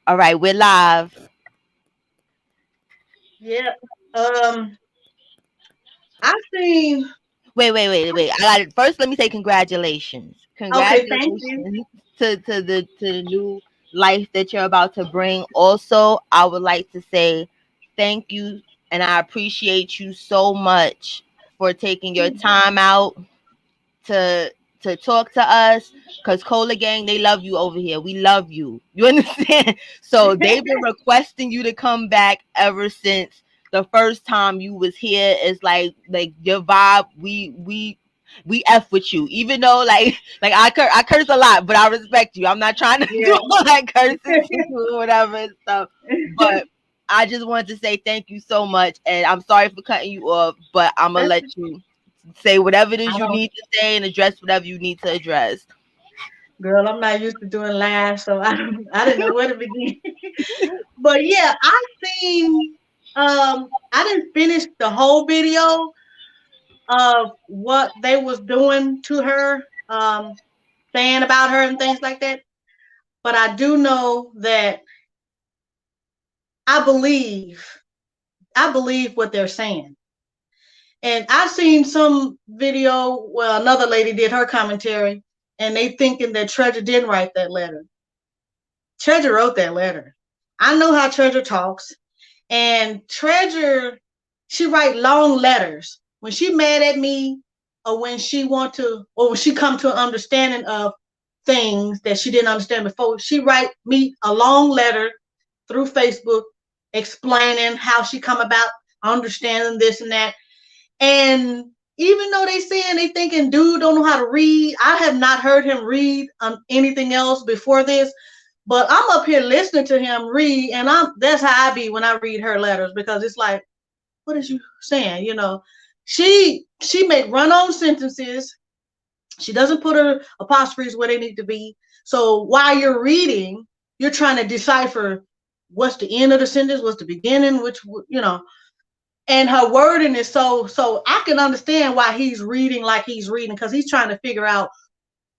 All right, we're live. Yeah. Um, I seen. Wait. I got it. First, let me say congratulations. Okay, thank you. Congratulations to the new life that you're about to bring. Also, I would like to say thank you and I appreciate you so much for taking your time out to talk to us because Cola Gang, they love you over here. We love you. You understand? So they've been requesting you to come back ever since the first time you was here. It's like your vibe. We f with you, even though like I curse a lot, but I respect you. I'm not trying to do Yeah. all that cursing to you or whatever and stuff. But I just wanted to say thank you so much, and I'm sorry for cutting you off, but I'm gonna That's. let you say whatever it I is you don't. need to say and address whatever you need to address. Girl, I'm not used to doing live, so I didn't know where to begin. But yeah, I seen. I didn't finish the whole video of what they was doing to her, saying about her and things like that. But I do know that I believe. I believe what they're saying. And I seen some video where another lady did her commentary, and they thinking that Treasure didn't write that letter. Treasure wrote that letter. I know how Treasure talks, and Treasure, she write long letters when she mad at me, or when she want to, or when she come to an understanding of things that she didn't understand before. She write me a long letter through Facebook explaining how she come about understanding this and that. And even though they saying they thinking dude don't know how to read, I have not heard him read anything else before this. But I'm up here listening to him read, and that's how I be when I read her letters, because it's like, what is you saying? She make run on sentences. She doesn't put her apostrophes where they need to be. So while you're reading, you're trying to decipher what's the end of the sentence, what's the beginning, which and her wording is so I can understand why he's reading like he's reading, because he's trying to figure out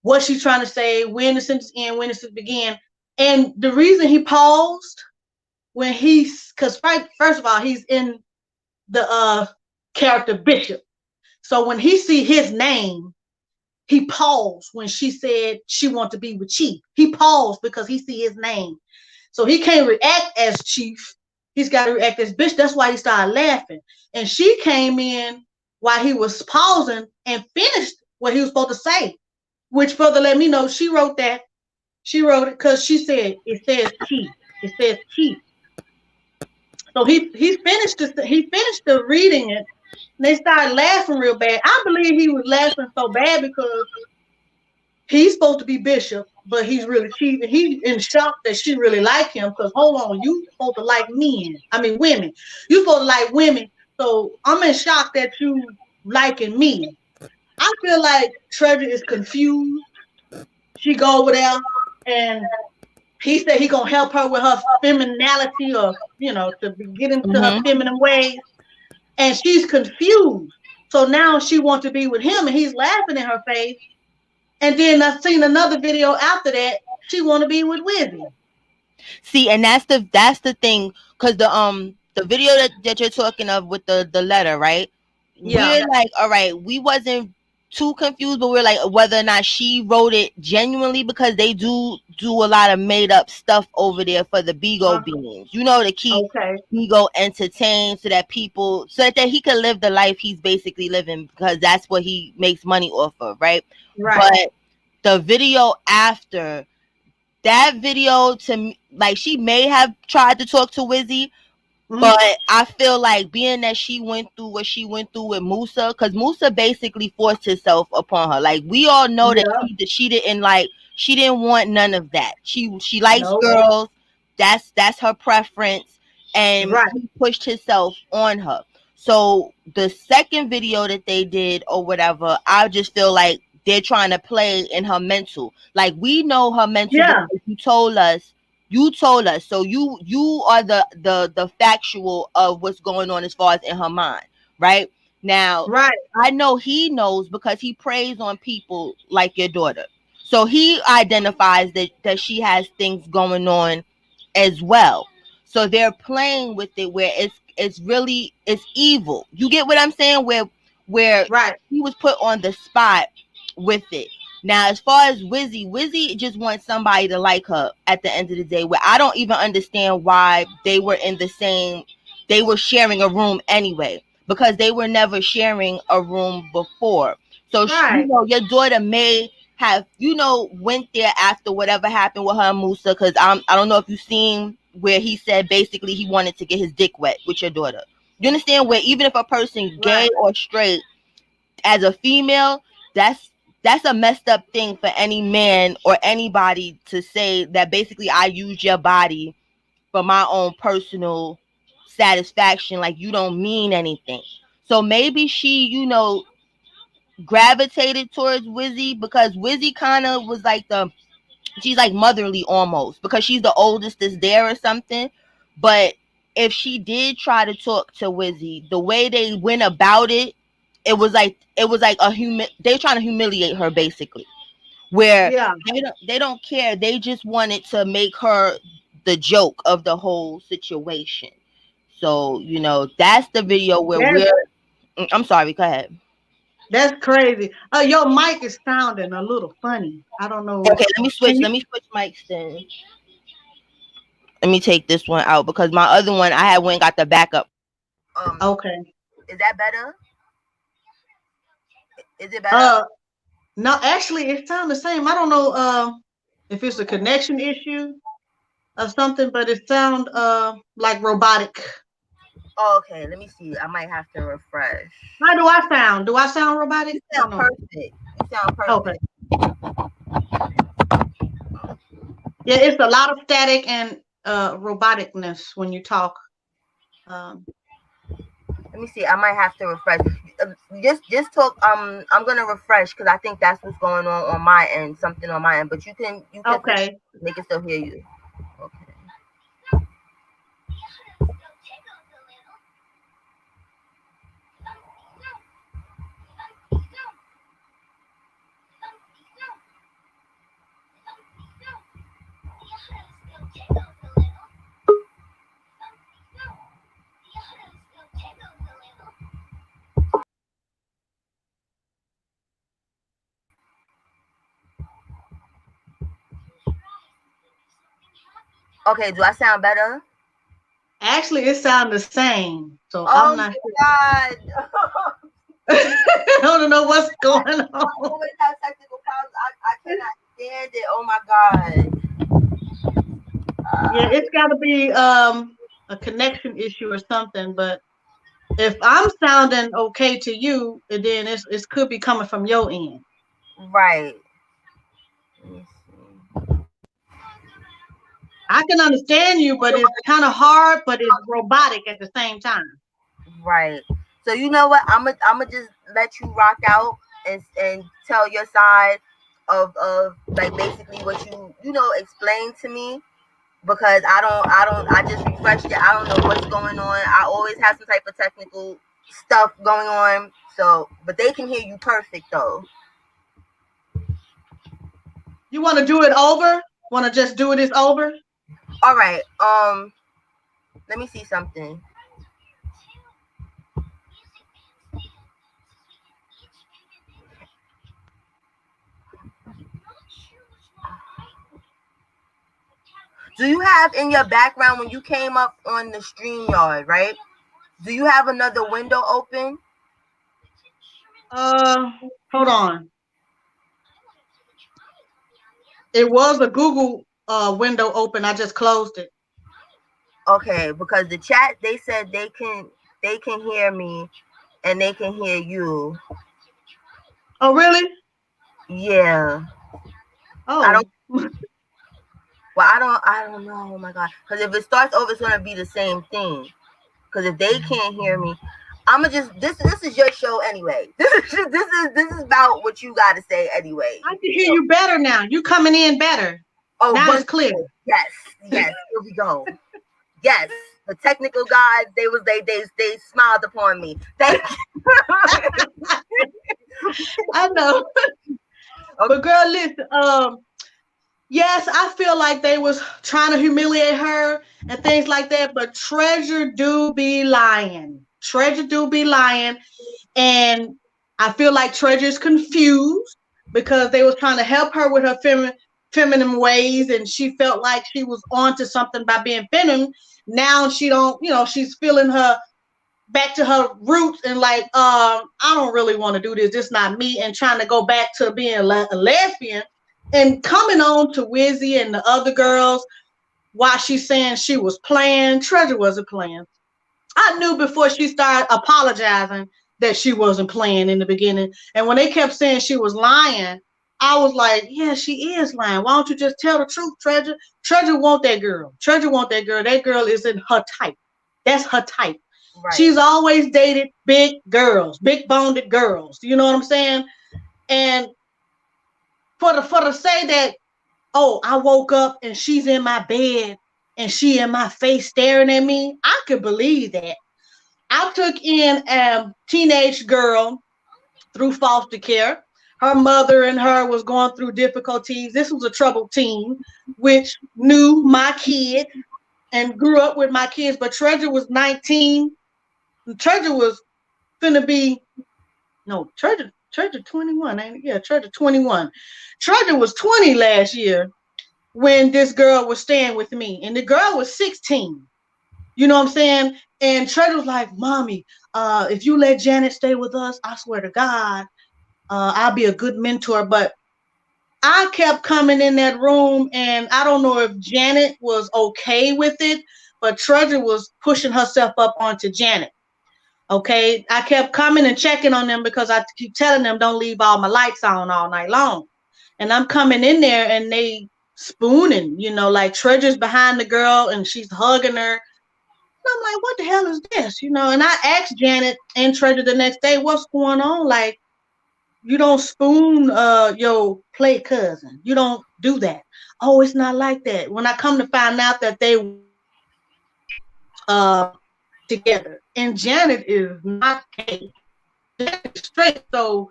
what she's trying to say, when the sentence end, when the sentence begin. And the reason he paused when he's because first of all, he's in the character Bishop. So when he see his name, he paused when she said she want to be with Chief. He paused because he see his name. So he can't react as Chief. He's got to react as Bishop. That's why he started laughing. And she came in while he was pausing and finished what he was supposed to say, which further let me know she wrote that. She wrote it because she said it says Chief. It says Chief. So he finished the reading it. And they started laughing real bad. I believe he was laughing so bad because he's supposed to be Bishop, but he's really Chief. And he's in shock that she really like him, because hold on, you supposed to like men. I mean women. You supposed to like women. So I'm in shock that you liking me. I feel like Treasure is confused. She go over there, and he said he gonna help her with her femininity, or to get into her Mm-hmm. feminine ways. And she's confused. So now she wants to be with him, and he's laughing in her face. And then I seen another video after that. She want to be with Wizzy. See, and that's the thing, because the video that you're talking of with the letter, right? Yeah. We're like, all right, we wasn't too confused, but we're like whether or not she wrote it genuinely, because they do a lot of made up stuff over there for the Bigo Uh, beans, to keep okay. Bigo entertained, so that he can live the life he's basically living, because that's what he makes money off of, right? Right. But the video after that video, to me, like, she may have tried to talk to Wizzy, Hmm. but I feel like being that she went through what she went through with Musa, because Musa basically forced himself upon her. Like, we all know that Yeah. she didn't want none of that. She likes No. girls. That's her preference, and Right. he pushed himself on her. So the second video that they did or whatever, I just feel like they're trying to play in her mental. Like, we know her mental Yeah. because you told us. So you are the factual of what's going on as far as in her mind, right? Now, Right. I know he knows because he preys on people like your daughter. So he identifies that she has things going on as well. So they're playing with it where it's really it's evil. You get what I'm saying? Where Right. he was put on the spot with it. Now, as far as Wizzy just wants somebody to like her at the end of the day. Where I don't even understand why they were in the same. They were sharing a room anyway because they were never sharing a room before. So Right. your daughter may have went there after whatever happened with her and Musa because I don't know if you've seen where he said basically he wanted to get his dick wet with your daughter. You understand where even if a person gay Right. or straight as a female, that's a messed up thing for any man or anybody to say that basically I use your body for my own personal satisfaction, like you don't mean anything. So maybe she, gravitated towards Wizzy because Wizzy kind of was like she's like motherly almost because she's the oldest that's there or something. But if she did try to talk to Wizzy, the way they went about it, it was like they trying to humiliate her basically. Where Yeah. they don't care. They just wanted to make her the joke of the whole situation. So, that's the video where That's I'm sorry, go ahead. that's crazy. Your mic is sounding a little funny. I don't know. Okay, let me Can switch. you? Let me switch mics then. Let me take this one out because my other one I had went and got the backup. Um, Okay. is that better? Is it better? Uh, no, actually, it sounds the same. I don't know. If it's a connection issue or something, but it sound like robotic. Oh, okay, let me see. I might have to refresh. How do I sound? Do I sound robotic You or sound no? perfect. You sound Okay. perfect. Yeah, it's a lot of static and roboticness when you talk. Um, Let me see. I might have to refresh. Just talk. I'm gonna refresh because I think that's what's going on my end. Something on my end, but you can okay. they can still hear you. Okay. Okay. Do I sound better? Actually, it sounds the same, so I'm Oh not sure. my god. I don't know what's going I on. always have technical problems. I cannot stand it. Oh my god. Yeah, Uh, it's got to be a connection issue or something. But if I'm sounding okay to you, then it could be coming from your end. right. Let me see. I can understand you, but it's kind of hard, but it's robotic at the same time. Right. So you know what? I'm gonna just let you rock out and tell your side of like basically what explain to me because I just refreshed it. I don't know what's going on. I always have some type of technical stuff going on. So, but they can hear you perfect though. You want to do it over? Want to just do this over? All right. Let me see something. Do you have in your background when you came up on the stream yard, right? Do you have another window open? Uh, Hold on. It was a Google window open. I just closed it. Okay, because the chat they said they can hear me and they can hear you. Oh, really? Yeah. I don't Oh, well I don't know. Oh my god. Cuz if it starts over it's going to be the same thing. Cuz if they can't hear me, I'm gonna just this is your show anyway. This is about what you got to say anyway. I can hear you better now. You coming in better. Oh, Now it's clear. wonderful. Yes. Yes. Here we go. Yes. The technical guys, they smiled upon me. Thank you. I know. Okay. But girl, listen, yes, I feel like they was trying to humiliate her and things like that, but Treasure do be lying. Treasure do be lying. And I feel like Treasure's confused because they was trying to help her with her feminine ways, and she felt like she was onto something by being feminine. Now she don't, she's feeling her back to her roots and like, I don't really want to do this. This not me, and trying to go back to being a lesbian and coming on to Wizzy and the other girls while she's saying she was playing. Treasure wasn't playing. I knew before she started apologizing that she wasn't playing in the beginning. And when they kept saying she was lying, I was like, yeah, she is lying. Why don't you just tell the truth, Treasure? Treasure want that girl. Treasure want that girl. That girl is in her type. That's her type. Right. She's always dated big girls, big boned girls. You know what I'm saying? And for to say that, oh, I woke up and she's in my bed and she in my face staring at me, I could believe that. I took in a teenage girl through foster care. Her mother and her was going through difficulties. This was a troubled teen, which knew my kids and grew up with my kids. But Treasure was 19. Treasure was finna be no Treasure 21. Ain't it? Yeah, Treasure 21. Treasure was 20 last year when this girl was staying with me, and the girl was 16. You know what I'm saying? And Treasure was like, Mommy, if you let Janet stay with us, I swear to God, I'll be a good mentor. But I kept coming in that room, and I don't know if Janet was okay with it, but Treasure was pushing herself up onto Janet. Okay. I kept coming and checking on them because I keep telling them don't leave all my lights on all night long. And I'm coming in there and they spooning, like Treasure's behind the girl and she's hugging her. I'm like, what the hell is this? And I asked Janet and Treasure the next day, what's going on? Like, you don't spoon your play cousin. You don't do that. Oh, it's not like that. When I come to find out that they together. And Janet is not gay. Janet is straight. So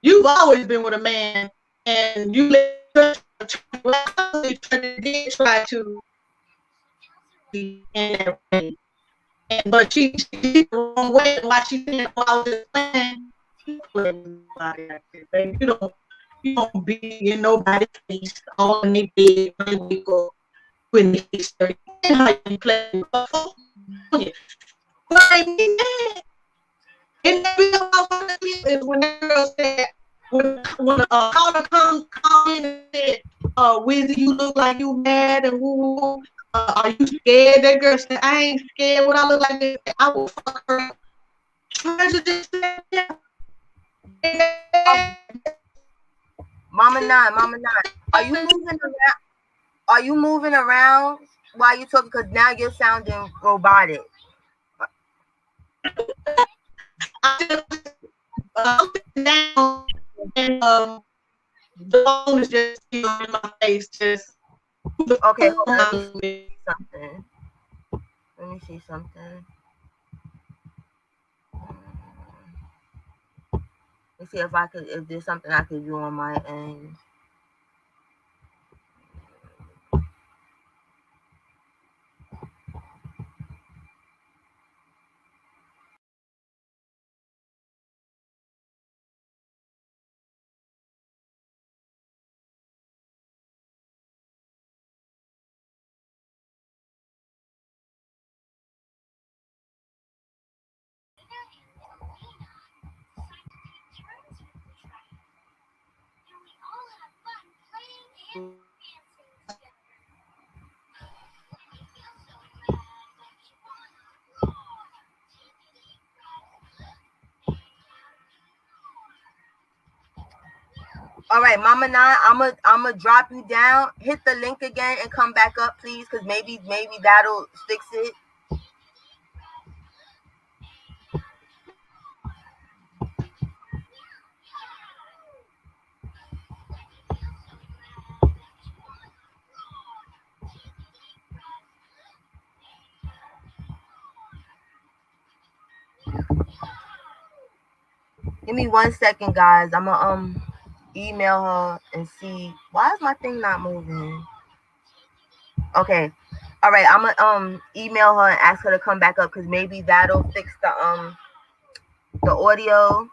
you've always been with a man and you let Treasure did try to in that way. But she did the wrong way. Why she didn't know I was just playing. You play with nobody like that, baby. You don't be in nobody's face all in their bed when they wake up when they face dirty. How you play with you. But I mean that. And that video I was gonna is when that girl said when caller called in and said, Wizzy, you look like you mad and woo woo woo. Are you scared? That girl said, I ain't scared. What I look like this, I will fuck her up. Treasure just said, yeah. Mama Nine, are you moving around? Are you moving around while you talking? Because now you're sounding robotic. I just down and the phone is just still in my face, just Okay, hold on. a Let me little bit. see something. Let me see something. Let's see if I could. If there's something I could do on my end. All right, Mama Nine, I'm gonna drop you down. Hit the link again and come back up, please, because maybe that'll fix it. Give me 1 second, guys. I'm gonna email her and see why is my thing not moving. Okay. All right, I'm gonna email her and ask her to come back up because maybe that'll fix the audio.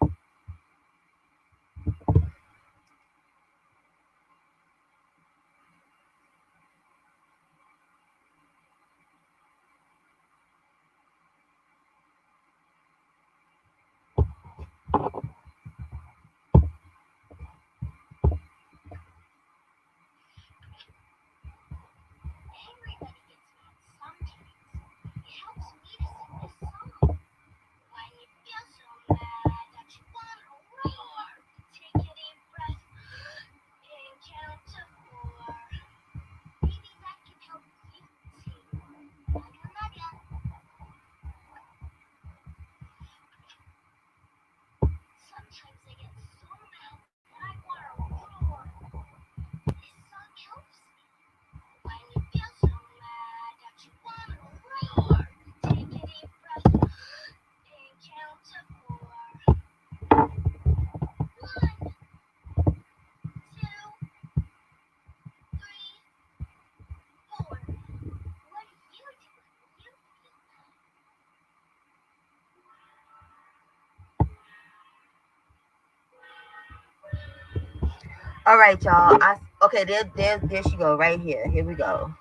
All right, y'all. Okay, there she go right here. Here we go.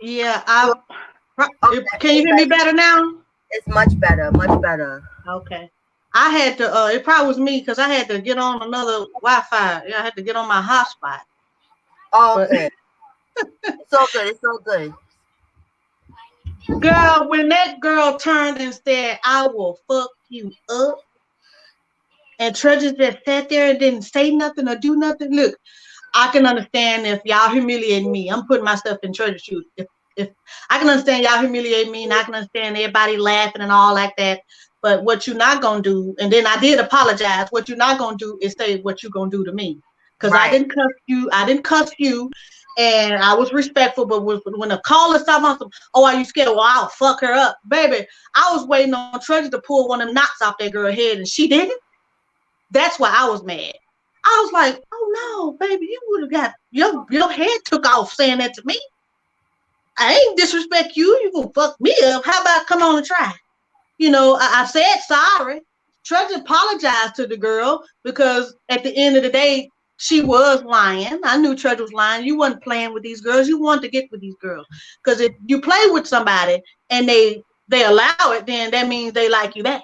Yeah, You okay? can you hear me better now? It's much better, much better. Okay. I had to it probably was me because I had to get on another Wi-Fi. Yeah, I had to get on my hotspot. But Okay, it's all good. It's all good. girl, when that girl turned and said, I will fuck you up, and Treasure just sat there and didn't say nothing or do nothing. Look, I can understand if y'all humiliating me. I'm putting myself in Treasure's shoes. If I can understand y'all humiliating me, and I can understand everybody laughing and all like that. But what you're not gonna do, and then I did apologize. What you're not gonna do is say what you're gonna do to me, because I Right, didn't cuss you. I didn't cuss you, and I was respectful. But when a caller started on some, oh, are you scared? Well, I'll fuck her up, baby. I was waiting on Treasure to pull one of them knots off that girl's head, and she didn't. That's why I was mad. I was like, oh no, baby, you would have got your head took off saying that to me. I ain't disrespect you. You gonna fuck me up. How about come on and try? I said sorry. Treasure apologized to the girl because at the end of the day, she was lying. I knew Treasure was lying. You wasn't playing with these girls. You wanted to get with these girls. Because if you play with somebody and they allow it, then that means they like you back.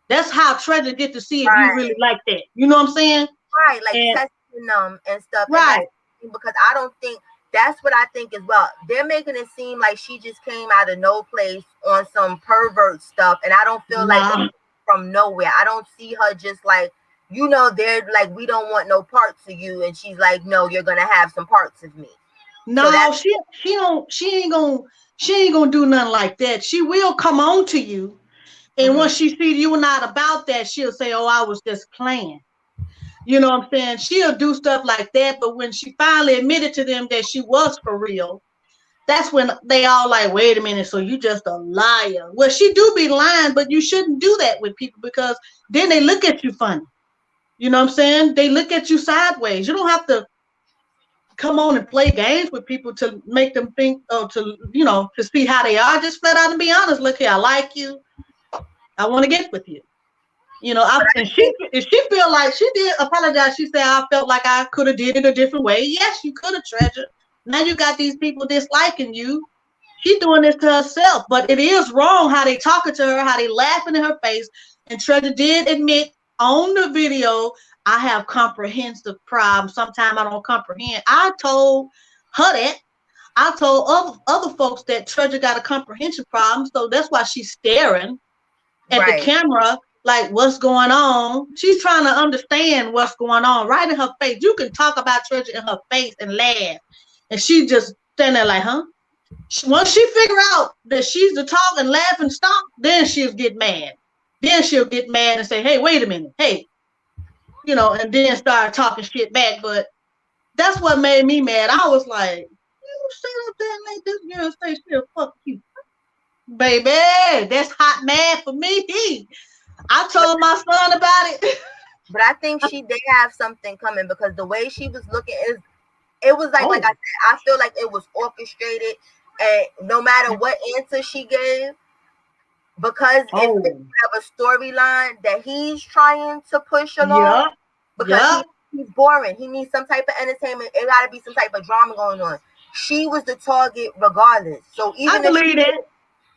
That's how Treasure get to see if you really right, like that. You know what I'm saying? right. Like And testing them and stuff, and that's right. because I don't think that's what I think as well. They're making it seem like she just came out of no place on some pervert stuff, and I don't feel like it Nah. from nowhere. I don't see her just like they're like we don't want no parts of you, and she's like, no, you're gonna have some parts of me. So No, that's she ain't gonna do nothing like that. She will come on to you. And hmm once she see you not about that, she'll say, oh, I was just playing. You know what I'm saying? She'll do stuff like that, but when she finally admitted to them that she was for real, that's when they all like, wait a minute, so you just a liar. Well, she do be lying, but you shouldn't do that with people because then they look at you funny. You know what I'm saying? They look at you sideways. You don't have to come on and play games with people to make them think or to see how they are. Just flat out and be honest. Look here, I like you. I want to get with you. but I And she think if she feel like she did apologize. She said I felt like I could have did it a different way. Yes, you could have, Treasure. Now you got these people disliking you. She's doing this to herself, but it is wrong how they talking to her, how they laughing in her face. And Treasure did admit on the video, I have comprehensive problems. Sometimes I don't comprehend. I told her that. I told other folks that Treasure got a comprehension problem, so that's why she's staring at the right, camera like what's going on. She's trying to understand what's going on right in her face. You can talk about Treasure in her face and laugh, and she just standing there like, huh? Once she figure out that she's the talk and laugh and stop, then she'll get mad. Then she'll get mad and say, hey, wait a minute, hey, and then start talking shit back. But that's what made me mad. I was like, you sit up there and let this girl say she'll fuck you. Baby, that's hot mad for me. I but told my son about it. But I think they have something coming because the way she was looking is it was like I Oh, said, I feel like it was orchestrated, and no matter what answer she gave, because it fits oh, whatever storyline that he's trying to push along, yep, because yep. he's boring. He needs some type of entertainment. It got to be some type of drama going on. She was the target regardless. So I believe that.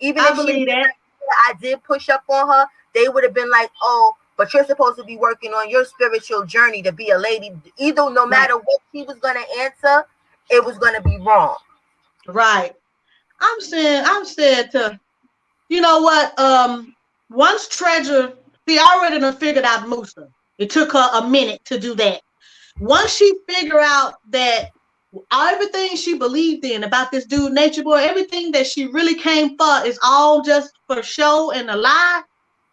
even I if she believe that. I did push up on her, they would have been like, oh, but you're supposed to be working on your spiritual journey to be a lady. Either no Right, matter what he was gonna answer, it was gonna be wrong. right. I'm saying to, you know what? Once Treasure, see, I already done figured out Musa. It took her a minute to do that. Once she figure out that everything she believed in about this dude, Nature Boy, everything that she really came for is all just for show and a lie,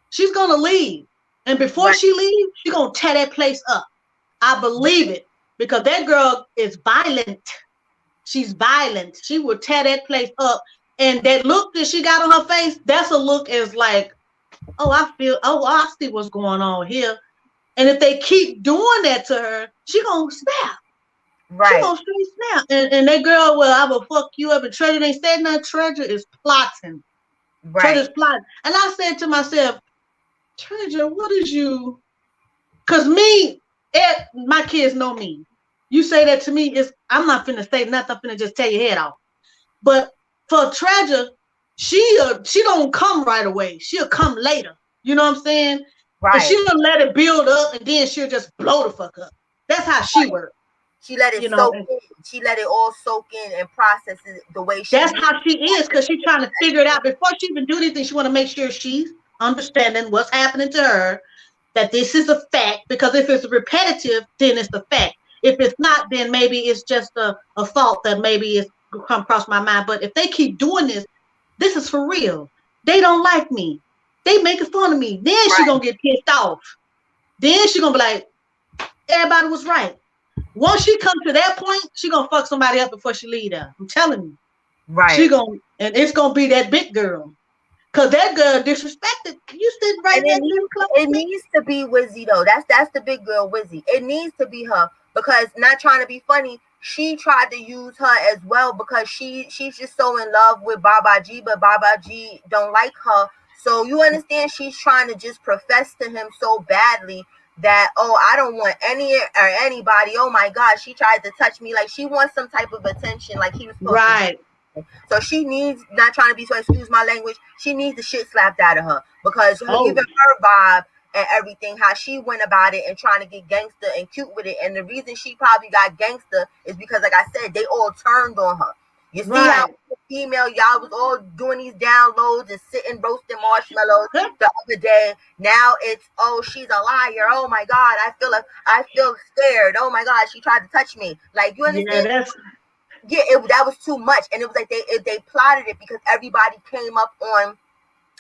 she's gonna leave. And before Right, she leaves, she's gonna tear that place up. I believe it because that girl is violent. She's violent. She will tear that place up. And that look that she got on her face, that's a look as like, oh, I see what's going on here. And if they keep doing that to her, she gonna snap. She right, gonna straight snap. And that girl, well, I will fuck you up. And Treasure ain't said nothing. Treasure is plotting. right, Treasure's plotting. And I said to myself, Treasure, what is you? Cause me, my kids know me. You say that to me, I'm not finna say nothing. I'm finna just tear your head off. But for Treasure, she don't come right away. She'll come later. You know what I'm saying? And right. she'll let it build up, and then she'll just blow the fuck up. That's how she works. She let it You know, soak and in. She let it all soak in and process it the way she that's needs. how she is because she's trying to figure it out before she even do anything. She want to make sure she's understanding what's happening to her, that this is a fact. Because if it's repetitive, then it's a fact. If it's not, then maybe it's just a thought that maybe it's come across my mind. But if they keep doing this is for real. They don't like me. They making fun of me. Then she Right, gonna get pissed off. Then she gonna be like, everybody was right. Once she come to that point, she gonna fuck somebody up before she leave there. I'm telling you. She right. gonna and it's gonna be that big girl. Cause that girl disrespected. You sitting right And next to him close it to me. needs to be Wizzy though. That's the big girl Wizzy. It needs to be her because not trying to be funny, she tried to use her as well because she's just so in love with Baba G, but Baba G don't like her. So you understand she's trying to just profess to him so badly that oh I don't want any or anybody. Oh my God, she tried to touch me like she wants some type of attention like he was supposed to. Right. So she needs, not trying to be so, excuse my language, she needs the shit slapped out of her because even Oh, her vibe and everything, how she went about it and trying to get gangster and cute with it. And the reason she probably got gangster is because, like I said, they all turned on her. You see how right. female y'all was all doing these downloads and sitting roasting marshmallows the other day. Now it's oh she's a liar. Oh my God, I feel scared. Oh my God, she tried to touch me. Like you Yeah, understand? that's Yeah, that was too much, and it was like they plotted it because everybody came up on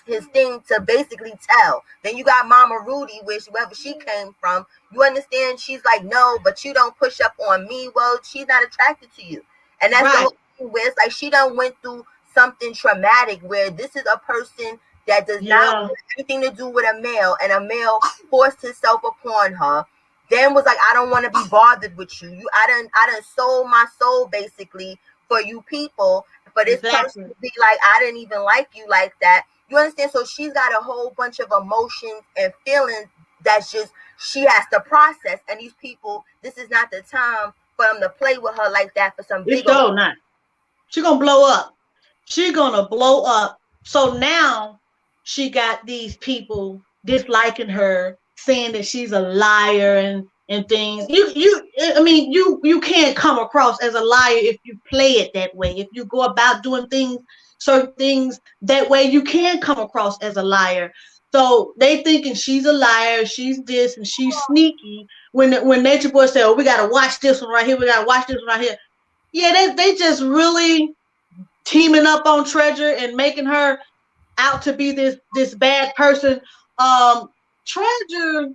his thing to basically tell. Then you got Mama Rudy, which wherever she came from, you understand? She's like, no, but you don't push up on me. Well, she's not attracted to you, and that's the right. whole thing. Where it's like she done went through something traumatic. Where this is a person that does not Yeah, want anything to do with a male, and a male forced himself upon her. Then was like, I don't want to be bothered with you. I done sold my soul basically for you people. For this person exactly. to be like, I didn't even like you like that. You understand? So she's got a whole bunch of emotions and feelings that's just she has to process. And these people, this is not the time for them to play with her like that for some It's big old. so not. She gonna blow up. She gonna blow up. So now she got these people disliking her, saying that she's a liar and things. I mean, you can't come across as a liar if you play it that way. If you go about doing things, certain things that way, you can come across as a liar. So they thinking she's a liar, she's this and she's sneaky. When Nature Boy said, "Oh, we gotta watch this one right here. We gotta watch this one right here." Yeah, they just really teaming up on Treasure and making her out to be this bad person. Treasure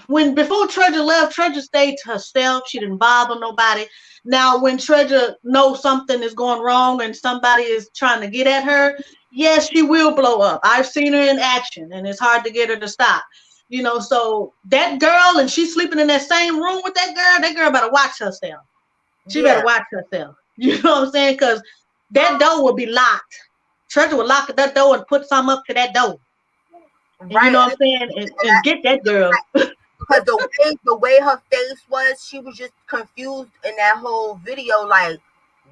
when before Treasure left, Treasure stayed to herself. She didn't bother nobody. Now when Treasure knows something is going wrong and somebody is trying to get at her, yes, she will blow up. I've seen her in action, and it's hard to get her to stop. So that girl, and she's sleeping in that same room with that girl better watch herself. She better Yeah. watch herself. You know what I'm saying? Because that door will be locked. Treasure will lock that door and put something up to that door. And you Right. know what I'm saying? And get that girl. Because the way her face was, she was just confused in that whole video, like,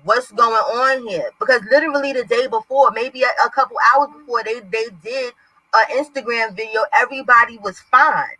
what's going on here? Because literally the day before, maybe a couple hours before, they did an Instagram video. Everybody was fine.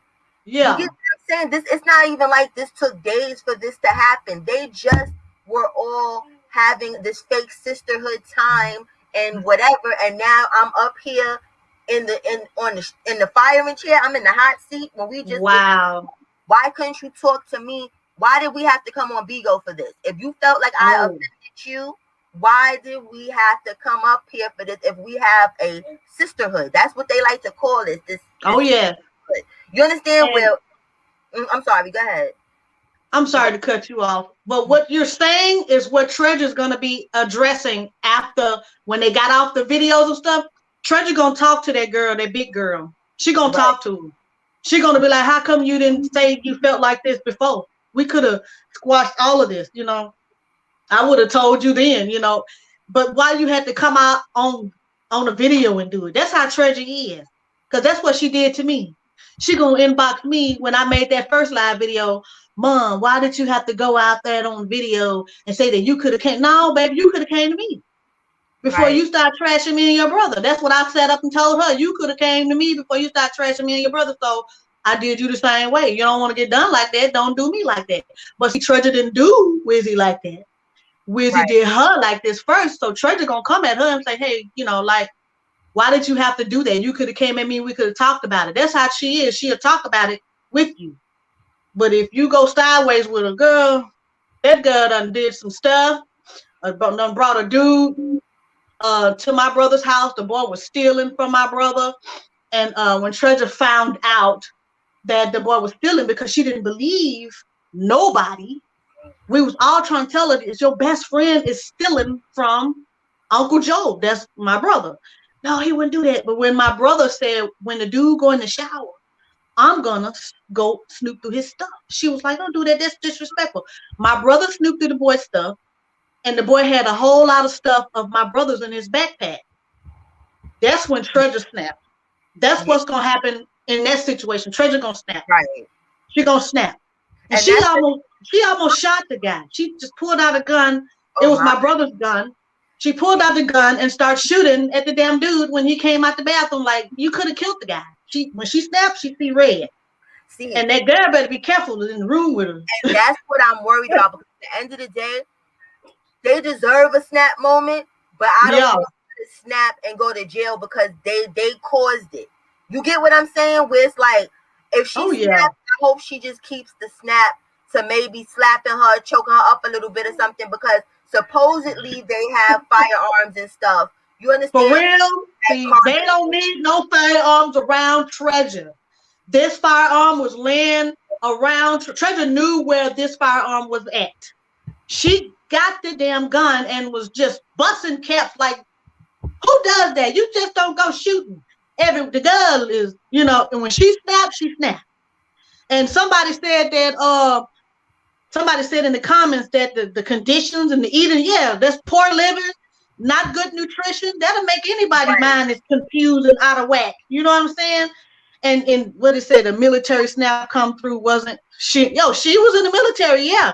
You get Yeah. what I'm saying? This, it's not even like this took days for this to happen. They just were all having this fake sisterhood time and whatever. And now I'm up here in the firing chair. I'm in the hot seat when we just was. Wow. Why couldn't you talk to me? Why did we have to come on Bigo for this? If you felt like I Oh. offended you, why did we have to come up here for this? If we have a sisterhood, that's what they like to call it. This Oh yeah. sisterhood. You understand And where? I'm sorry. Go ahead. I'm sorry to cut you off, but what you're saying is what Treasure's gonna be addressing after when they got off the videos and stuff. Treasure gonna talk to that girl, that big girl. She gonna Right. talk to her. She gonna be like, "How come you didn't say you felt like this before? We could have squashed all of this. I would have told you then. But why you had to come out on a video and do it? That's how Treasure is, cause that's what she did to me. She gonna inbox me when I made that first live video. Mom, why did you have to go out there on video and say that you could have came? No, baby, you could have came to me before Right. you start trashing me and your brother. That's what I set up and told her. You could have came to me before you start trashing me and your brother. So I did you the same way. You don't want to get done like that. Don't do me like that. But see, Treasure didn't do Wizzy like that. Wizzy Right. did her like this first. So Treasure gonna come at her and say, hey, like, why did you have to do that? You could have came at me. We could have talked about it. That's how she is. She'll talk about it with you. But if you go sideways with a girl, that girl done did some stuff. Done brought a dude to my brother's house. The boy was stealing from my brother. And when Treasure found out that the boy was stealing because she didn't believe nobody, we was all trying to tell her is your best friend is stealing from Uncle Joe. That's my brother. No, he wouldn't do that. But when my brother said, when the dude go in the shower, I'm gonna go snoop through his stuff. She was like, don't do that. That's disrespectful. My brother snooped through the boy's stuff, and the boy had a whole lot of stuff of my brother's in his backpack. That's when Treasure snapped. That's Yeah. what's gonna happen in that situation. Treasure gonna snap. Right. She gonna snap. And And she that's the. almost shot the guy. She just pulled out a gun. It Oh was my. my brother's gun. She pulled out the gun and started shooting at the damn dude when he came out the bathroom. Like, you could have killed the guy. When she snapped, she see red. See, And that girl better be careful in the room with her. and that's what I'm worried about, because at the end of the day, they deserve a snap moment, but I don't Yeah. want to snap and go to jail because they caused it. You get what I'm saying? Where it's like, if she Oh yeah. snaps, I hope she just keeps the snap to maybe slapping her, choking her up a little bit or something, because supposedly they have firearms and stuff. You For understand? real. That See, they carpet. don't need no firearms around Treasure. This firearm was laying around. Treasure knew where this firearm was at. She got the damn gun and was just busting caps like, who does that? You just don't go shooting. The girl is, and when she snapped, she snapped. And somebody said in the comments that the conditions and the eating, yeah, that's poor living, not good nutrition. That'll make anybody Right. mind is confused and out of whack. You know what I'm saying? And what it said, a military snap come through wasn't she was in the military, yeah.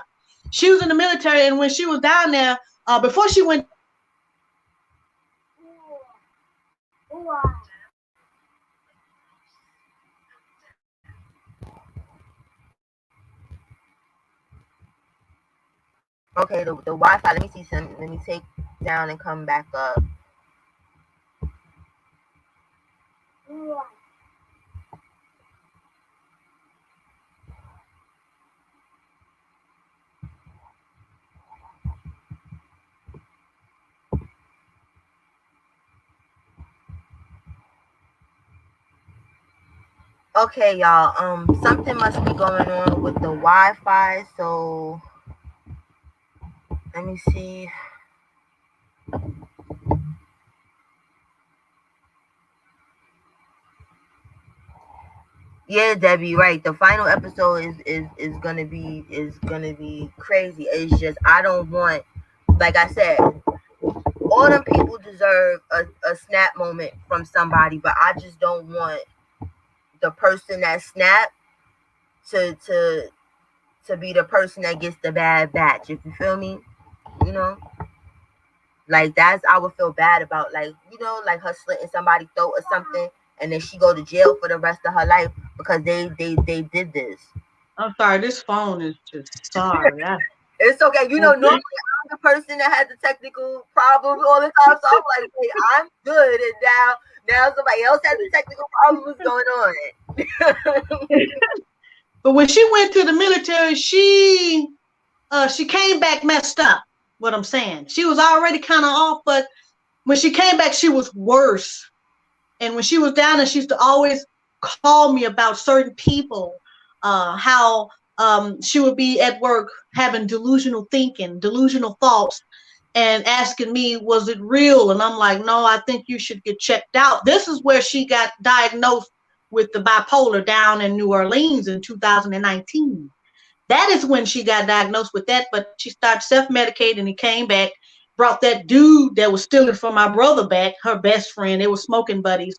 She was in the military, and when she was down there, before she went down there, she was in the military, and when she was down there, Okay, the Wi-Fi. Let me see some. Let me take down and come back up. Okay, y'all. Something must be going on with the Wi-Fi. So let me see. Yeah, Debbie, right. The final episode is gonna be crazy. It's just I don't want, like I said, all them people deserve a snap moment from somebody, but I just don't want the person that snapped to to to be the person that gets the bad batch. If you feel me, you know, like that's I would feel bad about, like, like her slitting somebody's throat or something, and then she go to jail for the rest of her life because they did this. I'm sorry, this phone is just sorry. It's okay. Normally I'm the person that has the technical problems all the time, so I'm like, wait, I'm good, and now somebody else has the technical problem. What's going on? But when she went to the military, she came back messed up. What I'm saying, she was already kind of off, but when she came back, she was worse. And when she was down there, she used to always call me about certain people, how she would be at work having delusional thinking, delusional thoughts, and asking me, was it real? And I'm like, no, I think you should get checked out. This is where she got diagnosed with the bipolar down in New Orleans in 2019. That is when she got diagnosed with that, but she started self-medicating and came back, brought that dude that was stealing from my brother back, her best friend. They were smoking buddies.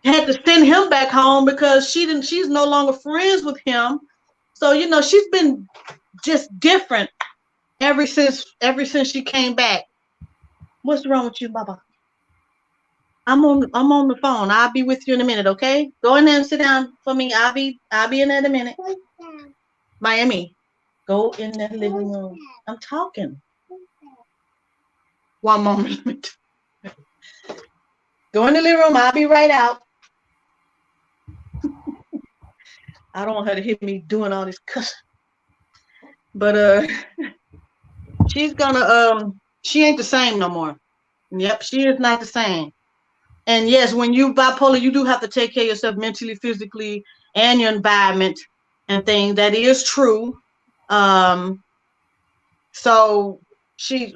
Had to send him back home because she's no longer friends with him. So, she's been just different ever since she came back. What's wrong with you, Baba? I'm on the phone. I'll be with you in a minute, okay? Go in there and sit down for me. I'll be in there in a minute. Miami, go in that living room. I'm talking. One moment. Go in the living room. I'll be right out. I don't want her to hear me doing all this cussing. But she's gonna she ain't the same no more. Yep, she is not the same. And yes, when you bipolar, you do have to take care of yourself mentally, physically, and your environment and things. That is true. Um, so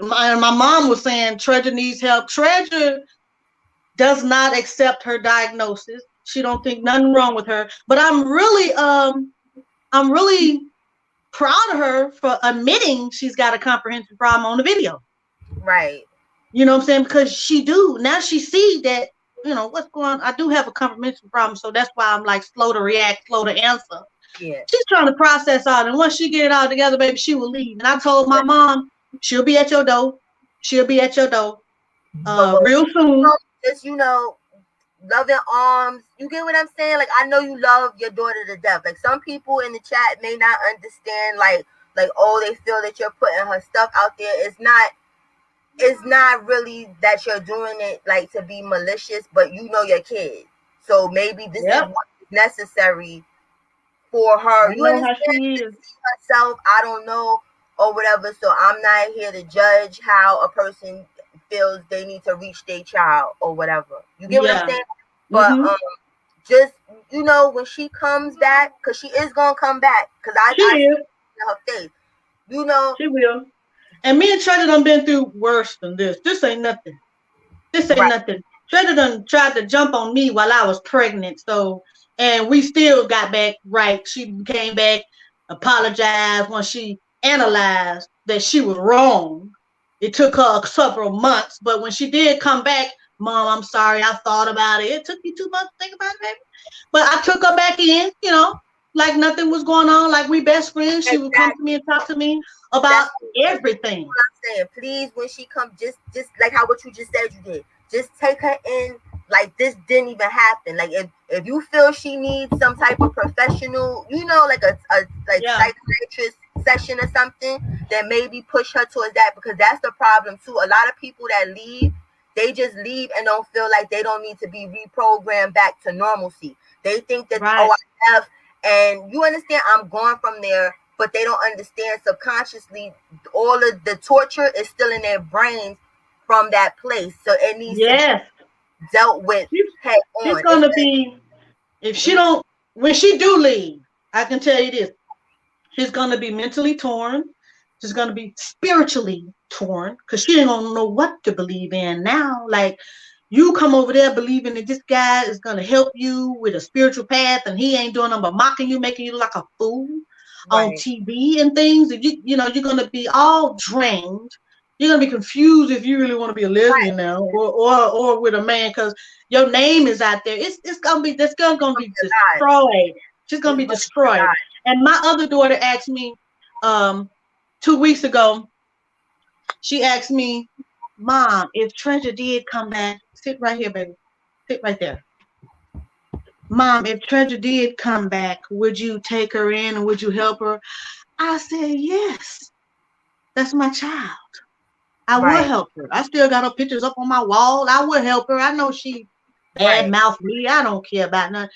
my mom was saying Treasure needs help. Treasure does not accept her diagnosis. She don't think nothing wrong with her. But I'm really proud of her for admitting she's got a comprehensive problem on the video. Right. You know what I'm saying? Because she do now she see that, what's going on. I do have a comprehensive problem, so that's why I'm like slow to react, slow to answer. Yeah. She's trying to process out, and once she get it all together, baby, she will leave. And I told my mom she'll be at your door. She'll be at your door But what real soon. just loving arms. You get what I'm saying? Like, I know you love your daughter to death. Like, some people in the chat may not understand. Like, oh, they feel that you're putting her stuff out there. It's not really that you're doing it like to be malicious, but you know your kid. So maybe this is Yep, what is necessary for her. I You know how understand? she To is. see herself, I don't know, or whatever. So I'm not here to judge how a person feels they need to reach their child or whatever. You get what I'm Yeah. saying? But Mhm. just when she comes back, because she is gonna come back, because I She I see is. it in her face. You know, She will. And me and Treasure done been through worse than this. This ain't nothing. This ain't right? nothing. Treasure done tried to jump on me while I was pregnant. So, and we still got back right. She came back, apologized when she analyzed that she was wrong. It took her several months, but when she did come back, Mom, I'm sorry, I thought about it. It took you 2 months to think about it, baby. But I took her back in, like nothing was going on, like we best friends. She would come to me Exactly. and talk to me about That's everything. what I'm saying. Please, when she comes, just like how what you just said you did, just take her in like this didn't even happen. Like, if you feel she needs some type of professional, like a like Yeah, psychiatrist session or something, then maybe push her towards that, because that's the problem too. A lot of people that leave, they just leave and don't feel like they don't need to be reprogrammed back to normalcy. They think that, oh, right. I left, and you understand, I'm going from there, but they don't understand subconsciously all of the torture is still in their brains from that place. So it needs to be Yes. dealt with She's head she's on. gonna be if she Mhm. don't when she do leave, I can tell you this. She's gonna be mentally torn. She's gonna be spiritually torn because she ain't gonna know what to believe in now. Like, You come over there believing that this guy is gonna help you with a spiritual path, and he ain't doing nothing but mocking you, making you look like a fool on Right. TV and things. And you know, you're gonna be all drained. You're gonna be confused if you really want to be a lesbian Right. now, or with a man, because your name is out there. It's gonna be this girl's It's gonna gonna be be a lie. destroyed. She's gonna It's be gonna be a destroyed. lie. And my other daughter asked me, um, 2 weeks ago, she asked me, Mom, if Treasure did come back, sit right here, baby. Sit right there. Mom, if Treasure did come back, would you take her in and would you help her? I said, yes, that's my child. I will Right. help her. I still got her pictures up on my wall. I will help her. I know she bad Right. mouth me. I don't care about nothing.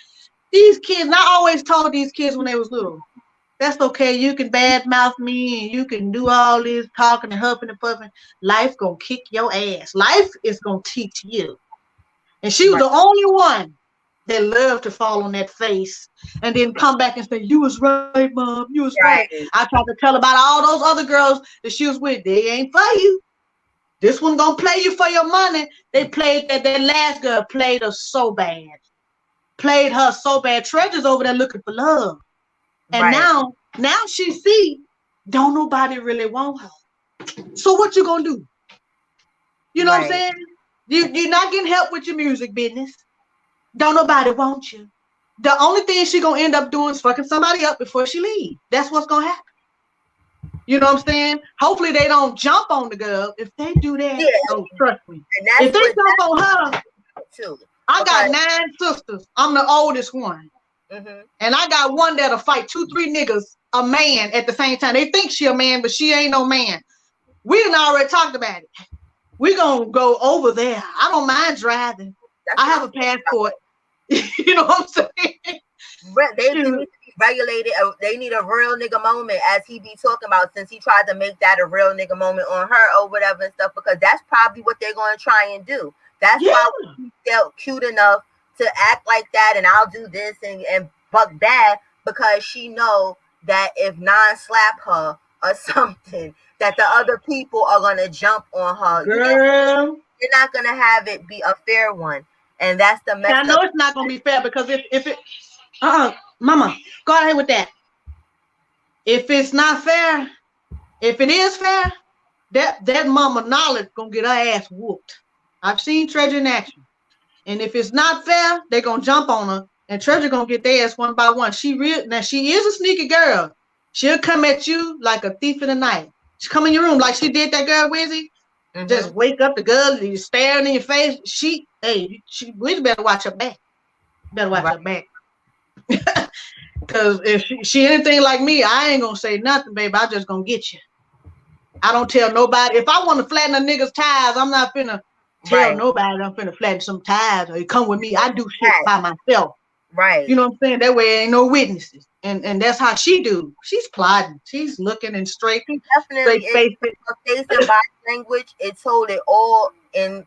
These kids, and I always told these kids when they was little, that's okay. You can bad mouth me and you can do all this talking and huffing and puffing. Life gonna kick your ass. Life is gonna teach you. And she was Right. the only one that loved to fall on that face and then come back and say, you was right, Mom. You was right. Right. I tried to tell about all those other girls that she was with. They ain't for you. This one gonna play you for your money. They played that last girl played her so bad. Played her so bad. Treasure's over there looking for love. And Right. now she see don't nobody really want her. So what you gonna do? You know what I'm Right. saying? You're not getting help with your music business. Don't nobody want you. The only thing she gonna end up doing is fucking somebody up before she leave. That's what's gonna happen. You know what I'm saying? Hopefully they don't jump on the girl. If they do that, Yeah. oh trust me. And If that's they what jump on her, that's too. I got Because 9 sisters. I'm the oldest one. hmm And I got one that'll fight 2, 3 niggas, a man at the same time. They think she a man, but she ain't no man. We done already talked about it. We gonna go over there. I don't mind driving. that's I what have I'm a saying. passport. You know what I'm saying? They need Shoot. to be regulated. They need a real nigga moment, as he be talking about, since he tried to make that a real nigga moment on her or whatever and stuff. Because that's probably what they're going to try and do. That's Yeah, why he felt cute enough to act like that, and I'll do this and buck that, because she know that if non slap her or something, that the other people are gonna jump on her. girl. You're not gonna have it be a fair one, and that's the I messed know up. it's not gonna be fair because if it mama, go ahead with that. If it's not fair, if it is fair, that mama knowledge gonna get her ass whooped. I've seen Treasure in action. And if it's not fair, they gonna jump on her, and Treasure gonna get their ass one by one. She is a sneaky girl. She'll come at you like a thief in the night. She come in your room like she did that girl Wizzy. Mm-hmm. Just wake up the girl, and you staring in your face. Wizzy better watch her back. Better watch Right. her back. Cause if she anything like me, I ain't gonna say nothing, baby. I just gonna get you. I don't tell nobody. If I want to flatten a nigga's tires, I'm not finna tell Right. nobody I'm finna flatten some tires or you come with me. I do shit Right. by myself. You Right. know what I'm saying? That way ain't no witnesses. And that's how she do. She's plotting. She's looking and She straight definitely is. faced it. Her face and body language, it told it all in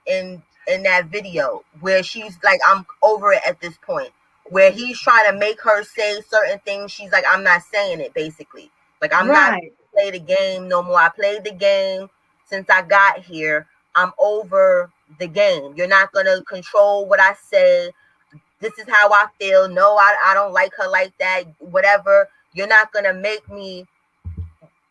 that video where she's like, I'm over it at this point. Where he's trying to make her say certain things, she's like, I'm not saying it. Basically, like, I'm not Right. play the game no more. I played the game since I got here. I'm over the game. You're not gonna control what I say. This is how I feel. No, I don't like her like that. Whatever. You're not gonna make me.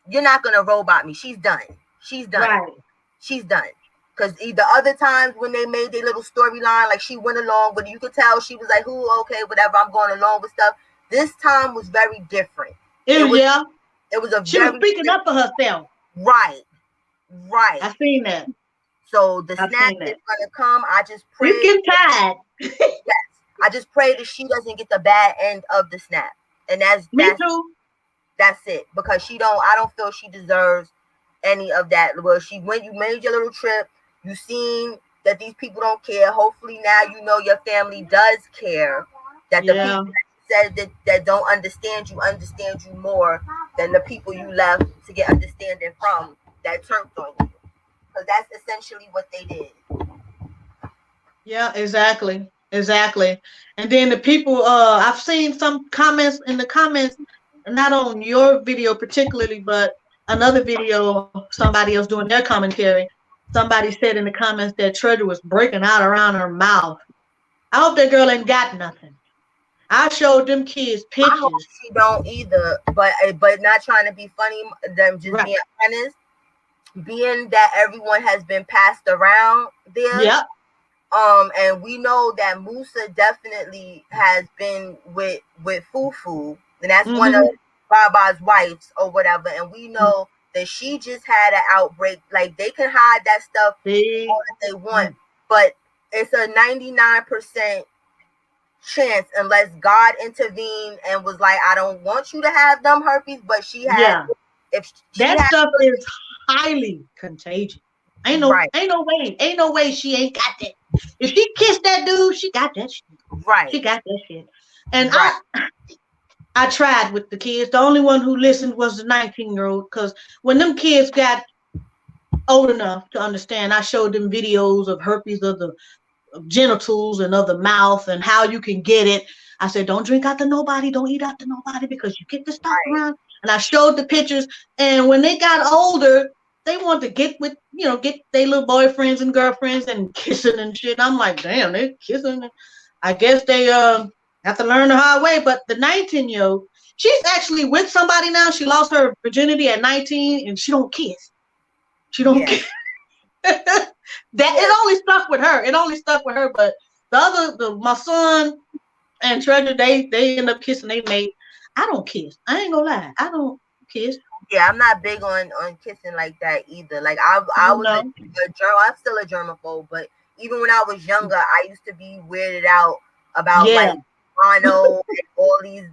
You're not gonna robot me. She's done. She's done. Right. She's done. Because the other times when they made their little storyline, like she went along, but you could tell she was like, "Who? Okay, whatever. I'm going along with stuff." This time was very different. It was. Yeah. It was a She was very speaking up for herself. right, right. I seen that. So the I've snap seen is that. gonna come. I just It's pray. getting tired. Yes, I just pray that she doesn't get the bad end of the snap, and that's Me that's too. that's it, because she don't. I don't feel she deserves any of that. Well, she went. You made your little trip. You seen that these people don't care. Hopefully now you know your family does care. That the Yeah. people that said that don't understand you more than the people you left to get understanding from, that turned on you. Because that's essentially what they did. Yeah, exactly. Exactly. And then the people, I've seen some comments in the comments, not on your video particularly, but another video, somebody else doing their commentary. Somebody said in the comments that treasure was breaking out around her mouth. I hope that girl ain't got nothing. I showed them kids I hope pictures. she don't either, but not trying to be funny. Them just Right. being honest. Being that everyone has been passed around there, Yep. and we know that Musa definitely has been with Fufu, and that's one of Mm-hmm. Baba's wives or whatever, and we know that she just had an outbreak. Like they can hide that stuff all See? that they want, Mm. but it's a 99% chance unless God intervened and was like, I don't want you to have them herpes, but she had Yeah. if she That had stuff is highly contagious. right, Ain't no way she ain't got that. If she kissed that dude, she got that shit. She right, got that shit. And right, I tried with the kids. The only one who listened was the 19-year-old because when them kids got old enough to understand, I showed them videos of herpes of the genitals and of the mouth and how you can get it. I said, don't drink out to nobody, don't eat out to nobody because you get the stuff right. around. And I showed the pictures. And when they got older, they wanted to get with, get their little boyfriends and girlfriends and kissing and shit. I'm like, damn, they kissing. I guess they have to learn the hard way. But the 19-year-old, she's actually with somebody now. She lost her virginity at 19 and she don't kiss. She don't Yeah, kiss. That yeah, it only stuck with her. It only stuck with her. But my son and Treasure, they end up kissing they mate. I don't kiss. I ain't gonna lie. I don't kiss. yeah. I'm not big on kissing like that either. Like I You was know. a germ. I'm still a germaphobe, but even when I was younger, I used to be weirded out about Yeah. like mono and all these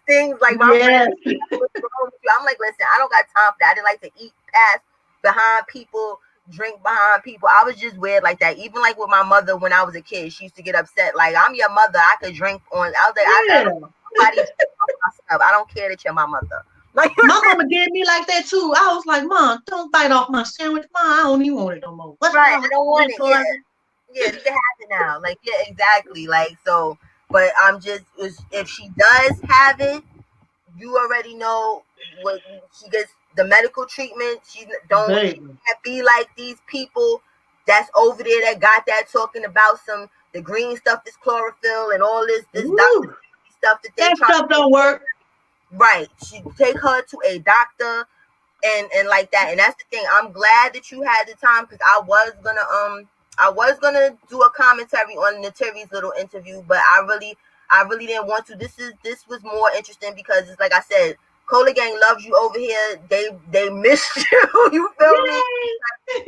things. Like my friends, Yes. what's wrong with you? I'm like, listen, I don't got time for that. I didn't like to eat past behind people, drink behind people. I was just weird like that. Even like with my mother when I was a kid, she used to get upset. Like, I'm your mother. I could drink on. I was like, I Yeah. don't want nobody drink on my stuff. I don't care that you're my mother. Like, My mama did me like that too. I was like, Mom, don't bite off my sandwich. Mom, I don't even want it no more. What's right? wrong I with don't you? want it. Yeah, yeah. You can have it now. Like, yeah, exactly. Like, so. But I'm just if she does have it, you already know what she gets the medical treatment. She Baby. can't be like these people that's over there that got that talking about some the green stuff is chlorophyll and all this doctor Ooh, stuff that they that try to stuff don't work. right. She take her to a doctor and like that. And that's the thing. I'm glad that you had the time because I was gonna do a commentary on Natiri's little interview, but I really didn't want to. This was more interesting because it's like I said, Cola Gang loves you over here. They miss you. You feel me? Yay!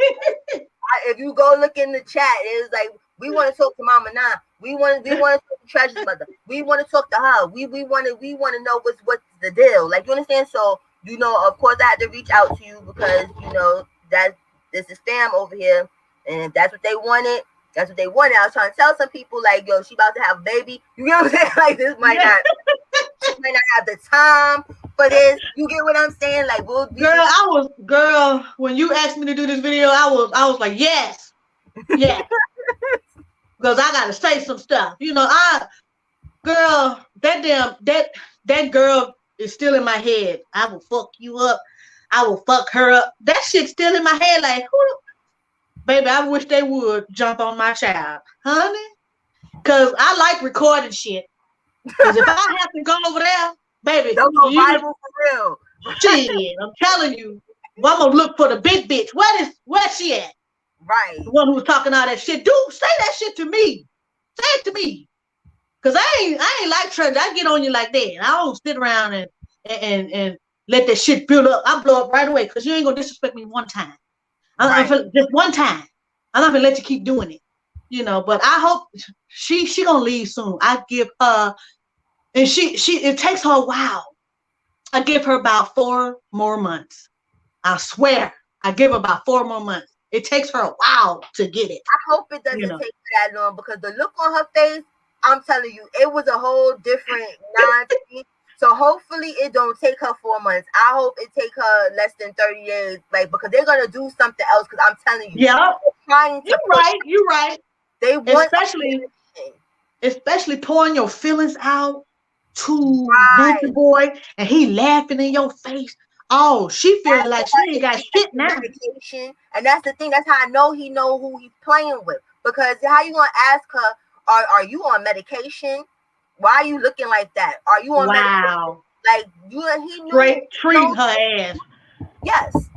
If you go look in the chat, it was like we want to talk to Mama Nah. We want to talk to Treasure's mother. We want to talk to her. We want to know what's the deal. Like you understand? So of course I had to reach out to you because that this is fam over here, and if that's what they wanted, that's what they wanted. I was trying to tell some people like, yo, she about to have a baby. You know what I'm saying? Like this might Yeah. not she might not have the time for this. You get what I'm saying? Like we'll be just Girl, when you asked me to do this video, I was like, yes, yes. Because I gotta say some stuff. Girl, that girl is still in my head. I will fuck you up. I will fuck her up. That shit's still in my head. Like, baby, I wish they would jump on my child, honey. Cause I like recording shit. Cause if I have to go over there, baby, don't go you viral for real. shit. I'm telling you, I'm gonna look for the big bitch. Where's she at? Right. The one who was talking all that shit. Dude, say that shit to me. Say it to me. Cause I ain't like church. I get on you like that. I don't sit around and let that shit build up. I blow up right away. Cause you ain't gonna disrespect me one time. I'm Right. just one time. I'm not gonna let you keep doing it. But I hope she gonna leave soon. I give her and she it takes her a while. I give her about 4 more months. I swear. I give her about 4 more months. It takes her a while to get it. I hope it You doesn't know. take that long because the look on her face, I'm telling you, it was a whole different non. So hopefully it don't take her 4 months. I hope it take her less than 30 days, like because they're gonna do something else. Because I'm telling you, Yeah, they're trying you're to push. right. You're right. They want Especially especially pouring your feelings out to right, Nature Boy and he laughing in your face. Oh, she feeling After like she her ain't is got she shit taking now. medication, and that's the thing. That's how I know he know who he's playing with. Because how you gonna ask her, are you on medication? Why are you looking like that? Are you on medication? Wow. Like you, he knew. Straight treating her ass. Yes,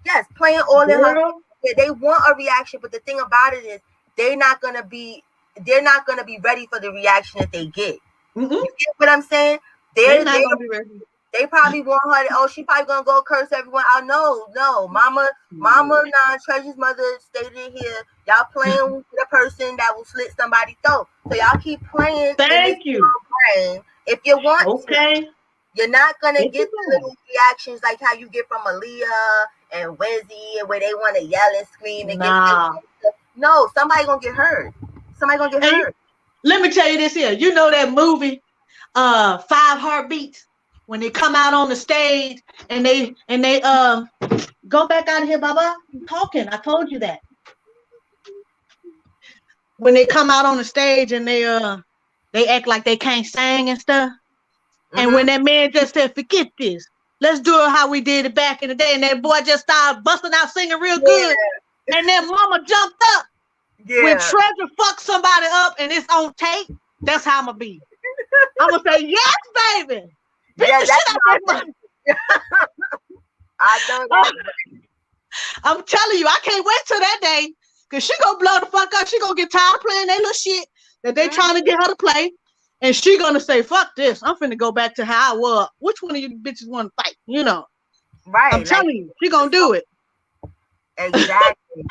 yes, playing all in her. Girl. Yeah, they want a reaction, but the thing about it is they're not gonna be. They're not gonna be ready for the reaction that they get. Mm-mm. You get what I'm saying? They They're not gonna be ready. they probably want her to, oh, she probably gonna go curse everyone out. No. Mama, nah, Treasure's mother stated here, y'all playing with a person that will slit somebody's throat. So y'all keep playing in this Thank you. brain if you want to. Okay. You're not gonna What get you the doing? little reactions like how you get from Aaliyah and Wizzy, where they want to yell and scream and get. Nah. No, somebody gonna get hurt. Somebody gonna get Hey, hurt. let me tell you this here. You know that movie, Five Heartbeats, when they come out on the stage and they go back out of here, Baba. I'm talking. I told you that. When they come out on the stage and they act like they can't sing and stuff. And when Mm-hmm. that man just said, forget this. Let's do it how we did it back in the day. And that boy just started busting out singing real good. And then mama jumped up. When Yeah. Treasure fucks somebody up and it's on tape, that's how I'm gonna be. I'm gonna say, yes, baby. Beat Yeah, the that's shit out my that thing. mother. I know that. I'm telling you, I can't wait till that day. Cause she gonna blow the fuck up. She gonna get tired of playing that little shit that they trying to Mm-hmm. get her to play. And she gonna say, fuck this. I'm finna go back to how I was. Which one of you bitches wanna fight? You know. I'm Right, like telling you, she gonna do it. exactly.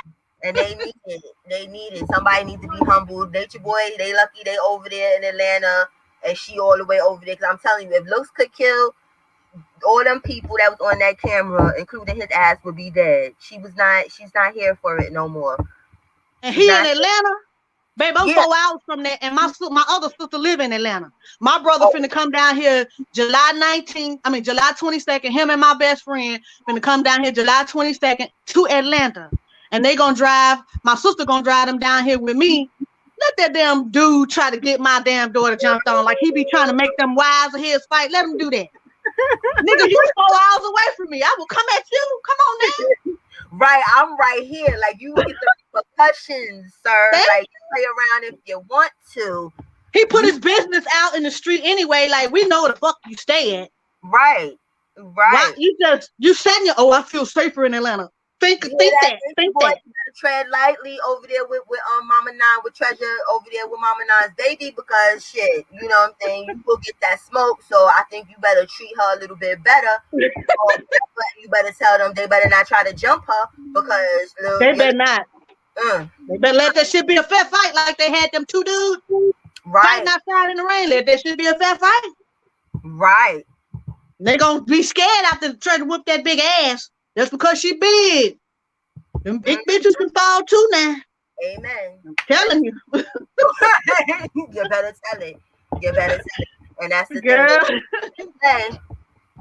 And they need it. They need it. Somebody needs to be humbled. Nature Boy, they lucky they over there in Atlanta, and she all the way over there. Cause I'm telling you, if looks could kill, all them people that was on that camera, including his ass, would be dead. She was not. She's not here for it no more. And She's he in not. Atlanta. Babe, I'm Yeah. 4 hours from there, and my other sister live in Atlanta. My brother Oh, finna come down here July 19th. I mean July 22nd. Him and my best friend finna come down here July 22nd to Atlanta, and they gonna drive. My sister gonna drive them down here with me. Let that damn dude try to get my damn daughter jumped on like he be trying to make them wives of his fight. Let him do that, nigga. You 4 hours away from me. I will come at you. Come on now. right. I'm right here. Like you get the repercussions, sir. Thank Like play around if you want to. He put You his business out in the street anyway. Like we know where the fuck you stay at. right. Why Right. you said I feel safer in Atlanta. Think Yeah, think that that. Nature Think Boy that. better tread lightly over there with Mama Nine with Treasure over there with Mama Nine's baby because shit, you know what I'm saying? You will get that smoke, so I think you better treat her a little bit better. But you better tell them they better not try to jump her because They your better not. mm, They better let that shit be a fair fight like they had them two dudes fighting right, outside in the rain. Let that shit be a fair fight. right. They gonna be scared after trying to whip that big ass. That's because she big. Them big Mm, bitches can fall too now. amen. I'm That is telling you. you better tell it. You better tell it. And that's the thing Girl. they say.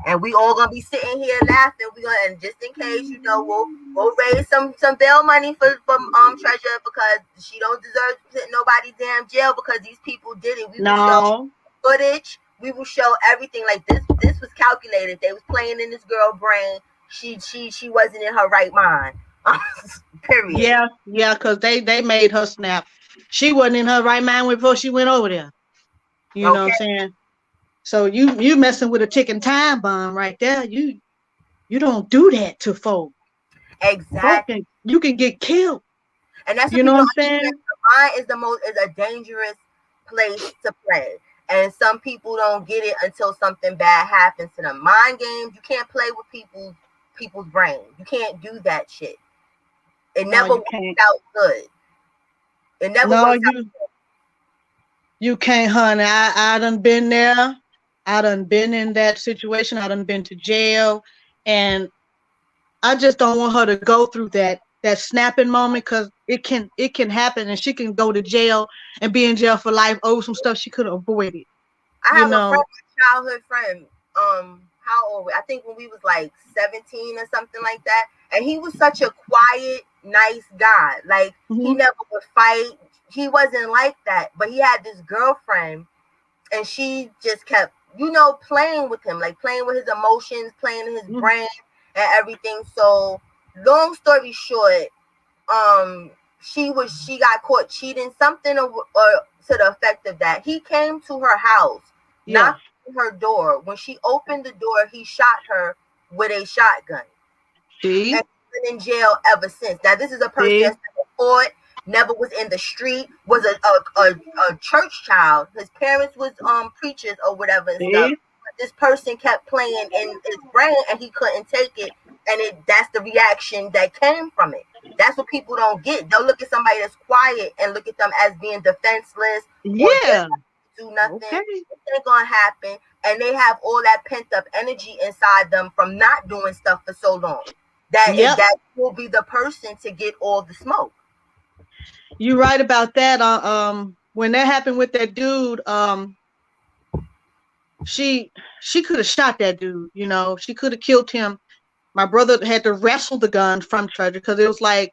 And we all gonna be sitting here laughing. We gonna and just in case, we'll raise some bail money for Treasure because she don't deserve to sit in nobody's damn jail because these people did it. We will show No. footage. We will show everything. Like this was calculated. They was playing in this girl brain. She wasn't in her right mind. Period. Yeah, cause they made her snap. She wasn't in her right mind before she went over there. You know what I'm Okay. saying? So you messing with a ticking time bomb right there. You don't do that to folk. Folk Exactly. can you can get killed. And that's what You know people what I'm don't understand. saying? The mind is a dangerous place to play. And some people don't get it until something bad happens to them. Mind games, you can't play with people's brain. You can't do that shit. It No, never you works can't. out good. It never No, works out you can't, honey. I done been there. I done been in that situation. I done been to jail, and I just don't want her to go through that snapping moment because it can happen, and she can go to jail and be in jail for life over some stuff she could have avoided. I You have a know. friend, a childhood friend. How old? I think when we was like 17 or something like that. And he was such a quiet, nice guy. Like he Hmm. never would fight. He wasn't like that. But he had this girlfriend, and she just kept, playing with him, like playing with his emotions, playing in his Hmm. brain. and everything. So long story short, she got caught cheating, something or to the effect of that. He came to her house, Yeah. knocked on her door. When she opened the door, he shot her with a shotgun, and See? he's been in jail ever since. Now, this is a person See? that's never fought, never was in the street, was a church child. His parents was preachers or whatever and stuff. See? But this person kept playing in his brain, and he couldn't take it, and that's the reaction that came from it. That's what people don't get. They'll look at somebody that's quiet and look at them as being defenseless or they're Yeah. not gonna do nothing. Okay. It ain't gonna happen, and they have all that pent up energy inside them from not doing stuff for so long. Yep. That will be the person to get all the smoke. You're right about that. When that happened with that dude, she she could have shot that dude. You know, she could have killed him. My brother had to wrestle the gun from Treasure because it was like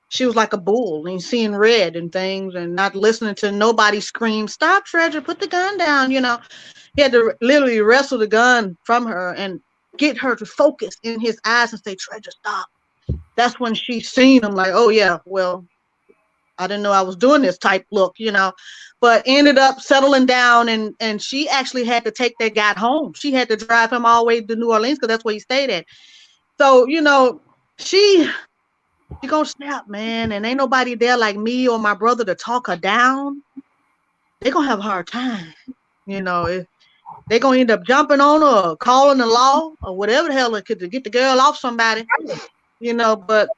she was like a bull and seeing red and things and not listening to nobody scream, "Stop, Treasure! Put the gun down!" You know, he had to literally wrestle the gun from her and get her to focus in his eyes and say, "Treasure, stop." That's when she seen him like, "Oh yeah, well, I didn't know I was doing this" type look, you know. But ended up settling down and she actually had to take that guy home. She had to drive him all the way to New Orleans because that's where he stayed at. So, you know, she she gonna snap, man, and ain't nobody there like me or my brother to talk her down. They gonna have a hard time, you know. They gonna end up jumping on her or calling the law or whatever the hell they could to get the girl off somebody, you know. But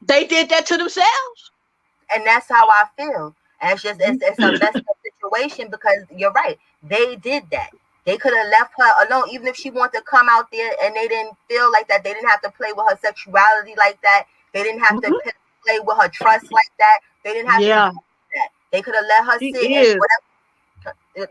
they did that to themselves. And that's how I feel. And it's a messed up situation because you're right. They did that. They could have left her alone, even if she wanted to come out there and they didn't feel like that. They didn't have to play with her sexuality like that. They didn't have to Mhm. play with her trust like that. They didn't have to do Yeah, that. They could have let her she sit and is.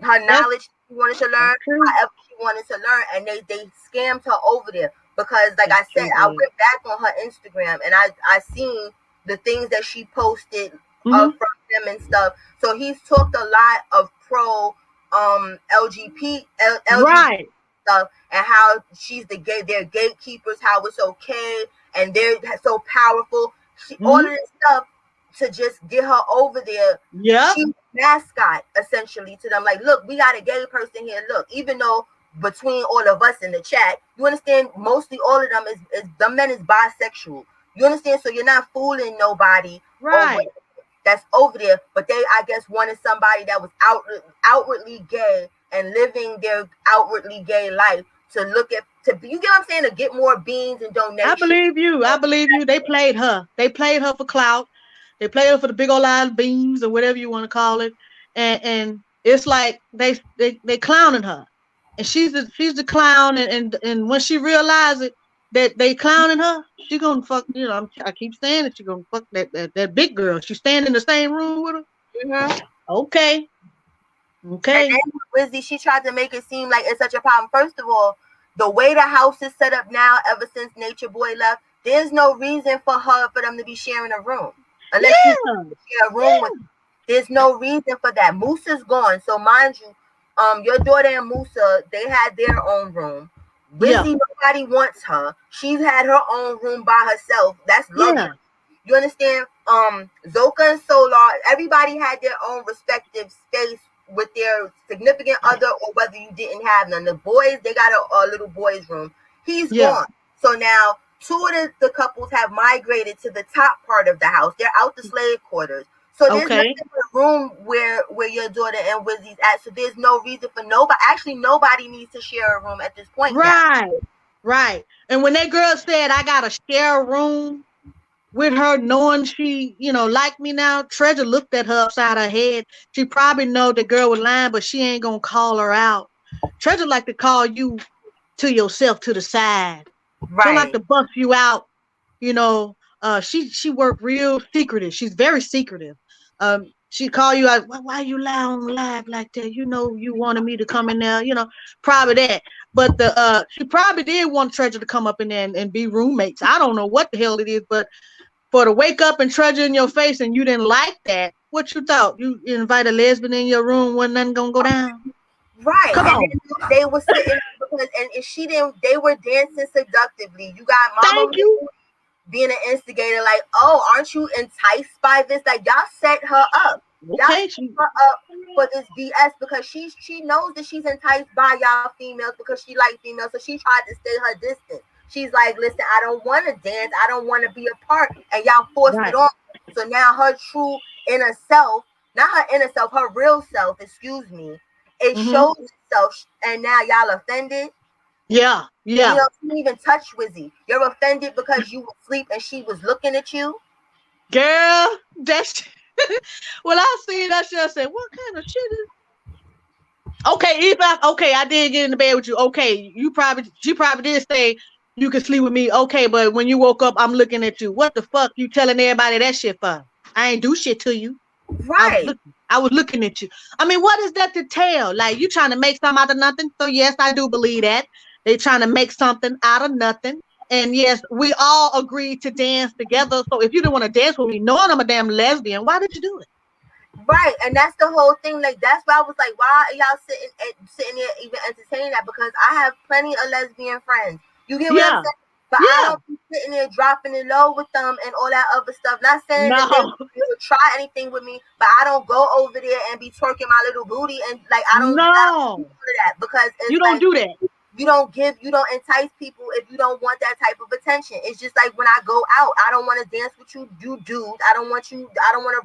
her That's knowledge she wanted to that's learn, true. however she wanted to learn, and they scammed her over there because, like They I said, sure I did. went back on her Instagram and I seen the things that she posted Hmm. from him and stuff. So he's talked a lot of pro LGBT Right. stuff and how she's they're gatekeepers, how it's okay and they're so powerful. All of Hmm. this stuff to just get her over there. Yep. She's mascot essentially to them. Like, look, we got a gay person here. Look, even though between all of us in the chat, you understand, mostly all of them is the men is bisexual. You understand? So you're not fooling nobody or what Right. that's over there, but they, I guess, wanted somebody that was outwardly gay and living their outwardly gay life to look at to you get what I'm saying to get more beans and I donations. believe you. I believe you. They played her. They played her for clout. They played her for the big old line beans or whatever you want to call it. And it's like they clowning her. And she's the clown and when she realizes it that they clowning her, she gonna fuck, you know, I keep saying that she gonna fuck that big girl. She stand in the same room with her. Mm-hmm. Okay. And Okay. then Wizzy, she tried to make it seem like it's such a problem. First of all, the way the house is set up now, ever since Nature Boy left, there's no reason for them to be sharing a room, unless she's Yeah. share a room with. There's no reason for that. Moosa's gone, so mind you, your daughter and Musa, they had their own room. Yeah. Wizzy, nobody wants her. She's had her own room by herself. That's luxury. Yeah. You understand? Zoka and Solar, everybody had their own respective space with their significant other, or whether you didn't have none. The boys, they got a little boys' room. He's Yeah. gone. So now two of the couples have migrated to the top part of the house. They're out the slave quarters. So there's Okay. nothing but room where your daughter and Wizzy's at. So there's no reason for nobody. Actually, nobody needs to share a room at this point now. Right. Right. And when that girl said I gotta share a room with her, knowing she, you know, like me now, Treasure looked at her upside her head. She probably know the girl was lying, but she ain't gonna call her out. Treasure like to call you to yourself to the side. She don't like Right. to bust you out. You know, she worked real secretive. She's very secretive. She call you out. Why you lie on live like that? You know, you wanted me to come in there. You know, probably that. But she probably did want Treasure to come up in there and be roommates. I don't know what the hell it is, but for to wake up and Treasure in your face and you didn't like that, what you thought? You invite a lesbian in your room, wasn't nothing gonna go down? Right. Come And on. then they were sitting because and she didn't. They were dancing seductively. You got Mama Thank you. being an instigator, like, oh, aren't you enticed by this? Like, y'all set her up. Y'all Okay. set her up for this BS because she knows that she's enticed by y'all females because she like females, so she tried to stay her distance. She's like, listen, I don't want to dance, I don't want to be a part, and y'all forced it Right. on. So now her true inner self, not her inner self, her real self, excuse me, it Mm-hmm. shows itself, and now y'all offended. Yeah. You Yeah. know, she didn't even touch Wizzy. You're offended because you were asleep and she was looking at you. Girl, that's when I see that shit, I said, what kind of shit is okay, I did get in the bed with you. Okay, she probably did say you could sleep with me. Okay, but when you woke up, I'm looking at you. What the fuck you telling everybody that shit for? I ain't do shit to you. Right. I was looking at you. I mean, what is that to tell? Like you trying to make something out of nothing? So yes, I do believe that. They trying to make something out of nothing. And yes, we all agreed to dance together. So if you didn't want to dance with me, knowing I'm a damn lesbian, why did you do it? Right. And that's the whole thing. Like that's why I was like, why are y'all sitting there even entertaining that? Because I have plenty of lesbian friends. You get what I'm Yeah, saying? But I yeah. don't be sitting there dropping it low with them and all that other stuff. Not saying that No, they would try anything with me, but I don't go over there and be twerking my little booty and like I don't do no. none of that because You it's don't like do that. you don't entice people if you don't want that type of attention. It's just like when I go out, I don't want to dance with you dude. I don't want to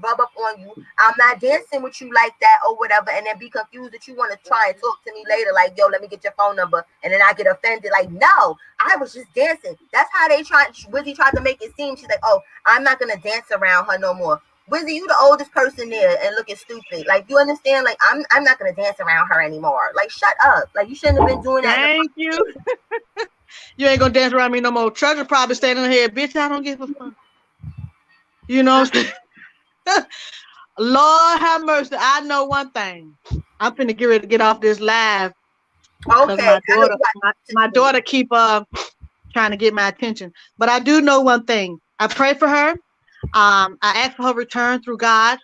rub up on you. I'm not dancing with you like that or whatever, and then be confused that you want to try and talk to me later, like, yo, let me get your phone number, and then I get offended, like, no, I was just dancing. That's how Wizzy tried to make it seem. She's like, oh, I'm not gonna dance around her no more. Wizzy, you the oldest person there and looking stupid. Like you understand? Like I'm not gonna dance around her anymore. Like shut up. Like you shouldn't have been doing that in the Thank you. You ain't gonna dance around me no more. Treasure probably standing here, bitch. I don't give a fuck. You know what I'm saying? Lord have mercy. I know one thing. I'm finna get ready to get off this live because Okay, I know you got my to. daughter keep trying to get my attention. But I do know one thing. I pray for her. I ask for her return through God.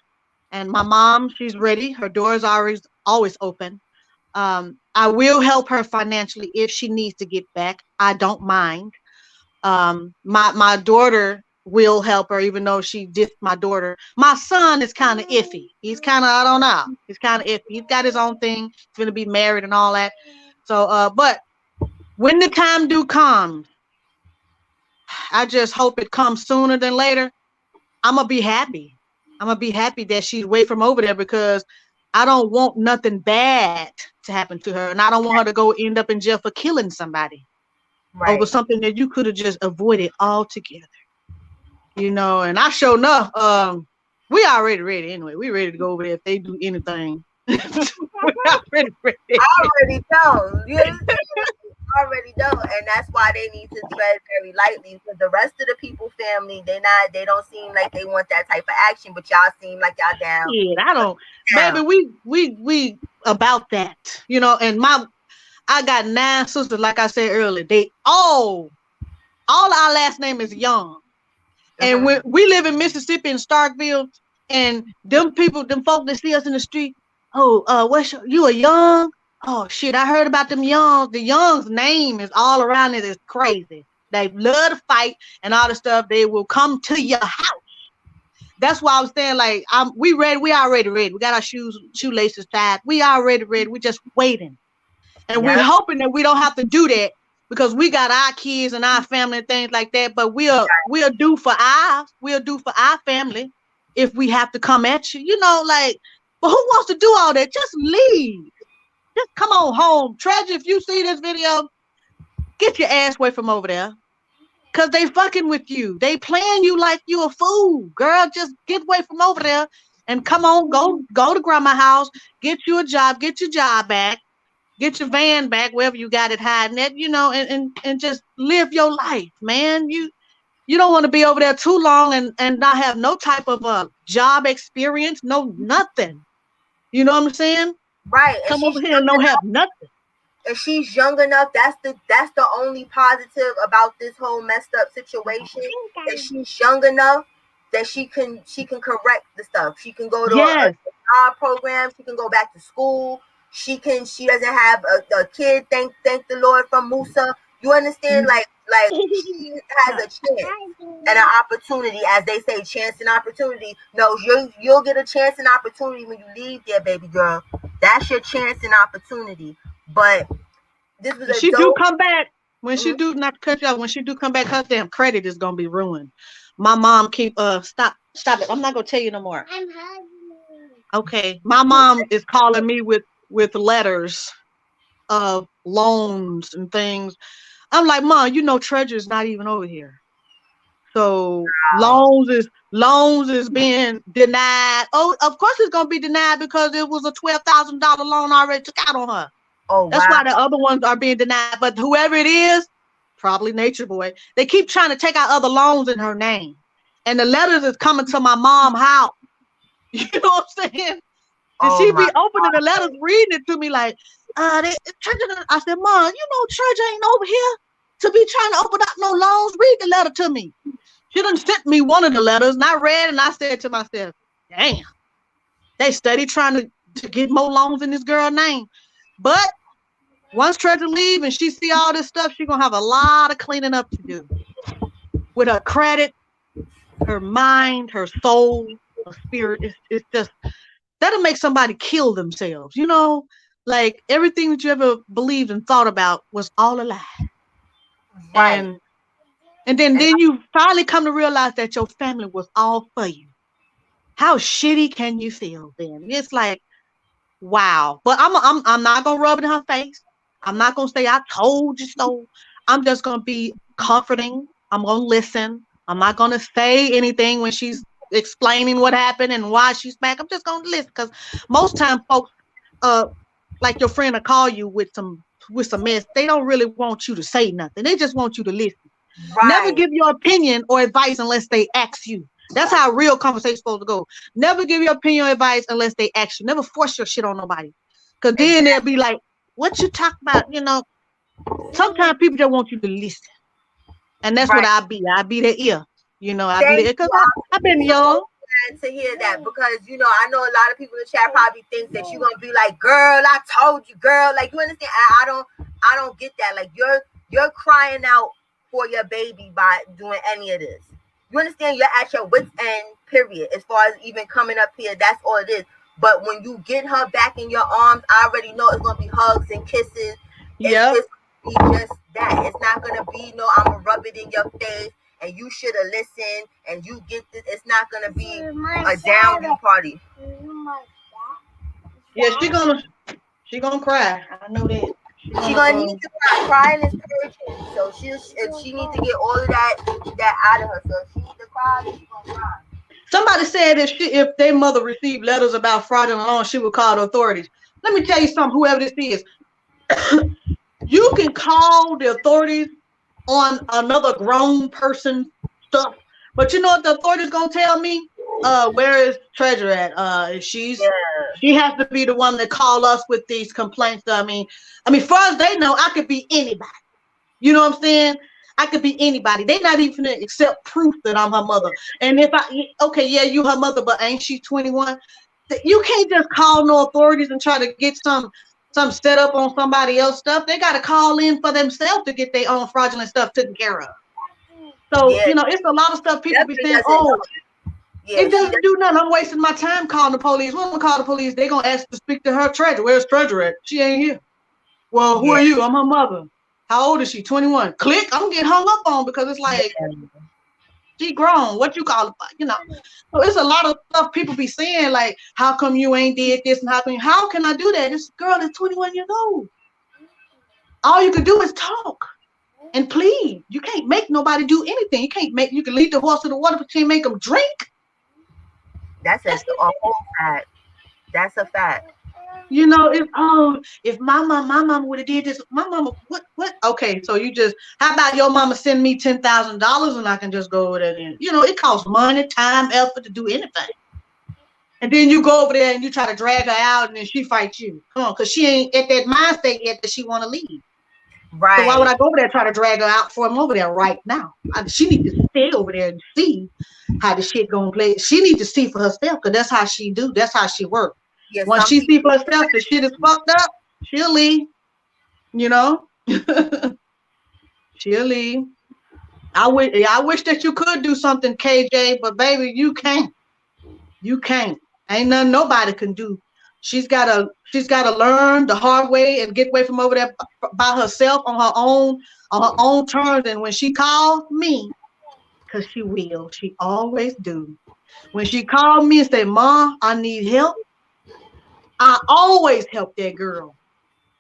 And my mom, she's ready. Her door is always open. I will help her financially if she needs to get back. I don't mind. My daughter will help her, even though she dissed my daughter. My son is kind of iffy. He's kind of I don't know. He's kind of iffy. He's got his own thing. He's gonna be married and all that. So, but when the time do come, I just hope it comes sooner than later. I'm gonna be happy. I'm gonna be happy that she's away from over there because I don't want nothing bad to happen to her, and I don't want her to go end up in jail for killing somebody over Right, something that you could have just avoided altogether. And I sure enough, we already ready anyway. We ready to go over there if they do anything. We already ready. I already know. You understand? I already know, and that's why they need to tread very lightly because the rest of the people family they don't seem like they want that type of action, but y'all seem like y'all down. Shit, I don't, baby. Down. We about that, And I got 9 sisters, like I said earlier. They all our last name is Young. And when we live in Mississippi in Starkville, and them folk that see us in the street, oh, you a Young? Oh shit, I heard about them Youngs. The Youngs name is all around it. It's crazy. They love to fight and all the stuff. They will come to your house. That's why I was saying, like, we ready. We already ready. We got our shoelaces tied. We already ready. We just waiting. And we're Yep. hoping that we don't have to do that because we got our kids and our family and things like that. But we'll do for our family if we have to come at you. Like, but who wants to do all that? Just leave. Just come on home. Treasure, if you see this video, get your ass away from over there. Cause they fucking with you. They playing you like you a fool. Girl, just get away from over there and come on, go to grandma's house, get you a job, get your job back, get your van back wherever you got it hiding at, and just live your life, man. You don't want to be over there too long and not have no type of job experience, no nothing. You know what I'm saying? Right, and Come over here and don't have nothing. she's young enough. That's the only positive about this whole messed up situation. That she's young enough that she can correct the stuff. She can go to a Yes. job program. She can go back to school. She doesn't have a kid. Thank the Lord from Musa. You understand? Like she has a chance and an opportunity, as they say, chance and opportunity. No, you'll get a chance and opportunity when you leave there, baby girl. That's your chance and opportunity. But this was When a she do dope. come back, when she Mhm. do not to cut you off, when she do come back, her damn credit is gonna be ruined. My mom keep stop it. I'm not gonna tell you no more. I'm hugging. Okay. My mom is calling me with letters of loans and things. I'm like, Mom, you know Treasure's not even over here. So Wow. loans is being denied. Oh, of course it's gonna be denied because it was a $12,000 loan already took out on her. Oh That's wow. why the other ones are being denied. But whoever it is, probably Nature Boy, they keep trying to take out other loans in her name. And the letters is coming to my mom house. You know what I'm saying? And Oh she my be opening the letters, God. reading it to me like, Treasure. I said, Mom, you know Treasure ain't over here to be trying to open up no loans. Read the letter to me. She done sent me one of the letters, and I read, and I said to myself, damn, they steady trying to get more loans in this girl's name. But once Treasure leave and she see all this stuff, she gonna have a lot of cleaning up to do with her credit, her mind, her soul, her spirit. It's just that'll make somebody kill themselves. You know, like everything that you ever believed and thought about was all a lie. Right. And and And then you finally come to realize that your family was all for you. How shitty can you feel then? It's like, wow. But I'm not gonna rub it in her face. I'm not gonna say I told you so. I'm just gonna be comforting. I'm gonna listen. I'm not gonna say anything when she's explaining what happened and why she's back. I'm just gonna listen because most time folks, uh, like your friend will call you with some mess. They don't really want you to say nothing. They just want you to listen. Never right. give your opinion or advice unless they ask you. That's how a real conversation supposed to go. Never give your opinion or advice unless they ask you. Never force your shit on nobody. Cause then they'll Exactly. be like, what you talk about? You know, sometimes people just want you to listen. And that's what Right. I be. I be the ear. You know, I be the Thank ear. Cause you. I've I'm been so young. glad to hear that because I know a lot of people in the chat probably think that you're gonna be like, "Girl, I told you, girl." Like you understand? I don't get that. Like you're crying out for your baby by doing any of this. You understand? You're at your wits end. Period. As far as even coming up here, that's all it is. But when you get her back in your arms, I already know it's gonna be hugs and kisses. Yep. It's gonna be just that. It's not gonna be no. I'm gonna rub it in your face and you should have listened and you get this. It's not gonna be a downview party. Yeah, she gonna cry. I know that. She She gonna gonna need to cry. Crying is purging. So she needs to get all of that out of her. So if she needs to cry, she gonna cry. Somebody said if their mother received letters about fraudulent loans, she would call the authorities. Let me tell you something, whoever this is. You can call the authorities on another grown person stuff, but you know what the authorities gonna tell me? Where is Treasure at? Yeah. She has to be the one that call us with these complaints. I mean, far as they know, I could be anybody. You know what I'm saying? I could be anybody. They not even gonna accept proof that I'm her mother. And if okay, yeah, you her mother, but ain't she 21? You can't just call no authorities and try to get some set up on somebody else stuff. They got to call in for themselves to get their own fraudulent stuff taken care of. So Yeah. it's a lot of stuff people be Definitely saying. doesn't Oh, know. Yeah, it she doesn't does. do nothing. I'm wasting my time calling the police. When I'm gonna call the police, they gonna ask to speak to her Treasure. Where's Treasure at? She ain't here. Well, who Yeah. are you? I'm her mother. How old is she? 21. Click. I'm getting hung up on because it's like Yeah. she grown. What you call it? So it's a lot of stuff people be saying like, how come you ain't did this and how can I do that? This girl is 21 years old. All you could do is talk and plead. You can't make nobody do anything. You can lead the horse to the water, but you can't make them drink. That's That's a whole fact. That's a fact. if my mama would have did this, my mama what? Okay, so how about your mama send me $10,000 and I can just go over there and it costs money, time, effort to do anything. And then you go over there and you try to drag her out and then she fights you. Come on, because she ain't at that mind state yet that she want to leave. So why would Right. I go over there and try to drag her out for him over there right now? She need to stay over there and see how the shit gonna play. She need to see for herself because that's how she do. That's how she work. Yeah, Once some she see people. for herself that shit is fucked up, she'll leave. You know, she'll leave. I wish that you could do something, KJ, but baby, you can't. You can't. Ain't nothing nobody can do. She's gotta learn the hard way and get away from over there by herself on her own terms. And when she calls me, cause she will, she always do. When she called me and said, "Mom, I need help," I always help that girl.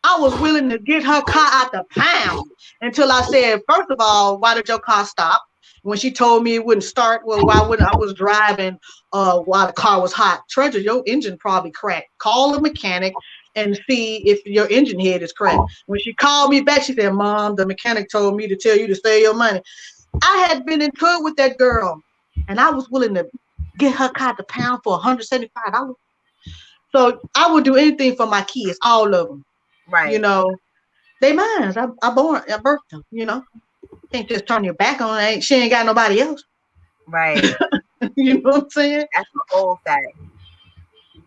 I was willing to get her car out the pound until I said, first of all, why did your car stop? When she told me it wouldn't start, well, why wouldn't I was driving while the car was hot? Treasure, your engine probably cracked. Call a mechanic and see if your engine head is cracked. When she called me back, she said, "Mom, the mechanic told me to tell you to save your money." I had been in tour with that girl, and I was willing to get her car at the pound for $175. So I would do anything for my kids, all of them. You Right, know, they mine. I birthed them. Can't just turn your back on her. She ain't got nobody else. right. You know what I'm saying? That's an old fact.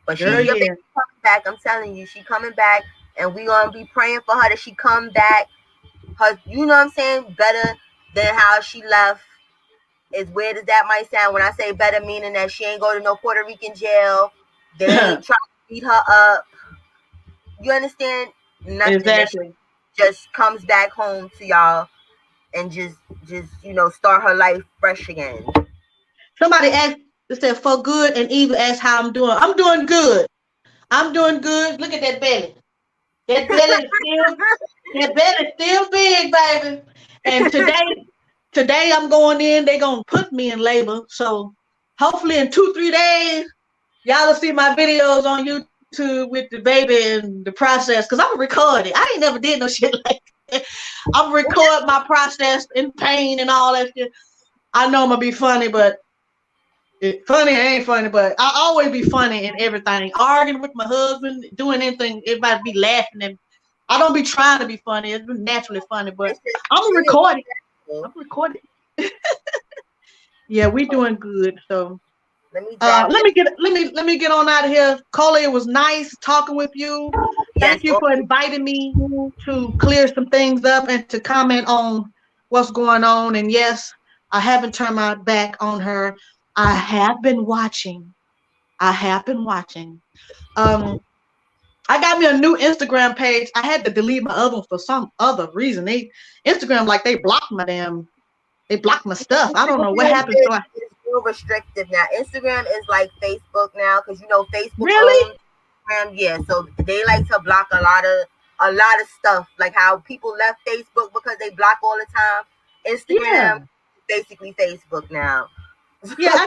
But Girl, your baby yeah. coming back. I'm telling you, she coming back, and we gonna be praying for her that she come back. Her, you know what I'm saying, better than how she left. As weird as that might sound, when I say better, meaning that she ain't go to no Puerto Rican jail. They ain't try to beat her up. You understand? Nothing. That she Exactly. just comes back home to y'all and just start her life fresh again. Somebody asked, they said, for good and evil, asked how I'm doing. I'm doing good. I'm doing good. Look at that belly. That belly is still, that belly still big, baby. And today I'm going in. They gonna put me in labor. So hopefully in 2, 3 days, y'all will see my videos on YouTube with the baby and the process. Cause I'm gonna record it. I ain't never did no shit like that. I'm gonna record my process in pain and all that shit. I know I'm gonna be funny, but funny ain't funny. But I always be funny in everything. Arguing with my husband, doing anything, everybody be laughing, and I don't be trying to be funny. It's been naturally funny, but It's just I'm gonna real. record it. I'm gonna record it. Yeah, we doing good. So Let me drop let that. me let me get on out of here. Coley, it was nice talking with you. Yes. Thank you for inviting me to clear some things up and to comment on what's going on. And yes, I haven't turned my back on her. I have been watching. I have been watching. Um, I got me a new Instagram page. I had to delete my other one for some other reason. Instagram like they blocked my stuff. I don't know what happened. So I It's real restrictive now. Instagram is like Facebook now because Facebook really, owns Instagram. Yeah, so they like to block a lot of stuff. Like how people left Facebook because they block all the time. Instagram, yeah. basically Facebook now. Yeah,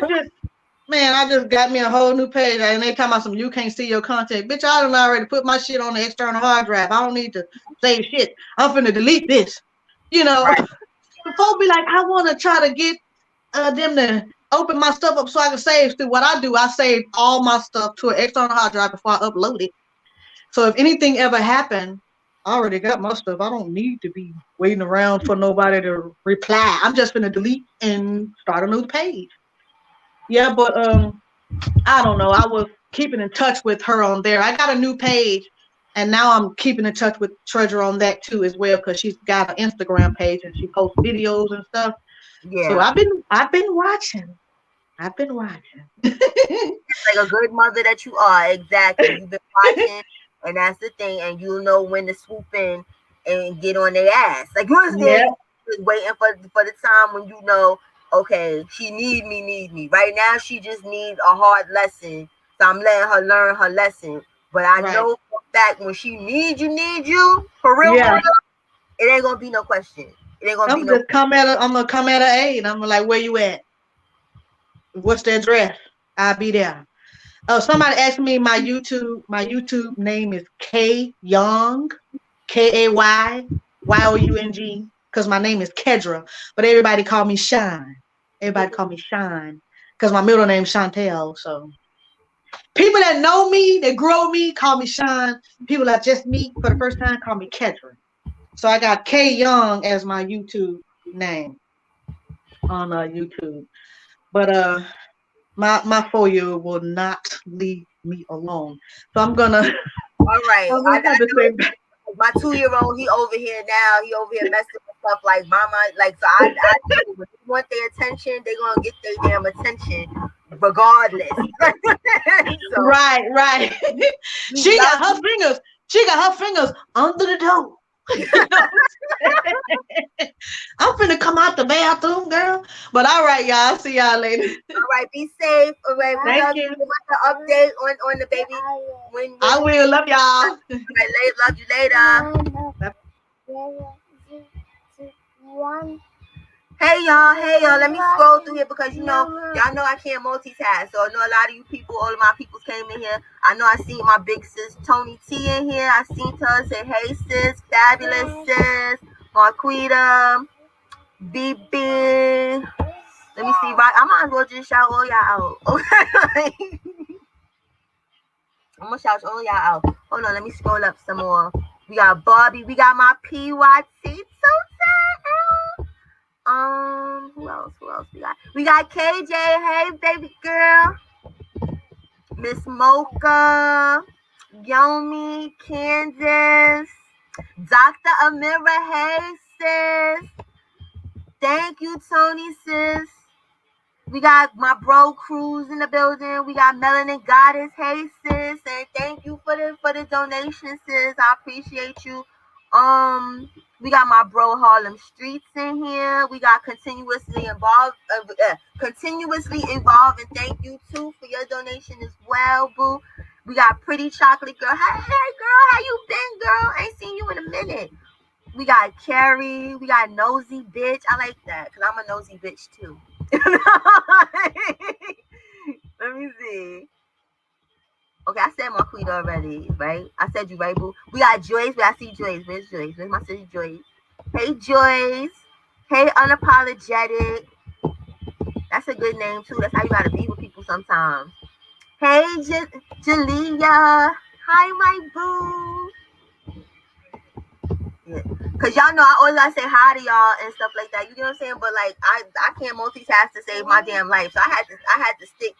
I just got me a whole new page, and they talking about some you can't see your content. Bitch, I done already put my shit on the external hard drive. I don't need to save shit. I'm finna delete this. You know, Right. folks be like, I want to try to get them to open my stuff up so I can save. So what I do, I save all my stuff to an external hard drive before I upload it. So if anything ever happened, I already got my stuff. I don't need to be waiting around for nobody to reply. I'm just gonna delete and start a new page. Yeah, but I don't know. I was keeping in touch with her on there. I got a new page, and now I'm keeping in touch with Treasure on that too as well because she's got an Instagram page and she posts videos and stuff. So Yeah. I've been watching. I've been watching. Like a good mother that you are. Exactly. You've been watching, and that's the thing. And you'll know when to swoop in and get on their ass. Like you understand? Yeah, You just waiting for the time when you know, okay, she need me. Right now, she just needs a hard lesson. So I'm letting her learn her lesson. But I right. know for a fact when she need you, for real, Yeah. it ain't gonna be no question. It ain't gonna be I'm no. just come at her. I'm gonna come at her aid. I'm like, where you at? What's the address? I'll be there. Oh, somebody asked me my YouTube. My YouTube name is K Young, KAYYOUNG, because my name is Kedra, but everybody call me Shine. Everybody call me Shine because my middle name is Chantel. So people that know me, that grow me, call me Shine. People that just meet for the first time call me Kedra. So I got K Young as my YouTube name on YouTube. But my 4-year-old will not leave me alone. So I'm gonna All right. I'm gonna have to I say know my 2-year-old, he over here now. He over here messing with stuff like mama. Like, so I know when they want their attention, they gonna get their damn attention regardless. So right, right. we She got love her fingers. She got her fingers under the door. You know what I'm saying? I'm finna come out the bathroom, girl. But all right, y'all. See y'all later. all right, be safe. All right, we Thank love you. you. Give us an update on the baby when I you will. Love all y'all. right, love you later. Hey y'all, let me scroll through here because y'all know I can't multitask. So I know a lot of you people, all of my peoples came in here. I know I seen my big sis Tony T in here. I seen her say, hey sis, fabulous sis, Marquita, BB. Let me see, right? I might as well just shout all y'all out. Okay. I'm gonna shout all y'all out. Hold on, let me scroll up some more. We got Barbie, we got my PYT. Who else? Who else we got? We got KJ. Hey, baby girl. Miss Mocha. Yomi. Candace. Dr. Amira. Hey, sis. Thank you, Tony, sis. We got my bro Cruz in the building. We got Melanin Goddess. Hey, sis. And thank you for the donation, sis. I appreciate you. We got my bro Harlem Streets in here. We got continuously evolving. Thank you too for your donation as well, boo. We got Pretty Chocolate Girl. Hey, girl, how you been, girl? Ain't seen you in a minute. We got Carrie. We got Nosy Bitch. I like that because I'm a nosy bitch too. Let me see. Okay, I said Marquita already, right? I said you right, boo. We got Joyce. I see Joyce. Where's Joyce? Where's my sister Joyce? Hey, Joyce. Hey, Unapologetic. That's a good name, too. That's how you gotta be with people sometimes. Hey, Jalea. Hi, my boo. Yeah. Cause y'all know I always gotta say hi to y'all and stuff like that. You know what I'm saying? But like I can't multitask to save my damn life. So I had to stick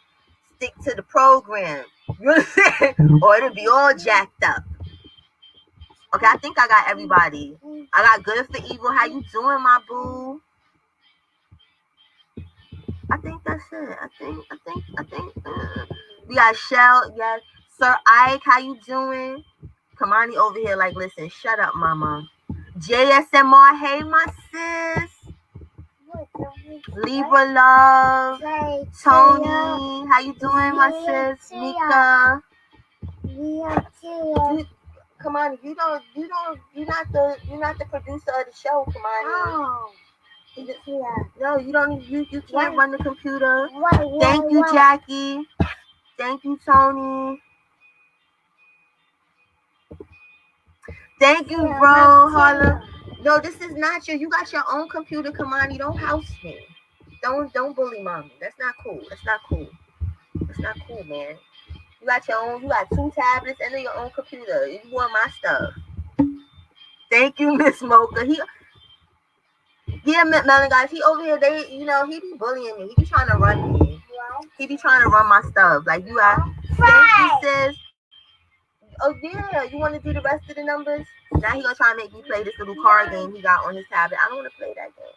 to the program. You know what I'm saying? Or it'll be all jacked up. Okay, I think I got everybody. I got Good for Evil. How you doing, my boo? I think that's it. I think. We got Shell. Yes, Sir Ike. How you doing? Kamani over here, like, listen, shut up, mama. JSMR. Hey, my sis. Libra Love. Tony. How you doing, my sis? Mika. Come on, you're not the producer of the show, come on. No, you don't. You can't run the computer. Thank you, Jackie. Thank you, Tony. Thank you, bro. Harlem. No, this is not your. You got your own computer, Kamani. Don't house me. Don't bully mommy. That's not cool. That's not cool. That's not cool, man. You got your own. You got 2 tablets and your own computer. You want my stuff. Thank you, Miss Mocha. Melon guys, he over here. He be bullying me. He be trying to run me. He be trying to run my stuff. Like you are. Thank you, sis. Oh yeah, you want to do the rest of the numbers? Now he gonna try to make me play this little card game he got on his tablet. I don't want to play that game.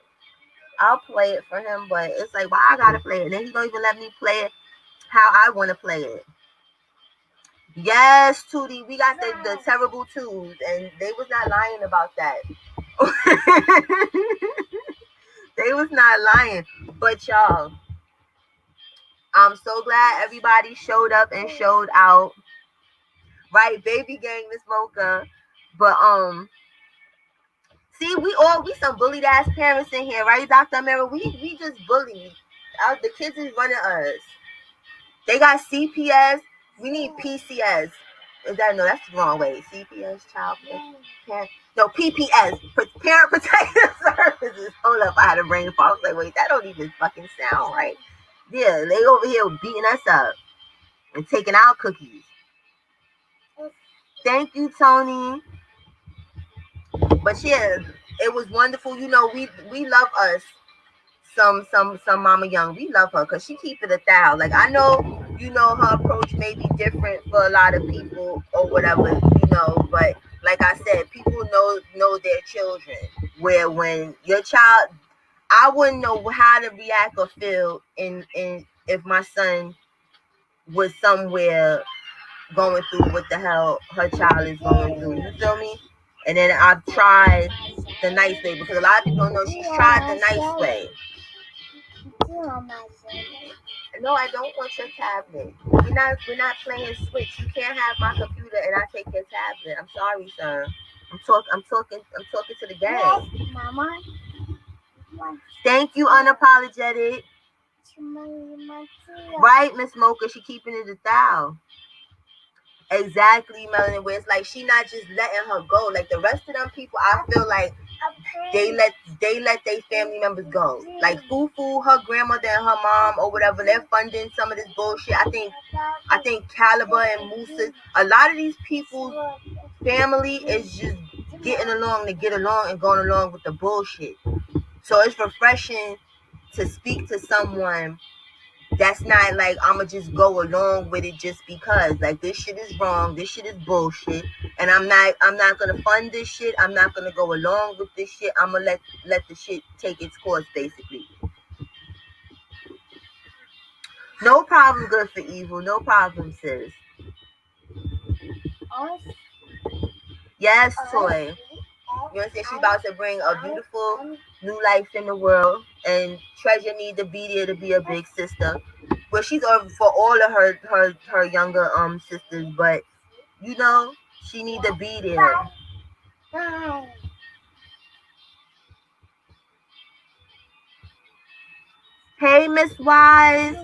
I'll play it for him, but it's like, why I gotta play it? And then he don't even let me play it how I want to play it. Yes, Tootie, we got the terrible twos, and they was not lying about that. They was not lying. But y'all, I'm so glad everybody showed up and showed out. Right, baby gang, Miss Mocha. But see, we some bullied ass parents in here, right, Dr. Mara? We just bullied. The kids is running us. They got CPS. We need PCS. That's the wrong way. CPS, child parent. No, PPS, Parent Protective Services. Hold up, I had a brain fog. I was like, wait, that don't even fucking sound right. Yeah, they over here beating us up and taking our cookies. Thank you, Tony. But yeah, it was wonderful. We love us. some Mama Young. We love her because she keep it 1,000. Like I know, her approach may be different for a lot of people or whatever, but like I said, people know their children. Where when your child, I wouldn't know how to react or feel in if my son was somewhere going through what the hell her child is going through. You feel me? And then I've tried the nice way because a lot of people don't know she's tried the nice way. No, I don't want your tablet. We're not playing Switch. You can't have my computer and I take your tablet. I'm sorry, sir. I'm talking to the game. Mama. Thank you, unapologetic. Right, Miss Mocha, she keeping it 1,000. Exactly, Melanie. Where it's like she not just letting her go. Like the rest of them people, I feel like they let their family members go. Like Fufu, her grandmother and her mom or whatever, they're funding some of this bullshit. I think Caliber and Musa, a lot of these people's family is just getting along to get along and going along with the bullshit. So it's refreshing to speak to someone that's not like I'ma just go along with it just because like this shit is wrong, this shit is bullshit, and I'm not gonna fund this shit. I'm not gonna go along with this shit. I'm gonna let the shit take its course basically. No problem, good for evil. No problem, sis. Yes, Toy. You know what I'm saying? She's about to bring a beautiful new life in the world, and Treasure need to be there to be a big sister. Well, she's over for all of her younger sisters, but she need to be there. Hey, Miss Wise.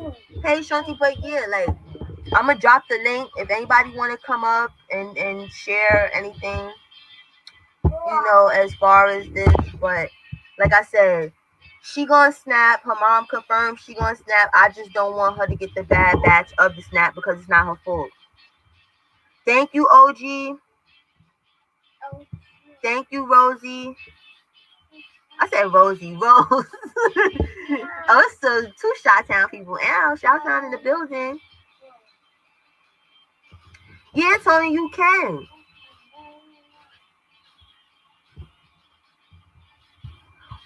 Hey, Shanti. But yeah, like I'm gonna drop the link if anybody want to come up and share anything, as far as this. But like I said, she gonna snap. Her mom confirmed she gonna snap. I just don't want her to get the bad batch of the snap because it's not her fault. Thank you, OG. Thank you, Rosie. I said Rosie, Rose. Oh, it's the two Shot-Town people. Ow, Shot-Town in the building. Yeah, Tony, you can.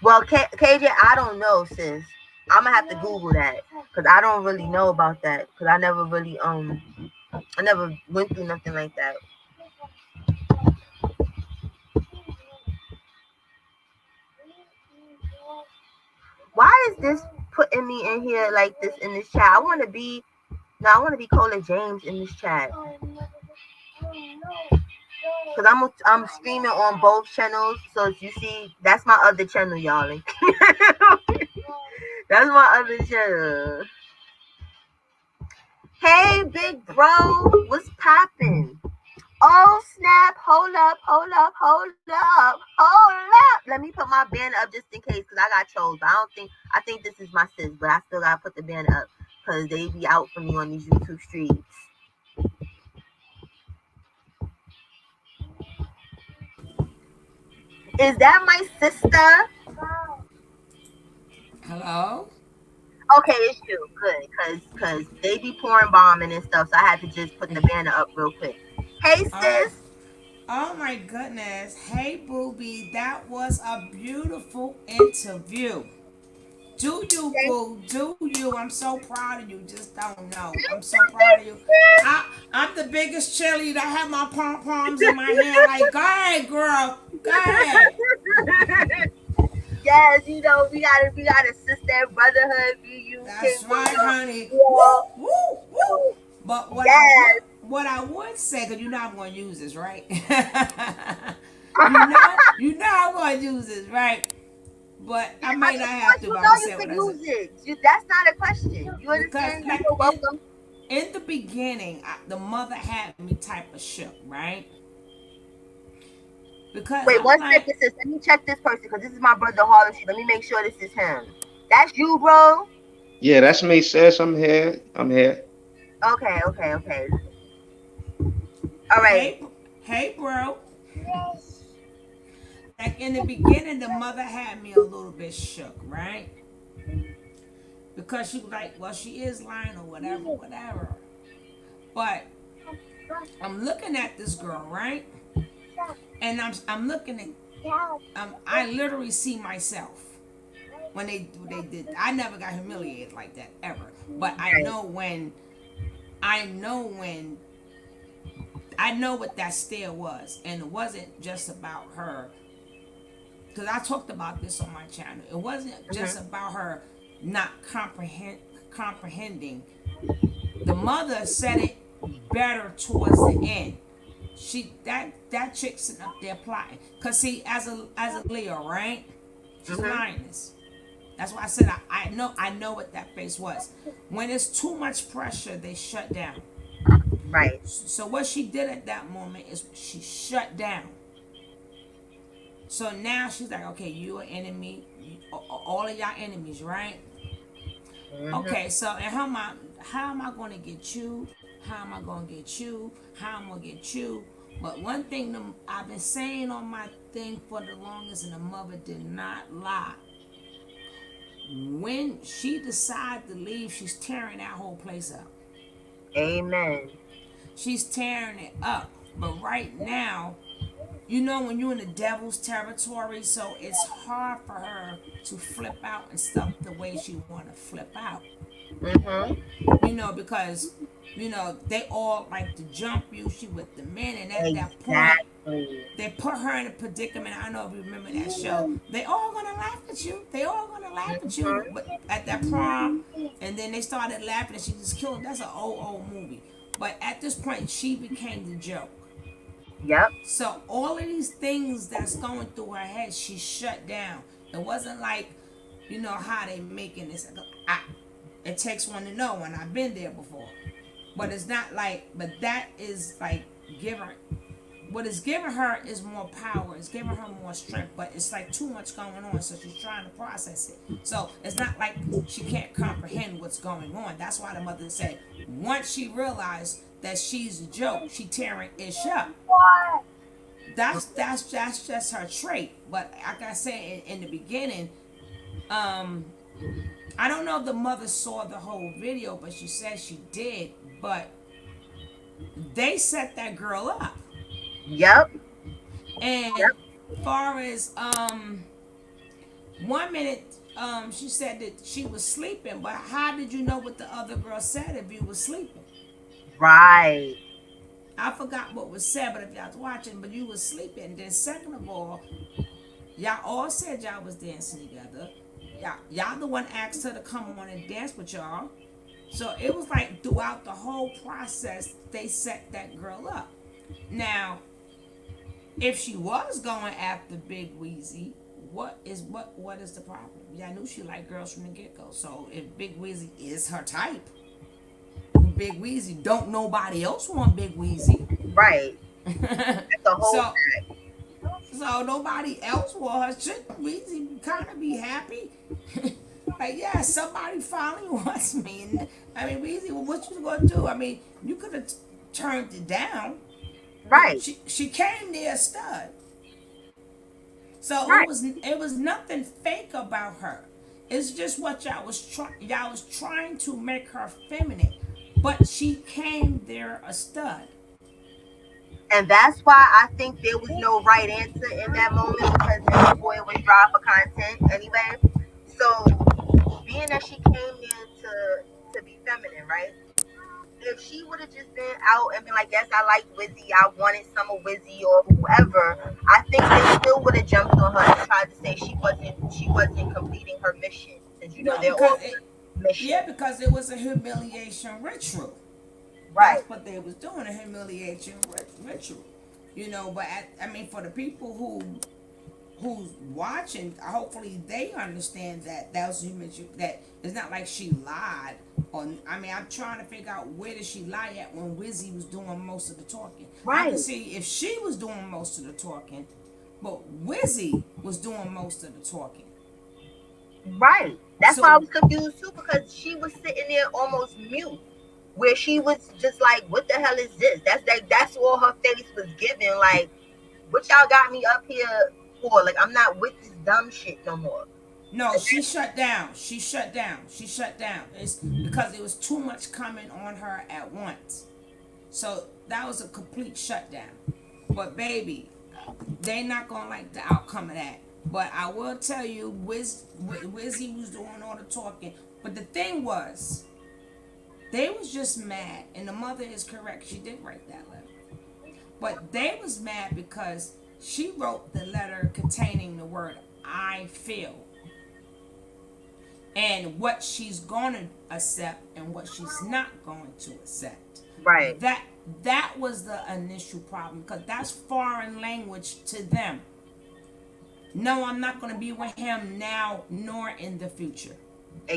Well, KJ, I don't know, sis. I'm gonna have to Google that because I don't really know about that because I never went through nothing like that. Why is this putting me in here like this in this chat? I want to be Cola James in this chat because I'm streaming on both channels. So if you see, that's my other channel, y'all. That's my other channel. Hey, big bro, what's poppin'? Oh snap! Hold up, hold up, hold up, hold up. Let me put my banner up just in case, cause I got trolls. But I think this is my sis, but I still gotta put the banner up, cause they be out for me on these YouTube streets. Is that my sister? Hello? Okay, it's you. Good, cause they be pouring bombing and stuff, so I had to just put the banner up real quick. Hey Oh, sis. oh my goodness. Hey, Booby, that was a beautiful interview. Do you, boo? Do you? I'm so proud of you. Just don't know. I'm so proud of you. I'm the biggest cheerleader. I have my pom poms in my hand. Like, go ahead, girl. Go ahead. Yes, we got a sister brotherhood view That's King right, William. honey. Yeah. Woo, woo, woo. But Yes. what I would say, cause you know I'm gonna use this, right? Of you know I'm gonna use this, right? But I may not have course, to. you But I'm know gonna you say can what I said. use it. That's not a question. You Because understand? like You're welcome. in the beginning, the mother had me type of shook, right? Because Wait I'm one like, second, sis. Let me check this person because this is my brother Harlem. Let me make sure this is him. That's you, bro. Yeah, that's me, sis. I'm here. I'm here. Okay, okay, okay. All right. hey, hey, bro. Like in the beginning, the mother had me a little bit shook, right? because she was like, well, she is lying or whatever, whatever. But I'm looking at this girl, right? And I'm looking at I literally see myself when they did. I never got humiliated like that ever. But Right. I know when I know what that stare was, and it wasn't just about her. Because I talked about this on my channel. It wasn't just Mhm. about her not comprehending. The mother said it better towards the end. That chick sitting up there plotting. Cause see, as a Leo, right? She's a Mhm. lioness. That's why I said I know what that face was. When it's too much pressure, they shut down. Right. So what she did at that moment is she shut down. So now she's like, okay, you are enemy, all of y'all enemies, right? Mhm. Okay, so and how am I going to get you? How am I going to get you? How am I going to get you? But one thing I've been saying on my thing for the longest, and the mother did not lie. When she decided to leave, she's tearing that whole place up. Amen. She's tearing it up. But right now, when you're in the devil's territory, so it's hard for her to flip out and stuff the way she want to flip out. Mhm. Because they all like to jump you. She with the men, and at that point, Exactly. they put her in a predicament. I don't know if you remember that show. They all gonna laugh at you. They all gonna laugh at you. Mhm. But at that prom, and then they started laughing, and she just killed them. That's an old movie. But at this point, she became the joke. Yep. So all of these things that's going through her head, she shut down. It wasn't like, how they making this. It takes one to know, and I've been there before. But it's not like, but that is like giving. What it's giving her is more power. It's giving her more strength. But it's like too much going on, so she's trying to process it. So it's not like she can't comprehend what's going on. That's why the mother said once she realized that she's a joke, she tearing ish up. That's just her trait. But like I said in the beginning, um, I don't know if the mother saw the whole video, but she said she did. But they set that girl up. Yep. And Yep. far as 1 minute, she said that she was sleeping. But how did you know what the other girl said if you was sleeping? Right. I forgot what was said, but if y'all was watching, but you was sleeping. Then second of all, y'all all said y'all was dancing together. Y'all the one asked her to come on and dance with y'all. So it was like throughout the whole process, they set that girl up. Now, if she was going after Big Weezy, what is the problem? Yeah, I knew she liked girls from the get go. So if Big Weezy is her type, Big Weezy don't nobody else want Big Weezy. Right. That's the whole so fact. so nobody else want her. Should Weezy kind of be happy? Like, yeah, somebody finally wants me. And I mean, Weezy, well, what you gonna do? I mean, you could have turned it down. Right. She came there a stud. So Right. it was nothing fake about her. It's just what y'all was trying to make her feminine, but she came there a stud. And that's why I think there was no right answer in that moment because every boy was dry for content anyway. So being that she came there to be feminine, right? If she would have just been out and been like, yes, I liked Wizzy, I wanted some of Wizzy or whoever, I think they still would have jumped on her and tried to say she wasn't completing her mission. Since No, they're because all mission. yeah, because it was a humiliation ritual. Right. That's what they was doing, a humiliation ritual. But I mean, for the people who's watching, hopefully they understand that that was human. That it's not like she lied. I mean, I'm trying to figure out where did she lie at when Wizzy was doing most of the talking. I could Right. see if she was doing most of the talking, but Wizzy was doing most of the talking. Right. That's why I So was confused too because she was sitting there almost mute, where she was just like, "What the hell is this?" That's all her face was giving. Like, what y'all got me up here for? Like, I'm not with this dumb shit no more. No, she shut down. She shut down. She shut down. It's because it was too much coming on her at once. So that was a complete shutdown. But baby, they not gonna like the outcome of that. But I will tell you, Wizzy was doing all the talking. But the thing was, they was just mad, and the mother is correct. She did write that letter, but they was mad because she wrote the letter containing the word "I feel" and what she's going to accept and what she's not going to accept. Right. That that was the initial problem because that's foreign language to them. No, I'm not going to be with him now nor in the future.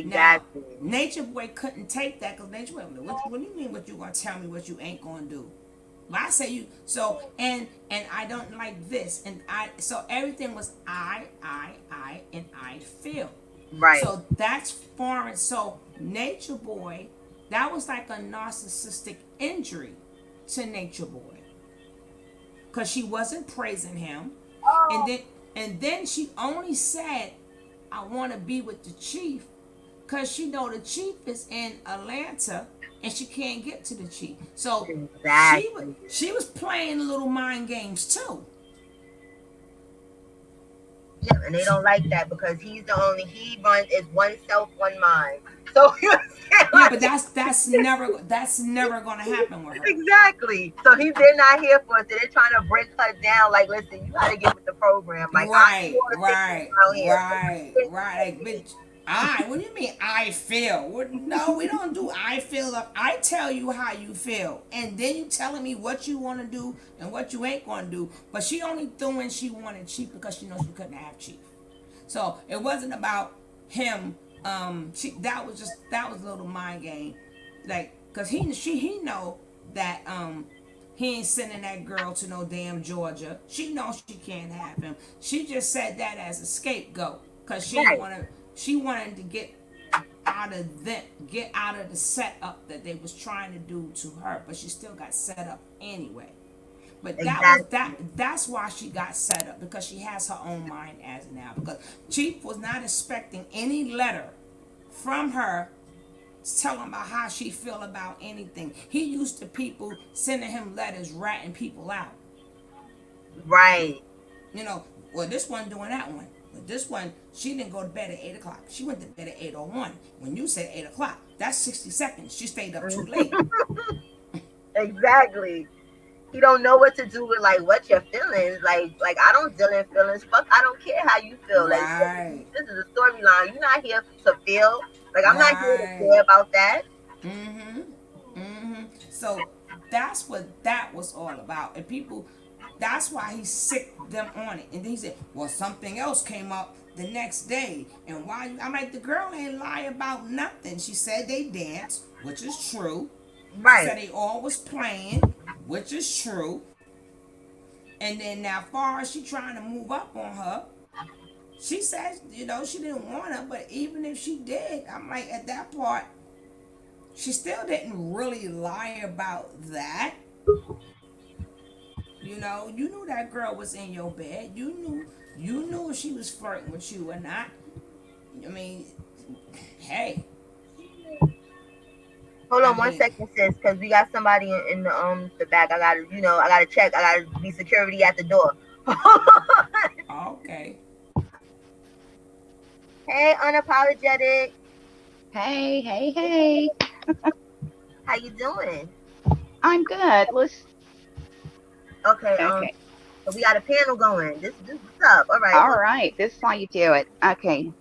Now, Exactly. Nature Boy couldn't take that because Nature Boy, what do you mean? What you gonna tell me? What you ain't gonna do? Well, I say you. So and I don't like this, and I so everything was and I feel. Right. So that's foreign. So Nature Boy, that was like a narcissistic injury to Nature Boy because she wasn't praising him, and then she only said, "I want to be with the chief," because she know the chief is in Atlanta and she can't get to the chief. So Exactly. she was playing little mind games too. Yeah, and they don't like that because he runs is one self, one mind. So you understand, Yeah, but like, that's never gonna happen with her. exactly. So they're not here for us. They're trying to break her down. Like, listen, you got to get with the program. Like, I don't Right, want to take you right, around here. right, right. Like, bitch, what do you mean I feel? No, we don't do I feel up. I tell you how you feel. And then you telling me what you want to do and what you ain't going to do. But she only threw in she wanted Chief because she knows she couldn't have Chief. So it wasn't about him. That was a little mind game. Like, cause he know that he ain't sending that girl to no damn Georgia. She knows she can't have him. She just said that as a scapegoat. Cause Right. she wanted to get out of the setup that they was trying to do to her. But she still got set up anyway. But Exactly. that's why she got set up because she has her own mind as now. Because Chief was not expecting any letter from her telling about how she feel about anything. He used to people sending him letters ratting people out. Right. You know, well, this one doing that one. But this one, she didn't go to bed at 8 o'clock. She went to bed at 8:01. When you said 8 o'clock, that's 60 seconds. She stayed up too late. Exactly. He don't know what to do with like what your feelings. Like I don't deal in feelings. Fuck, I don't care how you feel. Like Right. this is a storyline. You're not here to feel. Like I'm not here to Right. care about that. Mm-hmm. Mm-hmm. So that's what that was all about. And people, that's why he sicked them on it. And then he said, well, something else came up the next day. And why I'm like, the girl ain't lie about nothing. She said they danced, which is true. She Right. said they all was playing, which is true. And then now far as she trying to move up on her, she says, she didn't want her, but even if she did, I'm like, at that part, she still didn't really lie about that. You knew that girl was in your bed. You knew if she was flirting with you or not. I mean, hey, Hold I on one mean, second, sis, because we got somebody in the back. I gotta check. I gotta be security at the door. okay. Hey, unapologetic. Hey, hey, hey. How you doing? I'm good. Let's Okay. okay. So we got a panel going. This what's up? All right. All Hold. right. This is how you do it. Okay.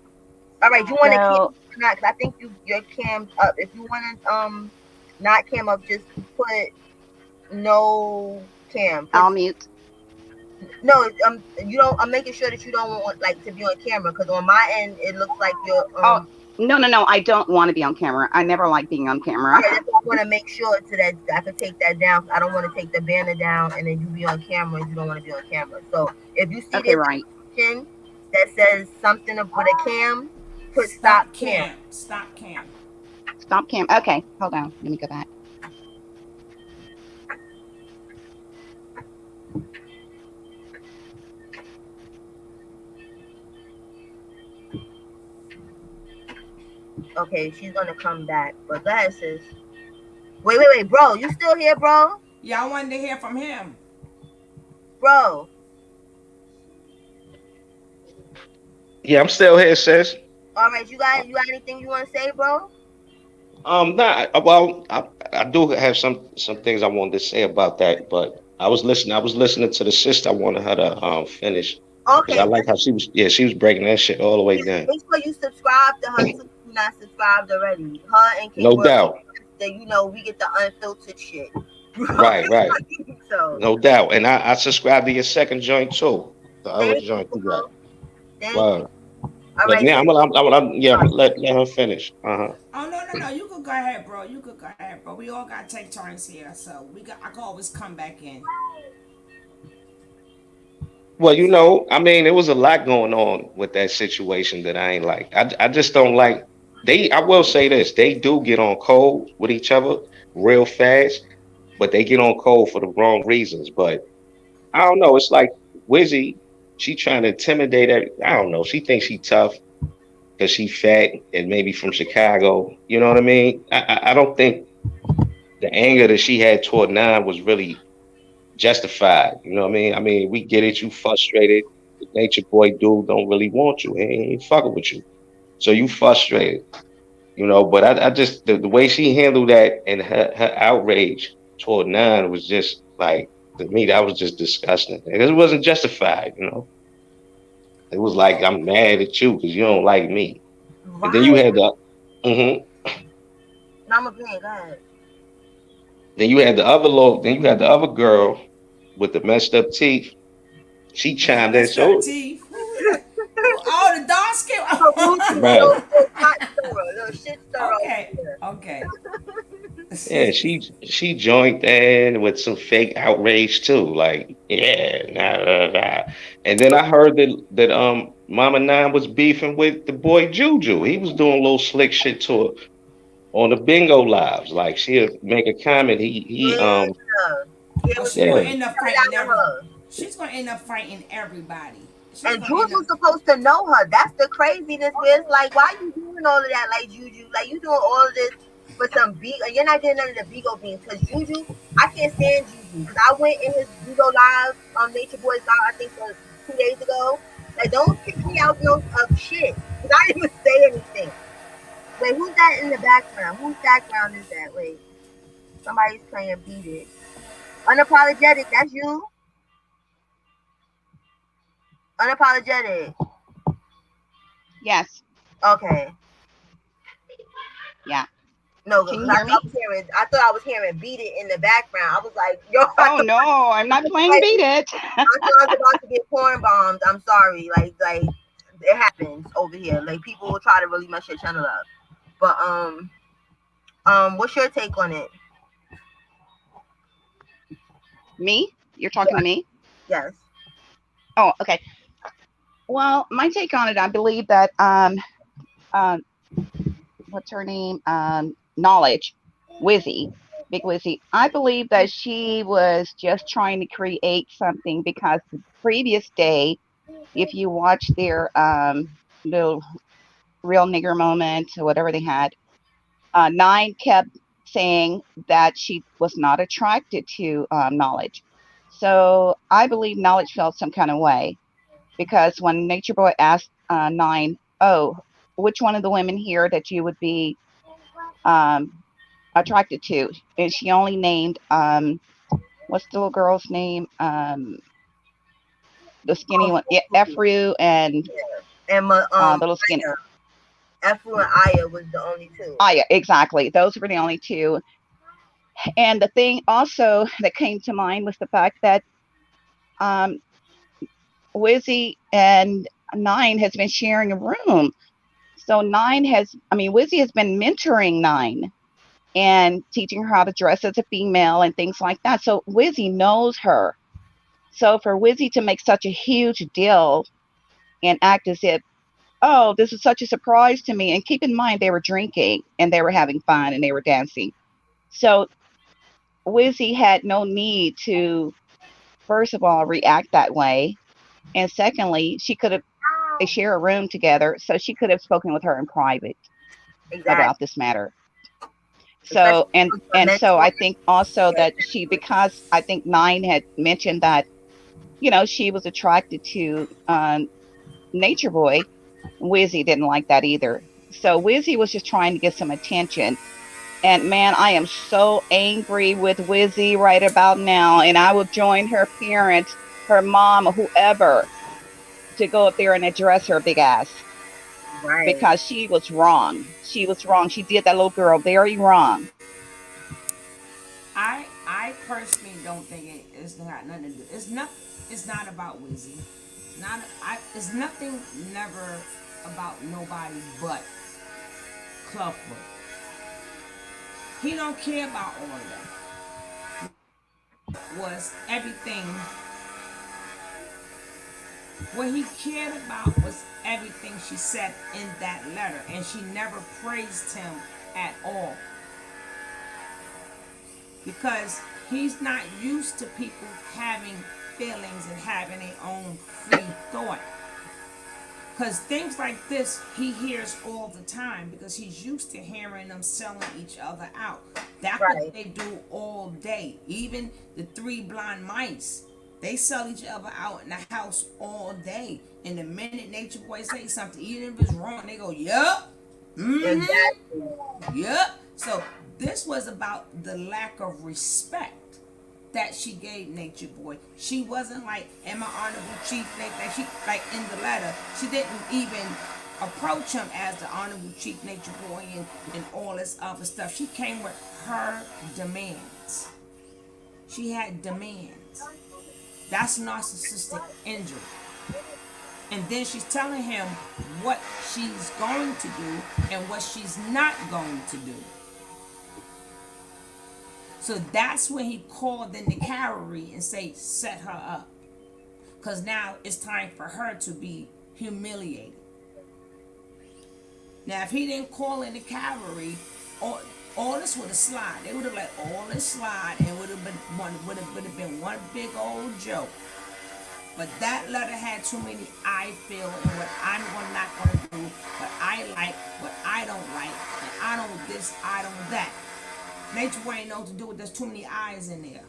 All right. You want to cam So not? Cause I think your cam's up. If you want to not cam up, just put no cam. Put I'll mute. no. You don't. I'm making sure that you don't want like to be on camera because on my end it looks like you're Oh, no, no, no. I don't want to be on camera. I never like being on camera. Yeah, that's why I want to make sure so that I can take that down. I don't want to take the banner down and then you be on camera and you don't want to be on camera. So if you see Okay, this right. option that says something with a cam, put stop Stop cam. cam. Stop cam. Stop cam. Okay, hold on. Let me go back. Okay, she's gonna come back. But go ahead, sis. Wait, bro. You still here, bro? Yeah, I wanted to hear from him. Bro. Yeah, I'm still here, sis. All right, you got anything you want to say, bro? Nah, well, I do have some things I wanted to say about that, but I was listening to the sister. I wanted her to finish because I Okay, like how she was. Yeah, she was breaking that shit all the way down. make sure you subscribe to her too. If you're not subscribed already. Her and King No Word. doubt. That we get the unfiltered shit. Right, right. So No doubt. And I subscribe to your second joint too. The other thank you, joint you got. bro. Thank you. Wow. All But right, now sis. yeah, I'm gonna let her finish. Uh-huh. Oh no, no, no! You could go ahead, bro. You could go ahead, bro. We all gotta take turns here, so I can always come back in. Well, you know, I mean, there was a lot going on with that situation that I ain't like. I just don't like I will say this, they do get on cold with each other real fast, but they get on cold for the wrong reasons. But I don't know, it's like Wizzy, she trying to intimidate I don't know, she thinks she tough because she fat and maybe from Chicago. You know what I mean? I don't think the anger that she had toward Nine was really justified. You know what I mean? I mean, we get it. You frustrated. The nature boy dude don't really want you. He ain't fucking with you. So you frustrated. You know, but I just the way she handled that and her outrage toward Nine was just like to me that was just disgusting. It wasn't justified. You know, it was like I'm mad at you because you don't like me. And then you Right. had the hmm Now I'm gonna play. Go ahead. then you had the other girl with the messed up teeth. She With the chimed in. messed up So teeth. Who? Oh, the dark skin. So Ruthie, right. little pot stirrer, little shit stirrer over Okay, here. okay. Yeah, she joined in with some fake outrage too, like yeah, nah, nah, nah. And then I heard that Mama Nine was beefing with the boy Juju. He was doing a little slick shit to her on the bingo lives. Like she'll make a comment. He Yeah. Hear Well, what she's you gonna yeah, mean? end up Tell fighting it out of every. her. She's gonna end up fighting everybody. She's And gonna end up. Juju's supposed to know her. That's the craziness where it's like, why you doing all of that like Juju? Like you doing all of this for some big and you're not getting none of the Bigo beans. Cause Juju, I can't stand Juju. Cause I went in his Bigo live Nature Boys live, I think 2 days ago. Like don't kick me out no of shit. Cause I didn't even say anything. Wait, who's that in the background? Whose background is that? Wait. Somebody's playing Beat It. Unapologetic, that's you? Unapologetic. Yes. Okay. Yeah. No, Can because you hear me? I thought I was hearing Beat It in the background. I was like, yo, Oh no, I'm not playing Beat It. I thought I was about to get porn bombed. I'm sorry. Like it happens over here. Like people will try to really mess your channel up. But what's your take on it? Me? You're talking to Yes, me? yes. Oh, okay. Well, my take on it, I believe that um what's her name? Knowledge, Wizzy, Big Wizzy. I believe that she was just trying to create something because the previous day, if you watch their little real nigger moment or whatever they had, Nine kept saying that she was not attracted to Knowledge. So I believe Knowledge felt some kind of way because when Nature Boy asked Nine, "Oh, which one of the women here that you would be um, attracted to?" and she only named what's the little girl's name? The skinny one, yeah, Efru and And my the little skinny Aya, Efru and Aya was the only two. Aya. Exactly, those were the only two. And the thing also that came to mind was the fact that um, Wizzy and Nine has been sharing a room. So Wizzy has been mentoring Nine and teaching her how to dress as a female and things like that. So Wizzy knows her. So for Wizzy to make such a huge deal and act as if, oh, this is such a surprise to me. And keep in mind, they were drinking and they were having fun and they were dancing. So Wizzy had no need to, first of all, react that way. And secondly, she could have, they share a room together. So she could have spoken with her in private. Exactly. about this matter. Especially So and for so I mentors. think also Yeah, that she, because I think Nine had mentioned that, you know, she was attracted to Nature Boy. Wizzy didn't like that either. So Wizzy was just trying to get some attention. And man, I am so angry with Wizzy right about now. And I will join her parents, her mom, or whoever, to go up there and address her big ass, right. because she was wrong. She was wrong. She did that little girl very wrong. I personally don't think it's got nothing to do. It's not about Wizzy. Not I. It's nothing. Never about nobody but Clubfoot. He don't care about all of that. What was everything? What he cared about was everything she said in that letter, and she never praised him at all because he's not used to people having feelings and having their own free thought. Because things like this he hears all the time because he's used to hearing them selling each other out. That's what Right. they do all day. Even the three blind mice, they sell each other out in the house all day. And the minute Nature Boy say something, even if it's wrong, they go, yup, mm-hmm, Exactly. yup. So this was about the lack of respect that she gave Nature Boy. She wasn't like, "Am I honorable chief?" That she like in the letter. She didn't even approach him as the honorable chief Nature Boy and all this other stuff. She came with her demands. She had demands. That's narcissistic injury. And then she's telling him what she's going to do and what she's not going to do. So that's when he called in the cavalry and say, set her up. Because now it's time for her to be humiliated. Now, if he didn't call in the cavalry, all this would have slide. They would have let all this slide and would have been one big old joke. But that letter had too many I feel and what I'm not gonna do, what I like, what I don't like, and I don't this, I don't that. Nature Boy ain't know what to do with there's too many eyes in there.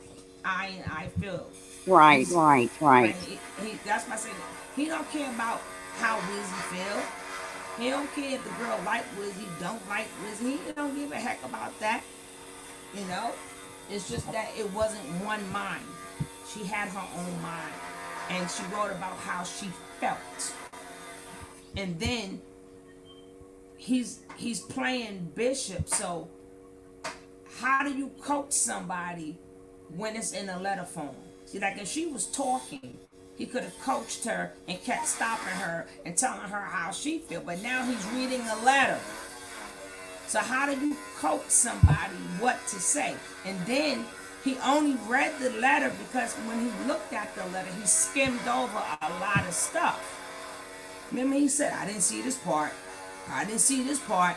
I and I feel. Right, He's right, right. and he that's why I say he don't care about how Wizzy feel. He don't care if the girl like Wizzy, don't like Wizzy. He don't give a heck about that. You know? It's just that it wasn't one mind. She had her own mind. And she wrote about how she felt. And then he's playing bishop, so how do you coach somebody when it's in a letter form? See, like if she was talking, he could have coached her and kept stopping her and telling her how she feel. But now he's reading a letter. So how do you coach somebody what to say? And then he only read the letter because when he looked at the letter, he skimmed over a lot of stuff. Remember he said, I didn't see this part. I didn't see this part.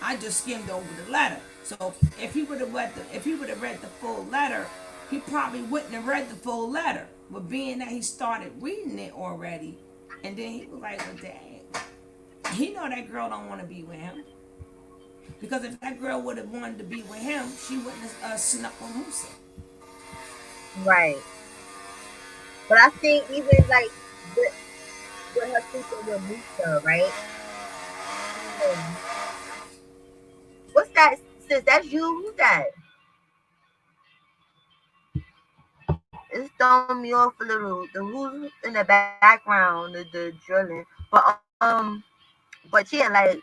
I just skimmed over the letter. So if he would have read the full letter, he probably wouldn't have read the full letter. But being that he started reading it already, and then he was like, well, dang, he know that girl don't want to be with him. Because if that girl would have wanted to be with him, she wouldn't have snuck with Musa. Right. But I think even like with, with her sleeping with Musa, right? Um, what's that? Sis, that's you? Who's that? It's throwing me off a little. The who's in the background, the drilling. But yeah, like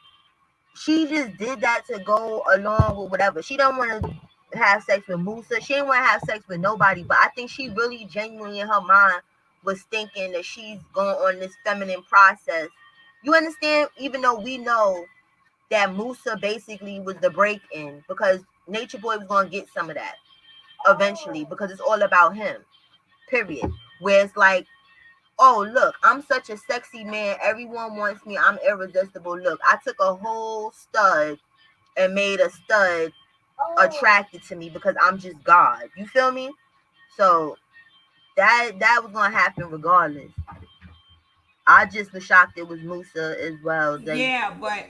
she just did that to go along with whatever. She don't want to have sex with Musa. She didn't want to have sex with nobody. But I think she really genuinely in her mind was thinking that she's going on this feminine process. You understand? Even though we know that Musa basically was the break in because Nature Boy was going to get some of that eventually because it's all about him. Period. Where it's like, oh look, I'm such a sexy man. Everyone wants me. I'm irresistible. Look, I took a whole stud and made a stud attracted to me because I'm just God. You feel me? So that was gonna happen regardless. I just was shocked it was Musa as well. That Yeah, but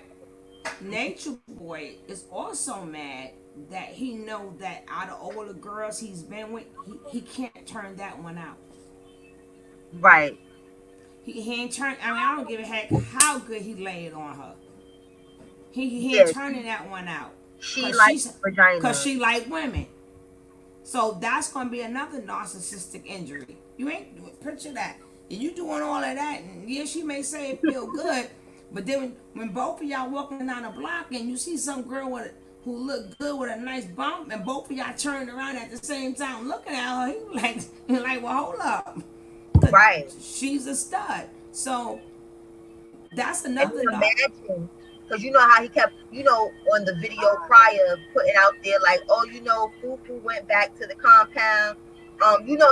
Nature Boy is also mad that he know that out of all the girls he's been with, he can't turn that one out. Right. He ain't turn. I mean, I don't give a heck how good he laid on her. He ain't Yeah, turning that one out, she cause likes she's cause vagina. she like women. So that's gonna be another narcissistic injury. You ain't picture that. And you doing all of that, and yeah, she may say it feel good, but then when both of y'all walking down the block and you see some girl with who look good with a nice bump, and both of y'all turning around at the same time looking at her, he like, he like, well, hold up, cause Right. she's a stud. So that's And another then not. imagine, because you know how he kept, on the video prior, putting out there like, oh, Fufu went back to the compound.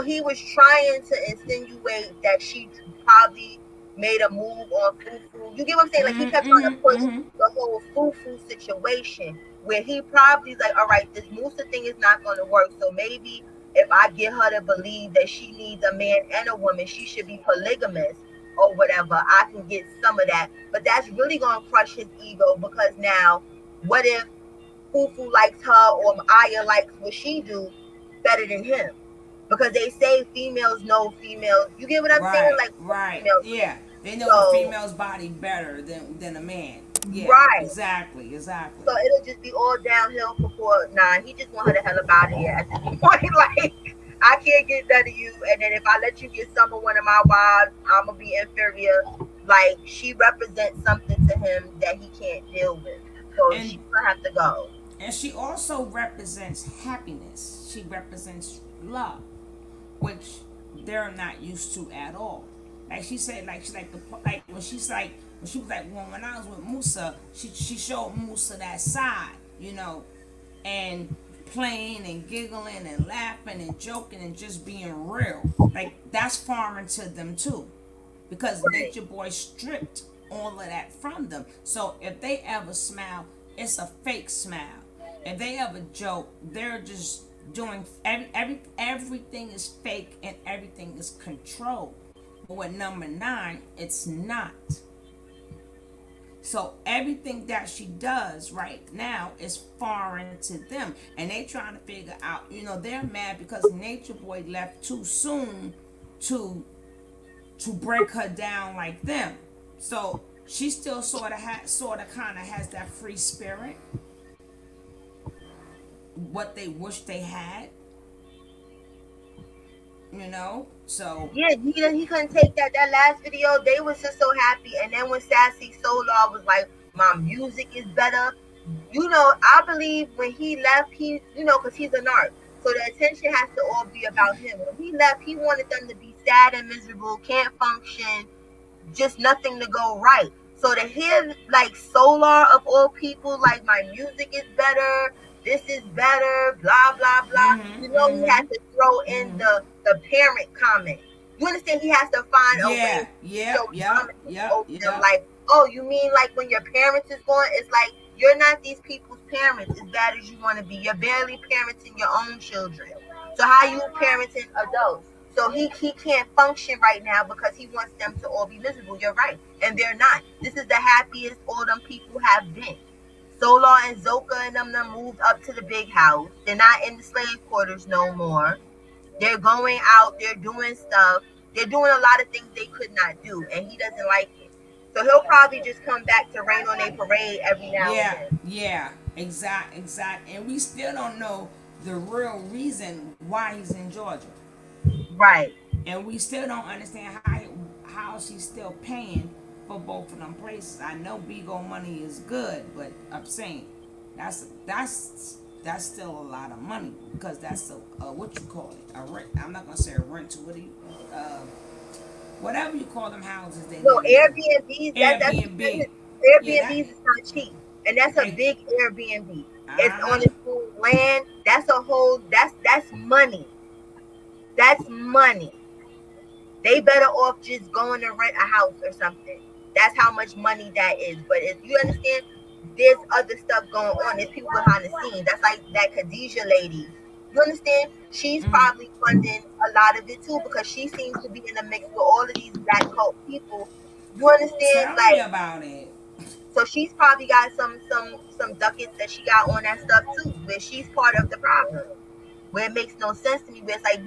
He was trying to insinuate that she probably made a move on Fufu. You get what I'm saying? Like he kept trying to push Mm-hmm. the whole Fufu situation, where he probably's like, all right, this Musa thing is not going to work. So maybe if I get her to believe that she needs a man and a woman, she should be polygamous or whatever, I can get some of that. But that's really gonna crush his ego, because now, what if Fufu likes her or Aya likes what she do better than him? Because they say females know females. You get what I'm saying? Right, Like right, females. yeah. They know the So female's body better than a man. Yeah, right. exactly, So exactly. it'll just be all downhill for poor. Nah, he just want her the hell up out of here at this point. Like, I can't get none of you, and then if I let you get some of one of my wives, I'm gonna be inferior. Like, she represents something to him that he can't deal with, so And she's gonna have to go. and she also represents happiness. She represents love, which they're not used to at all. Like she said, like she like when she was like when I was with Musa, she showed Musa that side, and playing and giggling and laughing and joking and just being real. Like that's foreign to them too, because Right. Nature Boy stripped all of that from them. So if they ever smile, it's a fake smile. If they ever joke, they're just doing everything is fake and everything is controlled. But with number nine, it's not. So everything that she does right now is foreign to them, and they trying to figure out. They're mad because Nature Boy left too soon to break her down like them. So she still sort of kind of has that free spirit, what they wish they had. So Yeah, he couldn't take that last video. They was just so happy, and then when Sassy Solar was like, "My music is better," I believe when he left, because he's a narc, so the attention has to all be about him. When he left, he wanted them to be sad and miserable, can't function, just nothing to go right. So to hear like Solar of all people, like my music is better, this is better, blah blah blah. mhm, He had mhm, to throw in mhm. the parent comment. You understand? He has to find a way Yeah, to show yep, yep, dominance yep, over them. yep. Like, oh, you mean like when your parents is gone? It's like you're not these people's parents as bad as you want to be. You're barely parenting your own children. So how you parenting adults? So he can't function right now because he wants them to all be miserable. You're right, and they're not. This is the happiest all them people have been. Solar and Zoka and them moved up to the big house. They're not in the slave quarters no more. They're going out. They're doing stuff. They're doing a lot of things they could not do, and he doesn't like it. So he'll probably just come back to rain on a parade every now and Yeah, then. yeah, exact. And we still don't know the real reason why he's in Georgia, Right. and we still don't understand how she's still paying for both of them places. I know Bigo money is good, but I'm saying that's still a lot of money, because that's what you call it, a rent. I'm not gonna say a rent. What do you whatever you call them houses they No, living in? Airbnbs. That's Airbnb. Yeah, that Airbnbs is not cheap, and that's a like big Airbnb. It's uh on huh. its own land. That's a whole. That's money. That's money. They better off just going to rent a house or something. That's how much money that is. But if you understand, there's other stuff going on. There's people behind the scenes. That's like that Khadijah lady. You understand? She's Mm. probably funding a lot of it too, because she seems to be in the mix with all of these black cult people. You understand? Tell me Like, about it. So she's probably got some ducats that she got on that stuff too, where she's part of the problem. Where it makes no sense to me. Where it's like,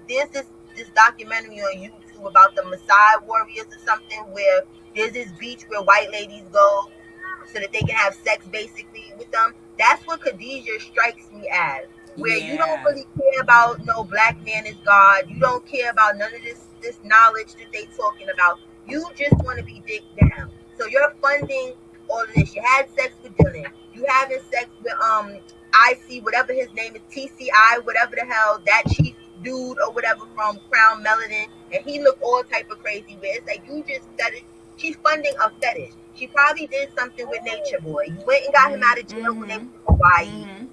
there's this documentary on YouTube about the Maasai warriors or something, where there's this beach where white ladies go so that they can have sex basically with them. That's what Khadijah strikes me as. Where you don't Yeah. really care about no black man is God. You don't care about none of this knowledge that they talking about. You just want to be dicked down. So you're funding all of this. You had sex with Dylan. You having sex with IC, whatever his name is, TCI, whatever the hell, that chief dude or whatever from Crown Melanin, and he looked all type of crazy. Where it's like you just fetish. She's funding a fetish. She probably did something with Nature Boy. You went and got him out of jail when they Mm-hmm. was in Hawaii. Mm-hmm.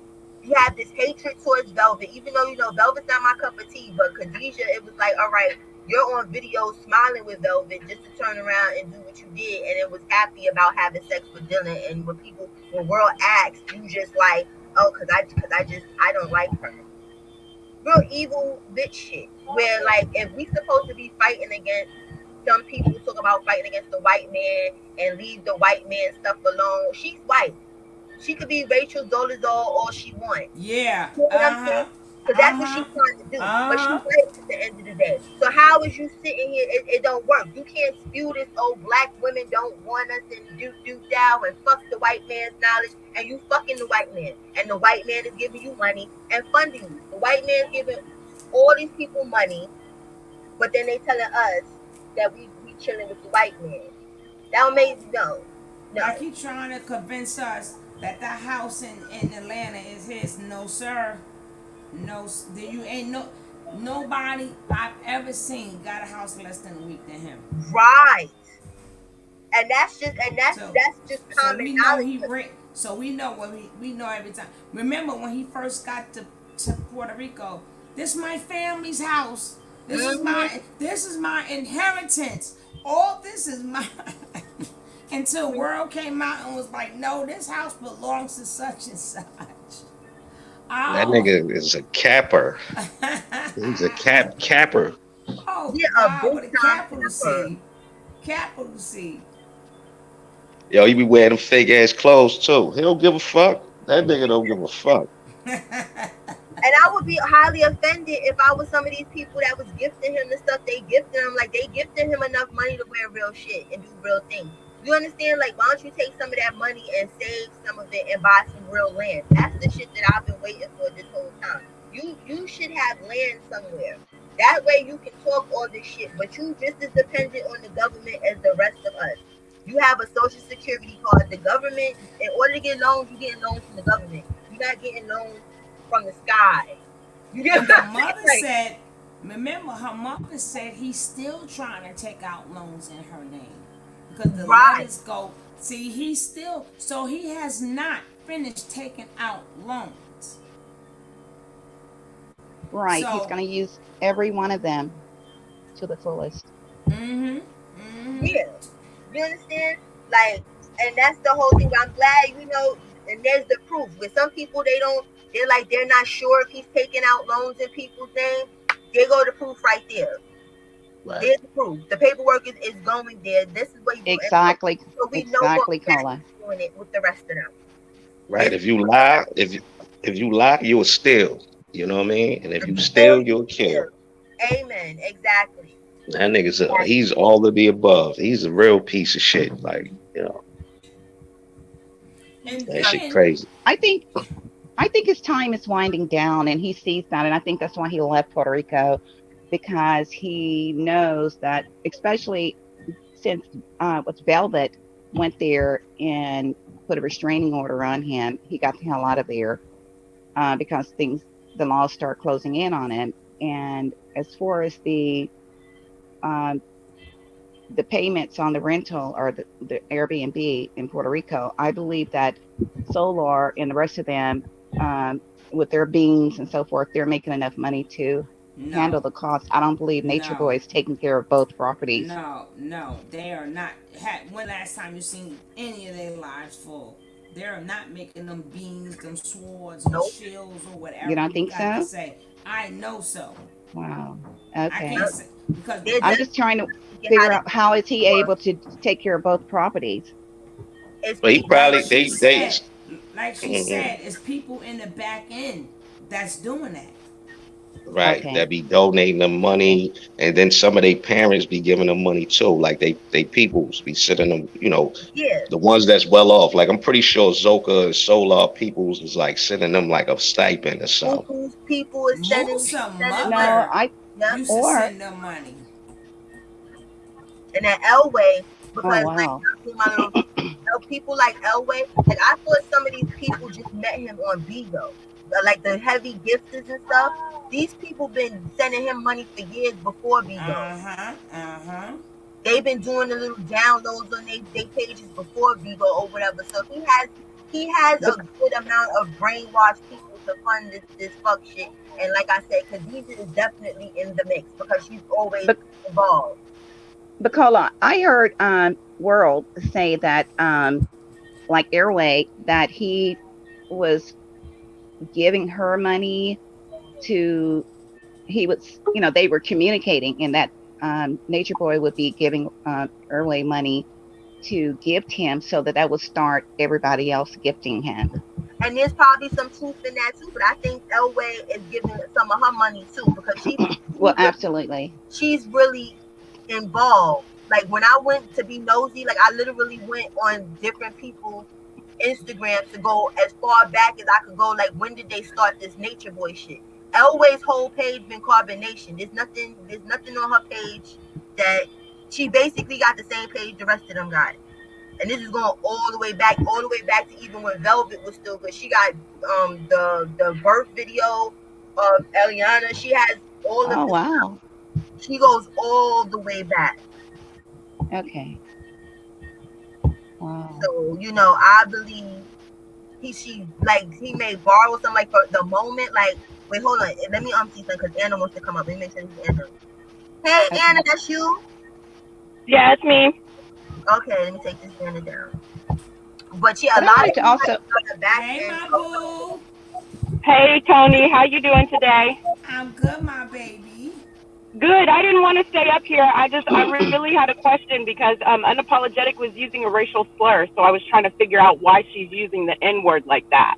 You have this hatred towards Velvet, even though Velvet's not my cup of tea. But Khadijah, it was like, all right, you're on video smiling with Velvet just to turn around and do what you did, and it was happy about having sex with Dylan. And when world asks, you just like, oh, I don't like her. Real evil bitch shit. Where like, if we supposed to be fighting against, some people talk about fighting against the white man and leave the white man stuff alone. She's white. She could be Rachel Dolezal all she wants. Yeah. You know what I'm Uh-huh. saying? Because that's what she's Uh-huh. trying to do. But she's Uh-huh. right at the end of the day. So how is you sitting here? It don't work. You can't spew this, oh, black women don't want us and do down and fuck the white man's knowledge, and you fucking the white man. And the white man is giving you money and funding you. The white man's giving all these people money, but then they telling us that we chilling with the white man. That don't make no. Like No. he trying to convince us that the house in Atlanta is his. No, sir. No, you ain't nobody I've ever seen got a house less than a week than him. Right. And that's just So, so common we know knowledge. he rent. So we know what we know every time. Remember when he first got to Puerto Rico? This my family's house. Mm-hmm. This is my inheritance. All this is mine. Until World came out and was like, no, this house belongs to such and such. That Oh, nigga is a capper. He's a capper. oh Yeah, a God, big with a time capital capper. C, capital C. Yo, he be wearing them fake ass clothes too. He don't give a fuck. That nigga don't give a fuck. And I would be highly offended if I was some of these people that was gifting him the stuff they gifted him. Like they gifted him enough money to wear real shit and do real things. You understand? Like, why don't you take some of that money and save some of it and buy some real land? That's the shit that I've been waiting for this whole time. You should have land somewhere. That way you can talk all this shit, but you just as dependent on the government as the rest of us. You have a social security card. The government, in order to get loans, you getting loans from the government. You're not getting loans from the sky. You get And what the I'm saying? mother Like, said, remember, her mother said he's still trying to take out loans in her name because the right. letters go. See, he's still so he has not finished taking out loans. Right. He's So, going to use every one of them to the fullest. mm-hmm, mm-hmm. Yeah. You understand? Like, and that's the whole thing. I'm glad, and there's the proof. With some people, they're not sure if he's taking out loans in people's name. There go the proof right there. Right. There's the proof. The paperwork is going there. This is what he's doing. Exactly. So we know for Exactly, a fact Cola. he's doing it with the rest of them. Right. This If is you what lie, if you lie, you'll steal. You know what I mean? And if if you you steal, steal, you you'll steal. kill. Amen. Exactly. That nigga's Exactly. he's all of the above. He's a real piece of shit. Like, And that shit then crazy. I think I think his time is winding down and he sees that, and I think that's why he left Puerto Rico, because he knows that, especially since what's Velvet went there and put a restraining order on him, he got the hell out of there, because the laws start closing in on him. And as far as um, the payments on the rental or the Airbnb in Puerto Rico, I believe that Solar and the rest of them, with their beans and so forth, they're making enough money to no, handle the cost. I don't believe Nature no, Boy is taking care of both properties. no, no. They are not. When last time you seen any of their lives full? They're not making them beams, them swords, or Nope. shields, or You whatever don't you think got to so? say. I know so. Wow. I Okay. can't Nope. say because They're I'm just just trying to thinking how figure they out how is he for. able to take care of both properties. It's But he people Like probably really. she they said, like she mhm, said, it's people in the back end that's doing that. right, Okay. that be donating them Okay. money, and then some of their parents be giving them money too. Like they peoples be sending them, Yeah, the ones that's well off. Like I'm pretty sure Zoka and Solar Peoples is like sending them like a stipend or something. Buku's people is Musa sending No, money. mother I Yep. used to or send them money. And that Elway, oh because like wow. I see my little people like Elway, like I thought some of these people just met him on Bigo, like the heavy gifters and stuff. These people been sending him money for years before Bigo. Uh huh. Uh huh. They've been doing the little downloads on their pages before Bigo or whatever. So he has a Bec- good amount of brainwashed people to fund this fuck shit. And like I said, Khadijah is definitely in the mix because she's always bec- involved. Bacola, I heard World say that like Airway that he was giving her money to he was they were communicating and that Nature Boy would be giving Airway money to gift him so that that would start everybody else gifting him. And there's probably some truth in that too. But I think Elway is giving some of her money too because Well, she's really, absolutely. she's really involved. Like when I went to be nosy, like I literally went on different people's Instagrams to go as far back as I could go. Like when did they start this Nature Boy shit? Elway's whole page been Carbonation. There's nothing on her page that she basically got the same page the rest of them got. And this is going all the way back to even when Velvet was still good. She got the birth video of Eliana. She has all of Oh this. wow. She goes all the way back. Okay. Wow. So I believe he may borrow something like for the moment. Like wait, hold on, let me see something because Anna wants to come up. Let me make sure this is Anna. Hey Anna, Okay. that's you. Yeah, it's me. Okay, let me take this Anna down. But yeah, a But I'd lot like of to you also. like on the back Hey, end. my boo. Hey, Tony, how you doing today? I'm good, my baby. Good. I didn't want to stay up here. I really had a question because unapologetic was using a racial slur, so I was trying to figure out why she's using the N word like that.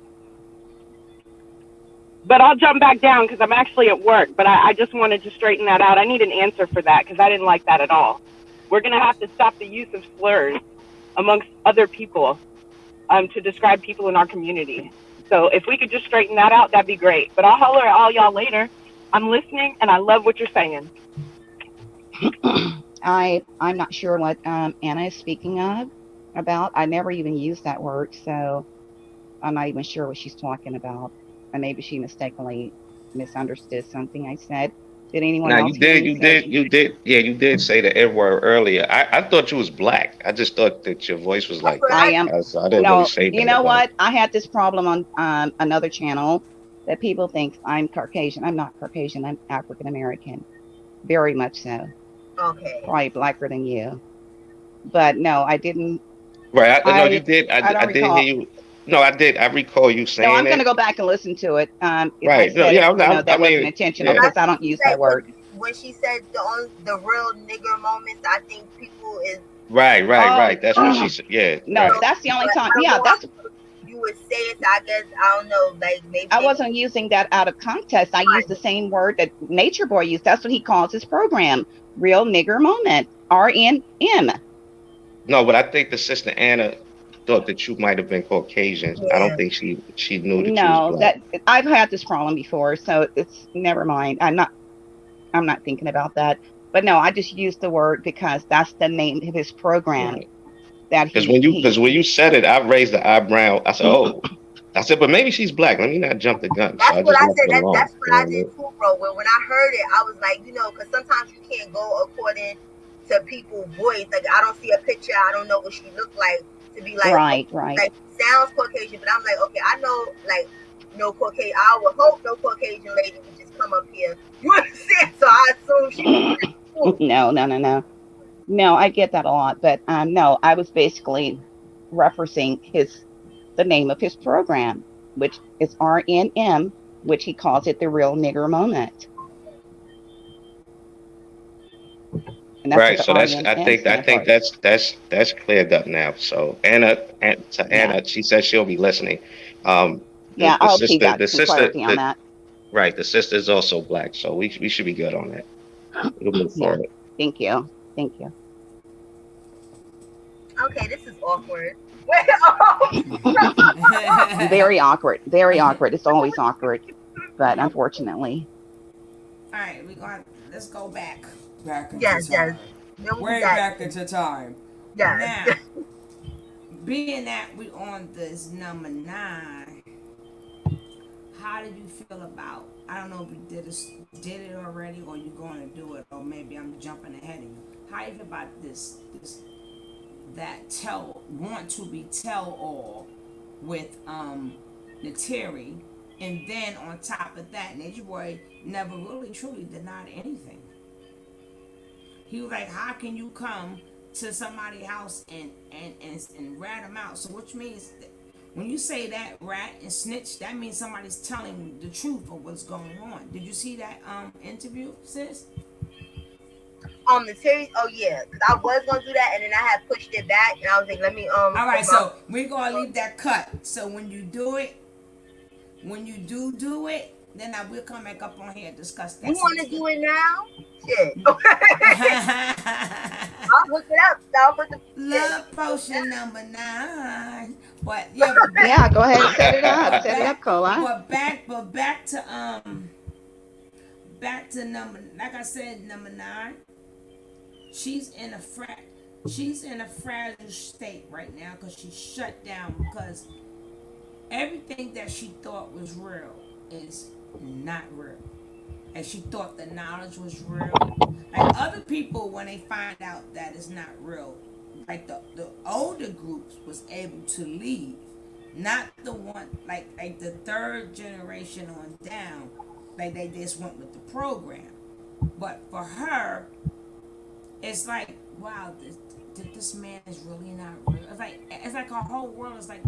But I'll jump back down because I'm actually at work. But I just wanted to straighten that out. I need an answer for that because I didn't like that at all. We're gonna have to stop the use of slurs amongst other people to describe people in our community. So if we could just straighten that out, that'd be great. But I'll holler at all y'all later. I'm listening and I love what you're saying. I'm not sure what Anna is speaking of about. I never even used that word, so I'm not even sure what she's talking about. And maybe she mistakenly misunderstood something I said. Did anyone Now else hear me say? yeah, you did say the N word earlier. I thought you was black. I just thought that your voice was That's like what I I that. am So I didn't really no. say You nothing know about it. what? I had this problem on another channel that people think I'm Caucasian. I'm not Caucasian. I'm African American. Very much so. okay. Probably blacker than you. But no, I didn't. Right. No, you I did. I I don't did hear recall. you. No, I did. I recall you No, saying I'm going to it. go back and listen to it. If I Right. No, said yeah. it, I that wasn't mean, intentional yeah. I because I think don't she use said that word. when she said the real nigger moments. I think people is Oh, Right. That's what she said. Yeah. no, so, Right. that's the only but time. I don't Yeah, know that's how you would say it. So I guess I don't know. Like maybe I they wasn't using that out of context. I used the same word that Nature Boy used. That's what he calls his program. Real nigger moment. RNM. No, but I think the sister Anna thought that you might have been Caucasian. I don't yeah. think she knew that you was No, black. that I've had this problem before, so it's never mind. I'm not thinking about that. But no, I just used the word because that's the name of his program Right. that he Because when you said it, I raised the eyebrow. I said, "Oh." I said, "But maybe she's black. Let me not jump the gun." So That's I what just I left said. it That's alone. what You know I what I did mean? too, bro. When I heard it, I was like, because sometimes you can't go according to people's voice. Like I don't see a picture, I don't know what she looked like to be like, oh, right, right. like she sounds Caucasian, but I'm like, okay, I know like no Caucasian. I would hope no Caucasian lady would just come up here. You understand? So I assume she was black too. No, no, no, no. No, I get that a lot, but no, I was basically referencing the name of his program, which is RNM, which he calls it the real nigger moment. and that's what Right. the So R that's and I M think I stand think for. that's cleared up now. So Anna, and to Yeah, Anna, she said she'll be listening. The yeah. I hope she got the some sister, clarity on the that. right, the sister is also black, so we should be good on that. We'll move Yeah. forward. Thank you. Thank you. Okay, this is awkward. Wait, oh, Very awkward. Very awkward. It's always awkward, but unfortunately, All right, we going let's go back into yes, yes. time, Where we way got? back into time. Yes. Now, being that we on this number 9, how did you feel about? I don't know if you did it already, or you going to do it, or maybe I'm jumping ahead of you. How you feel about this that tell want to be tell all with Nateri, and then on top of that, Nature Boy never really truly denied anything. He was like, "How can you come to somebody's house and rat them out?" So which means that when you say that rat and snitch, that means somebody's telling the truth of what's going on. Did you see that interview, sis? The series. Oh yeah, because I was gonna do that, and then I had pushed it back, and I was like, let me All cause right, my so we're gonna leave that cut. So when you do it, when you do it, then I will come back up on here and discuss you that. So want let's to get. do it now? Shit. I'll hook it up. I'll put the shit. Love potion number 9. But yeah, but back, yeah. Go ahead and set it up. but Set it up, back, Cola. but back to back to number, like I said, number 9. She's in a she's in a fragile state right now because she's shut down because everything that she thought was real is not real. And she thought the knowledge was real. Like other people, when they find out that it's not real, like the older groups was able to leave, not the one like the third generation on down, like they just went with the program. But for her, it's like wow, this man is really not real. It's like her whole world is like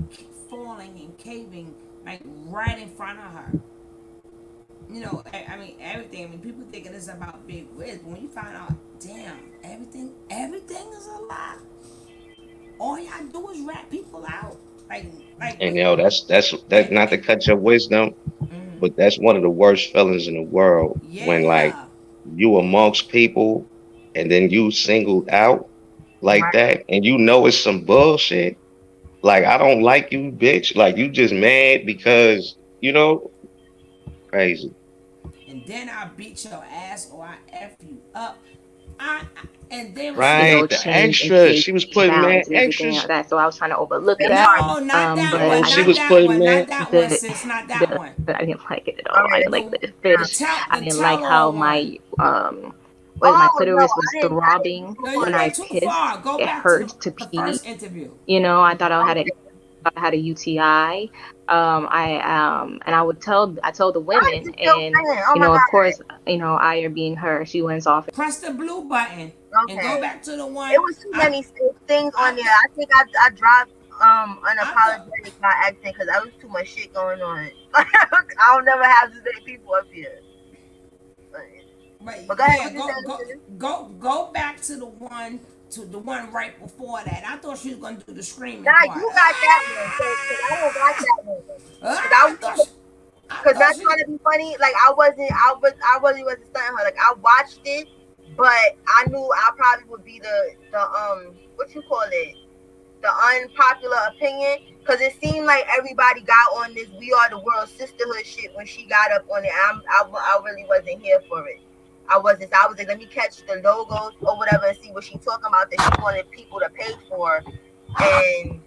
falling and caving like right in front of her. I mean everything. I mean people thinking it's about big wiz, but when you find out, damn, everything is a lie. All y'all do is rat people out. Like like And we that's that, and, not to and cut your wisdom, but that's one of the worst feelings in the world when like yeah. you amongst people and then you singled out like Right. that and you know it's some bullshit. Like I don't like you, bitch. Like you just mad because crazy. And then I beat your ass or I f you up. And then when she Right. go, The extra. She was putting mad extras. That part. no, not that No, one, she not was that putting one, not mad. that one, sis, not that one. All right. Let me. The tell all one. Oh no, I didn't do No, all you that. went too far. Go back to the first interview. Okay. Why is it still playing? Oh my god. Press the blue button and go Okay. back to the It one. was too I many things on I there. thought I think I dropped I thought unapologetic by accident because I was too much shit going on. I don't never have this many people up here. but But go ahead, yeah, what you saying? go back to the one right before that. I thought she was gonna do the screaming Nah, part. you got that one. So, cause I don't got that one. Cause I thought I cause thought not she trying to be funny. Like I really wasn't stunting her. Like I watched it, but I knew I probably would be the what you call it, the unpopular opinion. Cause it seemed like everybody got on this "We Are the World" sisterhood shit when she got up on it. I really wasn't here for it. I wasn't. So I was like, let me catch the logos or whatever and see what she talking about that she wanted people to pay for. And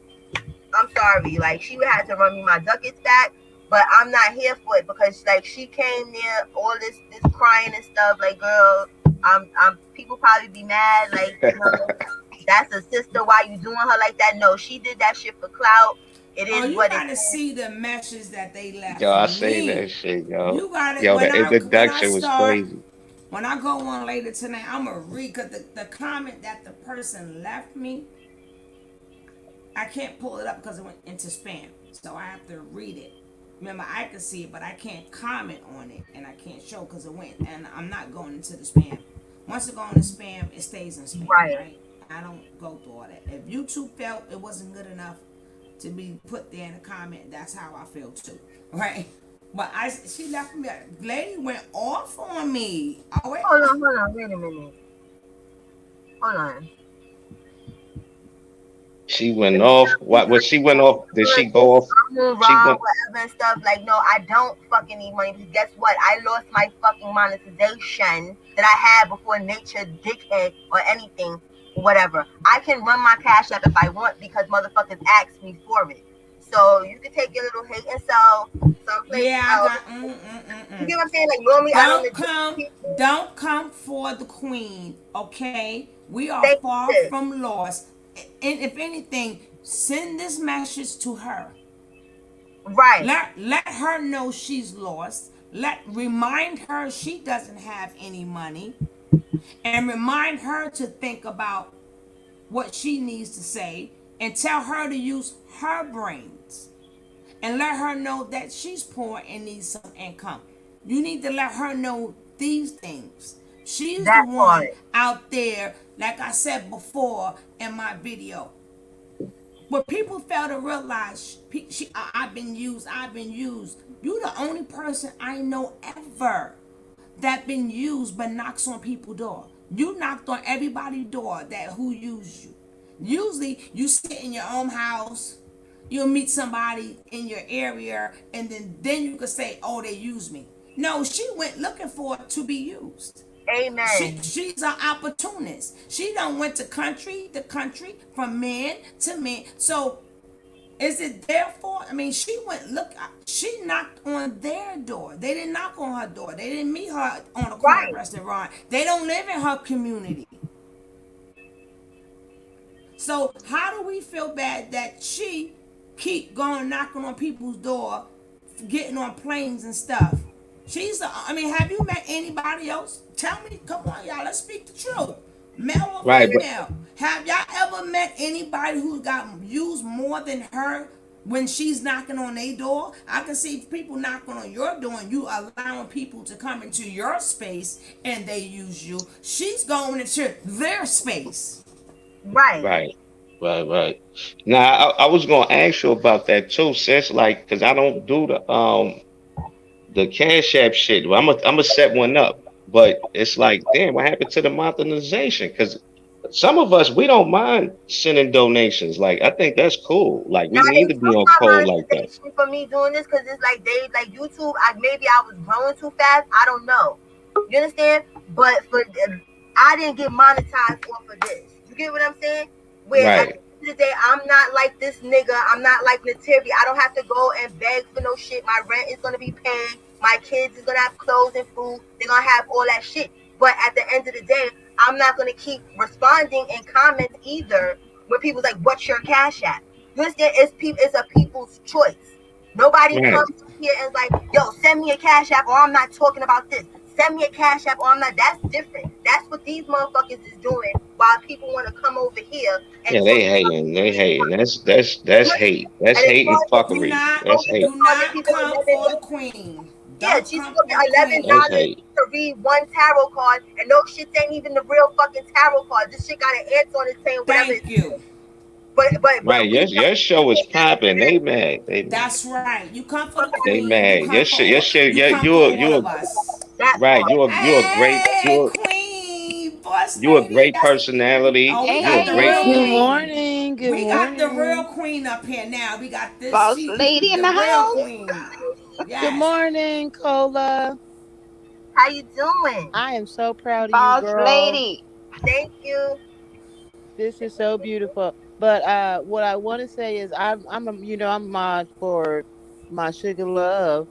I'm sorry, like she would have to run me my ducats back, but I'm not here for it because like she came near all this crying and stuff. Like, girl, I'm people probably be mad, like, that's a sister. Why you doing her like that? No, she did that shit for clout. It oh, is you what it gotta is. see the message that they left Yo, for I say that me. shit, yo. You got it Yo, the when I introduction was start crazy. when I go on later tonight. I'm gonna read because the comment that the person left me, I can't pull it up because it went into spam, so I have to read it. Remember, I can see it, but I can't comment on it, and I can't show because it went, and I'm not going into the spam. Once it go in the spam, it stays in spam, Right. right? I don't go through all that. If YouTube felt it wasn't good enough to be put there in a comment, that's how I feel too, right? But she left me. Lady went off on me. Oh wait, Hold on, wait a minute. Hold on. She went off. What? What? She went off. Did she go off? I'm doing She wrong, went. whatever and stuff. Like, no, I don't fucking need money because guess what? I lost my fucking monetization that I had before nature dickhead or anything, whatever. I can run my cash app if I want because motherfuckers asked me for it. So you can take your little hate and sell someplace yeah, I else. got. You get what I'm saying? Like normally I don't Don't address come, people. don't come for the queen, okay? We are Thank far you. from lost. And if anything, send this message to her. Right. Let her know she's lost. Remind her she doesn't have any money, and remind her to think about what she needs to say, and tell her to use her brains, and let her know that she's poor and needs some income. You need to let her know these things. She's the That one part. out there, like I said before in my video. What people fail to realize, I've been used, I've been used. You the only person I know ever that been used but knocks on people's door. You knocked on everybody's door that who used you. Usually you sit in your own house, you'll meet somebody in your area, and then you could say, "Oh, they used me." No, she went looking for it to be used. Amen. She's an opportunist. She done went to country to country, from man to man. So is it their fault? I mean, she went look. She knocked on their door. They didn't knock on her door. They didn't meet her on a corner Right. restaurant. They don't live in her community. So how do we feel bad that she keep going knocking on people's door, getting on planes and stuff? I mean, have you met anybody else? Tell me, come on, y'all. Let's speak the truth. Male or Right. But female? Have y'all ever met anybody who got used more than her when she's knocking on their door? I can see people knocking on your door and you allowing people to come into your space and they use you. She's going into their space. Right. right. Right. Right. Now I was gonna ask you about that too, sis. Like, cause I don't do the Cash App shit. Well, I'm gonna set one up, but it's like, damn, what happened to the monetization? Because some of us we don't mind sending donations. Like, I think that's cool. Like, we Now need they to be took on my code like that. monetization for me doing this because it's like they like YouTube. Maybe I was growing too fast. I don't know. You understand? But I didn't get monetized off of this. You get what I'm saying? Where at Right. the end of the day, I'm not like this nigga. I'm not like Natiri. I don't have to go and beg for no shit. My rent is gonna be paid. My kids is gonna have clothes and food. They're gonna have all that shit. But at the end of the day, I'm not gonna keep responding in comments either when people's like, "What's your cash app?" You understand? It's a people's choice. Nobody Right. comes here and is like, "Yo, send me a cash app," or "I'm not talking about this." Send me a cash app, or I'm not. That's different. That's what these motherfuckers is doing. While people want to come over here and Yeah, talk they about hating. They things. hating. That's hate. That's And as hate far and as the Do queen, fuckery. not, That's hate. do charging not people come for the queen. yeah, Don't she's come charging for the eleven queen. That's dollars hate. to read one tarot card, and no shit ain't even the real fucking tarot card. This shit got an answer on it saying whatever it Thank you. says. But Right. we Your show is popping. don't. They mad. They mad. That's right. You come for the They queen. mad. Your shit. You Yeah. come for all of us. That Right. part. You a great. Hey, queen, boss You a lady. great personality. Oh, we Hey, You a got hey, the great. real hey. Good queen. morning. Good We got the real morning. queen up here now. We got this. Boss She, lady in the the real house. queen. Good Yes. morning, Cola. How you doing? I am so proud of you, Boss girl. lady. Thank you. This is so beautiful. But what I want to say is I'm a mod for my sugar love,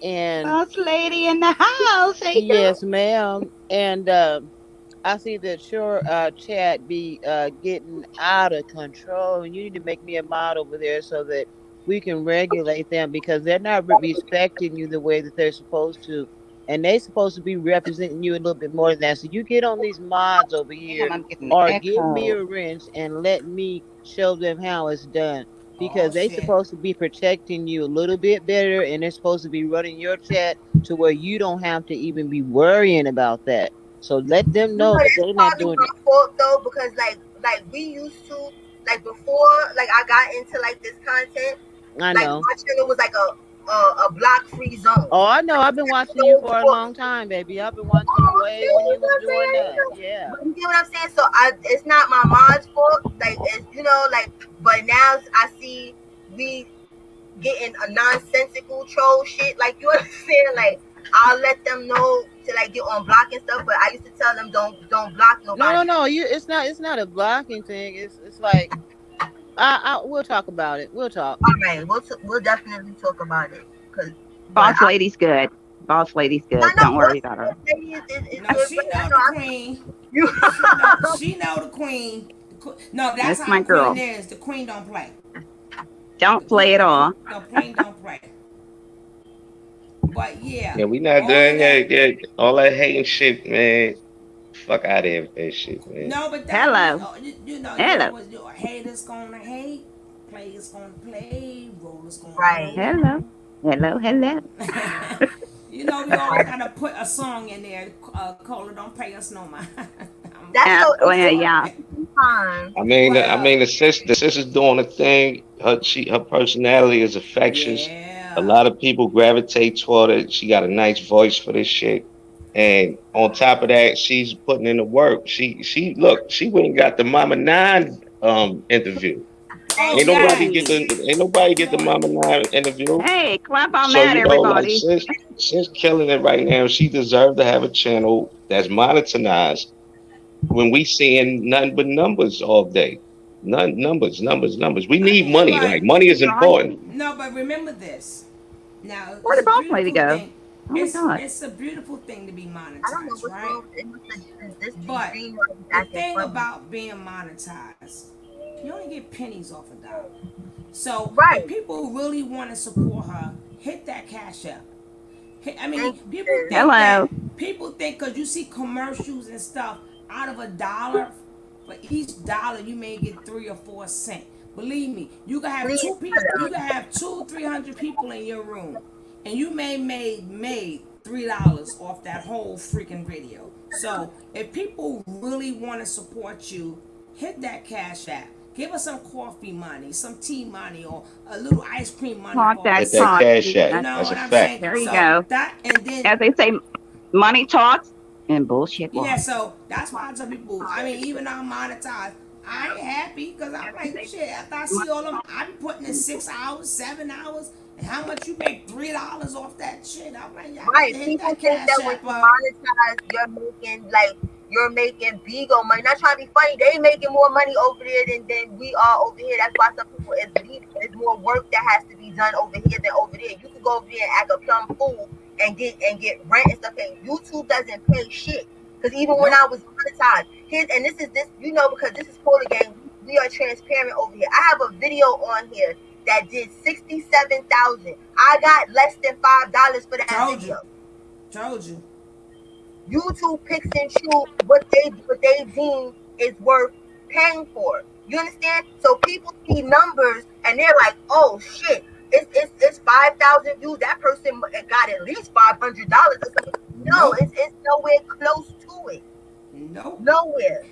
and Boss lady in the house. Hey, girl. yes, ma'am. And I see that your chat be getting out of control, and you need to make me a mod over there so that we can regulate them because they're not respecting you the way that they're supposed to, and they supposed to be representing you a little bit more than that. So you get on these mods over Damn, here, I'm getting or give me echo. a wrench and let me show them how it's done. Oh Because they shit. supposed to be protecting you a little bit better, and they're supposed to be running your chat to where you don't have to even be worrying about that. So let them You know, know that that's they're not probably doing my it. fault though, because like we used to, like before, like I got into like this content, I like know. my channel was like a block free zone. Oh, I know. I've been There's watching you no for a for, long time, baby. I've been watching you oh way shit, when you you know was what I'm doing saying? that. Yeah. But you get what I'm saying? So it's not my mom's fault. Like it's like, but now I see we getting a nonsensical troll shit. Like you understand? Like I'll let them know to like get on block and stuff. But I used to tell them don't block No, no, nobody. no. You. It's not a blocking thing. It's like we'll talk about it. We'll talk. All right, we'll definitely talk about it. Cause, but Boss lady's good. Boss lady's I good. know Don't worry boss about her. lady is No, good, but she I know know the I queen. you. She know the queen. No, that's That's how my the queen girl. is. The queen don't play. Don't play at all. The queen don't play. But yeah, Yeah, we not all of doing that. that. Yeah, all that hating shit, man. Fuck out of here with that shit, man. No, but that Hello. you know Hello. what? Haters gonna hate, players gonna play, rollers gonna Right. Hello. roll. Hello. Hello. You know we always gotta put a song in there. Cola, don't pay us no mind. That's so Well, I'm yeah. sorry, interesting time. I but mean, the sister's doing a thing. Her personality is infectious. A yeah. lot of people gravitate toward it. She got a nice voice for this shit. And on top of that, she's putting in the work. She look, she went and got the Mama Nine interview. Oh Thank yes. Ain't nobody get the Lord. Mama Nine interview. Hey, clap on So that, you know, like everybody. since killing it right now, she deserved to have a channel that's monetized when we seeing nothing but numbers all day. None numbers, numbers, numbers. We I need mean, money. but Like money is important. Right. no, but remember this. Now Where it's did a boss lady beautiful go? thing. Oh my God. It's a beautiful thing to be I don't know monetized, what's right? wrong with it. Must have, this But dream is the acting thing funny. about being monetized, you only get pennies off a dollar. So if Right. people really want to support her, hit that cash up. I mean, Thank you, people sis. think Hello. that because you see commercials and stuff out of a dollar, for each dollar you may get 3 or 4 cents. Believe me, you can have Please two people, tell you them. can have 300 people in your room, and you may made $3 off that whole freaking video. So if people really want to support you, hit that cash app. Give us some coffee money, some tea money, or a little ice cream money Talk for that Hit us. that talk. cash You app. know That's what a I'm fact. saying? There you So go. that and then As they say, money talks and bullshit yeah, walks. so that's why I tell people. I mean, even though I'm monetized, I ain't happy because I'm like shit. After I see all them, I be putting in 6 hours, 7 hours, and how much you make $3 off that shit. I'm like, y'all got Right. to hit People that think cash that when app you up. monetize, you're making Bigo money. Not trying to be funny. They making more money over there than we are over here. That's why some people is leaving. There's more work that has to be done over here than over there. You could go over there and act a plum fool and get rent and stuff. And YouTube doesn't pay shit. Because even when I Nope. was monetized, and this is this, because this is Polar Gang, we are transparent over here. I have a video on here that did 67,000. I got less than $5 for that Told you. video. Told you. YouTube picks and choose what they deem is worth paying for. You understand? So people see numbers and they're like, oh shit, it's 5,000 views. That person got at least $500 or something. No, Nope. it's nowhere close to it. Nope. Nowhere.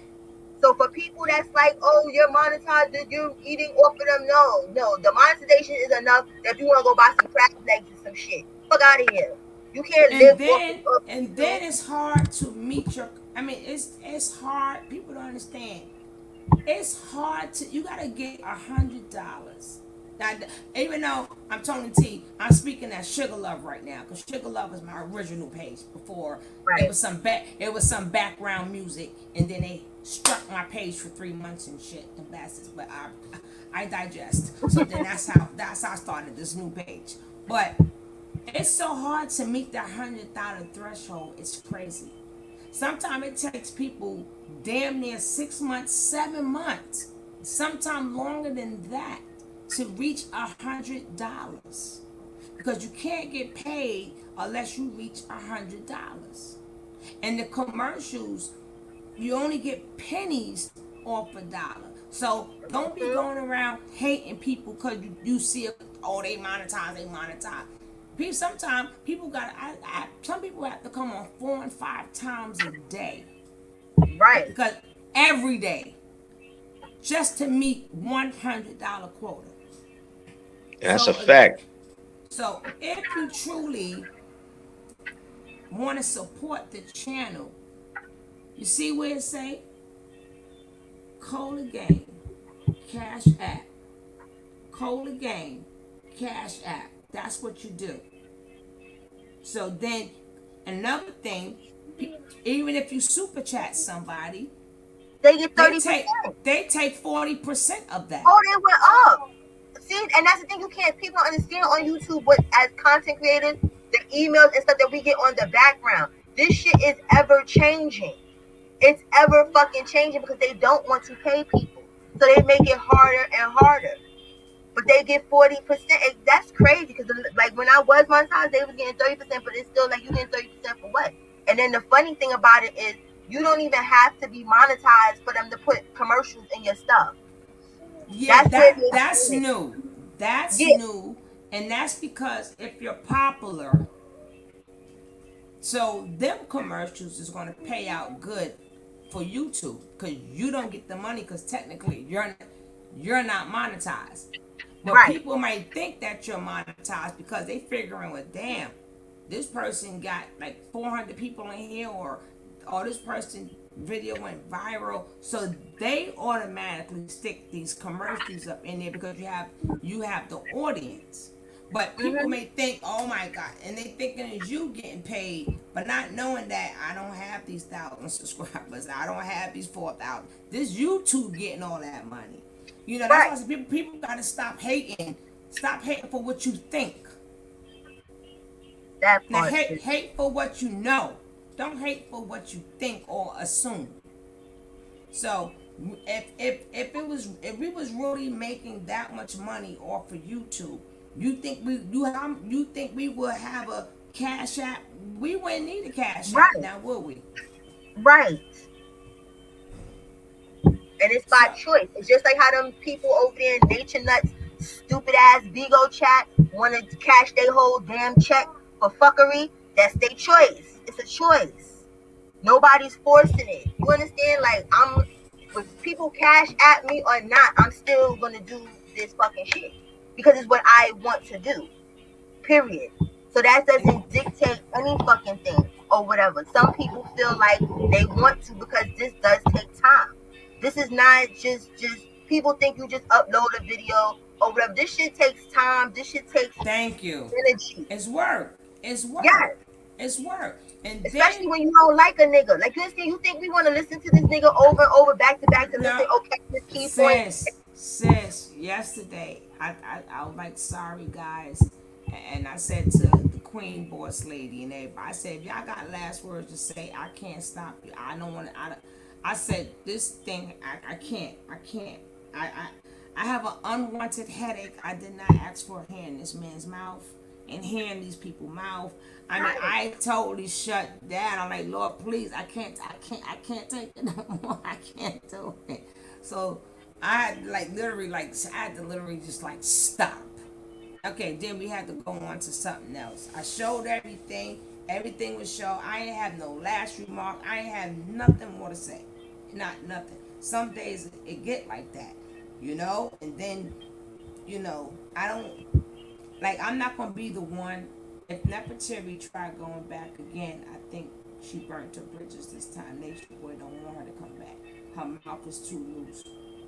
So for people that's like, oh, you're monetized, you're eating off of them. No, no. The monetization is enough that if you want to go buy some crab legs and some shit, fuck out of here. You can't And live off then of and you. then it's hard to meet your. I mean, it's hard. People don't understand. It's hard to you gotta get $100. Now, even though I'm Tony T, I'm speaking at Sugar Love right now because Sugar Love is my original page. Before Right. it was some background music, and then they struck my page for 3 months and shit and bastards. But I digest. So then that's how I started this new page. But it's so hard to meet that $100 threshold. It's crazy. Sometimes it takes people damn near 6 months, 7 months, sometimes longer than that to reach $100 because you can't get paid unless you reach $100. And the commercials, you only get pennies off a dollar. So don't be Hmm. going around hating people because you see it, oh, they monetize, they monetize. Sometimes people got. Some people have to come on 4 and 5 times a day Right. because every day just to meet $100 quota. That's a So fact. so if you truly want to support the channel, you see where it say Cola Game Cash App, Cola Game Cash App. That's what you do. So then another thing, even if you super chat somebody, They get they 30%. take 40% of that. Oh, they went up. See, and that's the thing you can't people understand on YouTube. What as content creators, the emails and stuff that we get on the background. This shit is ever changing. It's ever fucking changing because they don't want to pay people, so they make it harder and harder. But they get 40%. That's crazy because like when I was monetized, they was getting 30%, but it's still like you getting 30% for what? And then the funny thing about it is you don't even have to be monetized for them to put commercials in your stuff. Yeah, That's where they that's spin it. new. That's Yeah, new, and that's because if you're popular, so them commercials is going to pay out good for YouTube because you don't get the money because technically you're not monetized. But right. people might think that you're monetized because they figuring, well, damn, this person got like 400 people in here, or this person video went viral, so they automatically stick these commercials up in there because you have the audience. But people Hmm. may think, oh my god, and they thinking it's you getting paid, but not knowing that I don't have these 1,000 subscribers, I don't have these 4,000. This YouTube getting all that money. That's why Right. I say people gotta stop hating. Stop hating for what you think. That Now part. hate for what you know. Don't hate for what you think or assume. So if we was really making that much money off of YouTube, you think we would have a cash app? We wouldn't need a cash app Right. now, would we? Right. And it's by So choice. It's just like how them people over there in Nature Nuts, stupid ass Bigo chat, want to cash their whole damn check for fuckery. That's their choice. It's a choice. Nobody's forcing it. You understand? Like if people cash at me or not, I'm still gonna do this fucking shit because it's what I want to do. Period. So that doesn't dictate any fucking thing or whatever. Some people feel like they want to because this does take time. This is not just people think you just upload a video or whatever. This shit takes time. This shit takes thank you. energy. It's work. It's work. Yes. It's work. And Especially then when you don't like a nigga. Like you understand, you think we want to listen to this nigga over and over, back to back to listen, no, okay, this key point. sis, yesterday I was like, sorry guys, and I said to the queen boss lady and everybody, I said, if y'all got last words to say, I can't stop you. I don't want to. I said this thing, I can't, I, I, I have an unwanted headache. I did not ask for hearing this man's mouth and hearing these people's mouth. I mean, Right. I totally shut down. I'm like, Lord, please, I can't take it no more. I can't do it. So I had like literally like I had to literally just like stop. Okay, then we had to go on to something else. I showed everything. Everything was shown. I ain't have no last remark. I ain't have nothing more to say. Not nothing. Some days it get like that, and then, I don't like. I'm not gonna be the one. If Nefertiti try going back again, I think she burnt her bridges this time. Nature boy don't want her to come back. Her mouth is too loose.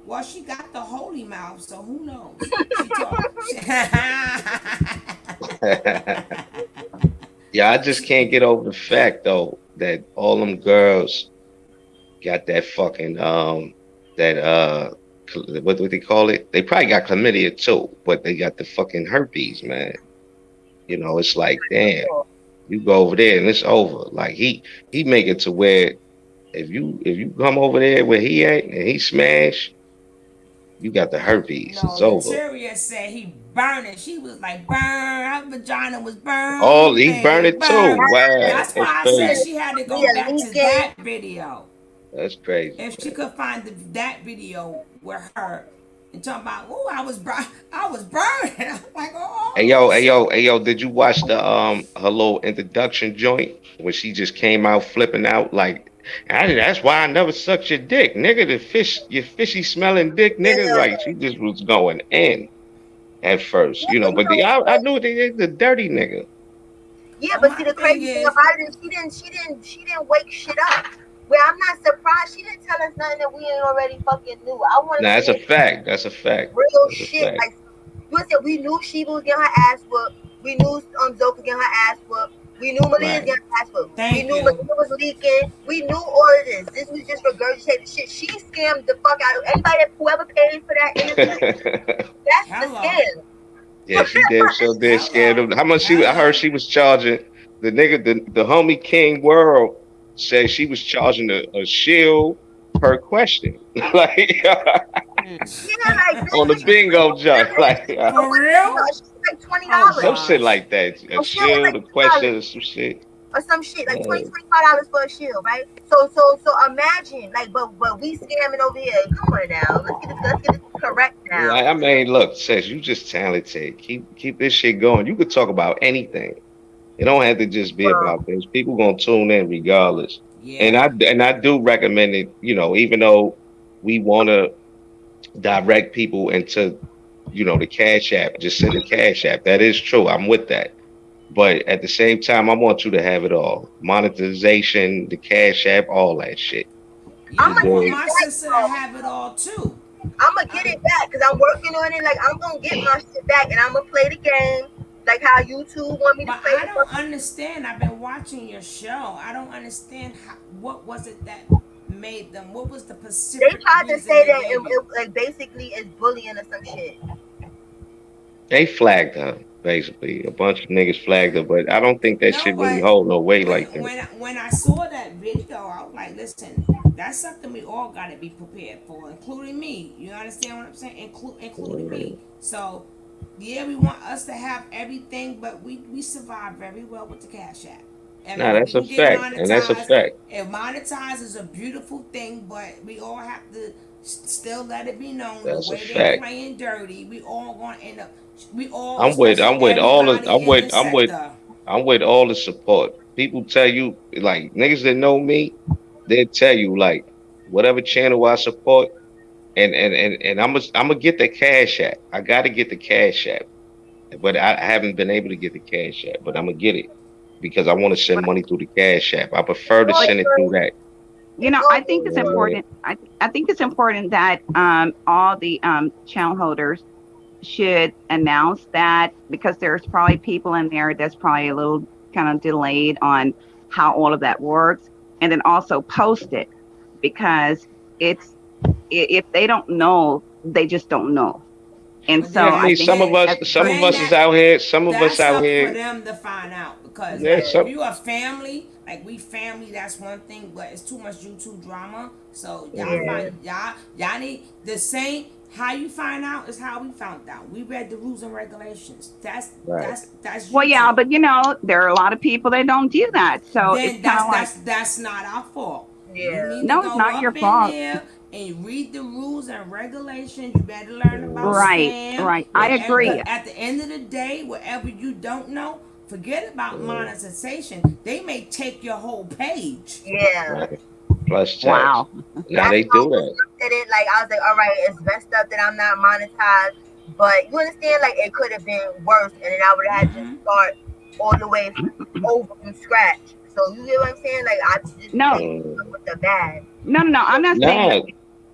Well, she got the holy mouth, so who knows? She talk. Yeah, I just She, can't get over the fact though that all them girls got that fucking that what they call it? They probably got chlamydia too, but they got the fucking herpes, man. It's like, damn, you go over there and it's over. Like he make it to where if you come over there where he at and he smash, you got the herpes. no, It's over. Lataria said he burned it. She was like, burn. Her vagina was Oh, burn, he burned baby, it too. burn. Wow, That's that's why I said crazy. she had to go We are back to leaking. that video. That's crazy, If she man. could find that video with her, and talking about, oh, I was burning. I'm like, Hey oh yo, hey shit. yo, hey yo, did you watch the her little introduction joint when she just came out flipping out like that's why I never sucked your dick, nigga. The fish, your fishy smelling dick, nigga. Like she just was going in at first, Yeah, but you But know what's I crazy? knew they the dirty nigga. Yeah, But but see my the thing crazy thing is, about it is she didn't wake shit up. Where I'm not surprised she didn't tell us nothing that we ain't already fucking knew. I want to Nah, see that's a her fact. That's a fact. real That's a shit. fact. Like you said, we knew Sheba was getting her ass whooped. We knew Zoka getting her ass whooped. We knew Malia's Right. getting her ass whooped. We thank knew you. Malia was leaking. We knew all of this. This was just regurgitated shit. She scammed the fuck out of anybody that whoever paid for that interview. That's the Hello, scam. Yeah, she did. So did scared hello, him. How much she? I heard hello. she was charging the nigga, the homie King World said she was charging a shield per question, like Yeah, like on nigga, the she was bingo junk, like, like For no, real? she was like $20. Oh some shit gosh. like that. A A shield was shield, like a $20 question, or some shit. or some shit, like Yeah. 25 dollars for a shield, right? So imagine, like, but we scamming over here. Come on now, let's get this correct now. Like, I mean, look, sis, you just talented. Keep this shit going. You could talk about anything. It don't have to just be about Bro, this. People gonna tune in regardless. Yeah. And I do recommend it. Even though we want to direct people into, the Cash App, just send the Cash App. That is true. I'm with that. But at the same time, I want you to have it all. Monetization, the Cash App, all that shit. Yeah, I'm You I gonna want get dig? it my back, sister to bro. have it all too. I'm gonna get I, it back because I'm working on it. Like I'm gonna get my shit back, and I'm gonna play the game like how YouTube want me to but play I the don't fucking. understand. I've been watching your show. I don't understand what was it that made them. What was the They specific tried to reason say they that gave you? like basically it's bullying or some shit. They flagged her, basically. A bunch of niggas flagged her, but I don't think that No, shit really but hold no weight when like that. I saw that video, I was like, listen, that's something we all got to be prepared for, including me. You understand what I'm saying? Including me. Mm. So, yeah, we want us to have everything, but we survive very well with the Cash App. I Nah, mean, if we that's a can get fact, and that's a monetized, fact. and monetized is a beautiful thing, but we all have to still let it be known the That's a way they fact. playing dirty. We all gonna end up. We all, I'm with especially I'm with all the everybody in the sector. I'm with all the support. People tell you like niggas that know me, they'll tell you like whatever channel I support, and I'm gonna get the Cash App. I gotta get the Cash App, but I haven't been able to get the Cash App, but I'm gonna get it because I want to send money through the Cash App. I prefer to No, But send it through because that. I no, think You it's know what I mean? important. I think it's important that all the channel holders should announce that, because there's probably people in there that's probably a little kind of delayed on how all of that works, and then also post it, because it's if they don't know, they just don't know. And But so Yeah, I I mean, think then some of us is that out here, some of us that's out up for here. them to find out, because Yeah, like if some. you a family, like we family, that's one thing, but it's too much YouTube drama. So y'all yeah, Mhm. find y'all need the same. How you find out is how we found out. We read the rules and regulations. That's Right. that's that's well, yeah, YouTube. but there are a lot of people that don't do that. So it's Then kind of like, that's not our fault. You yeah. need to no, it's go not your up in fault. there and read the rules and regulations. You better learn about Mhm. Right, spam. right. I Whatever. agree. Because at the end of the day, whatever you don't know, forget about Mhm. monetization. They may take your whole page. Yeah. Right. Plus tax. Wow. Now That's they why I do just that. looked at it like I was like, all right, it's messed up that I'm not monetized, but you understand, like it could have been worse, and then I would have had to Mm-hmm. start all the way over from scratch. So you get what I'm saying? Like I just No, take Mm. with the bad. no, no, no. I'm not saying that. Nah,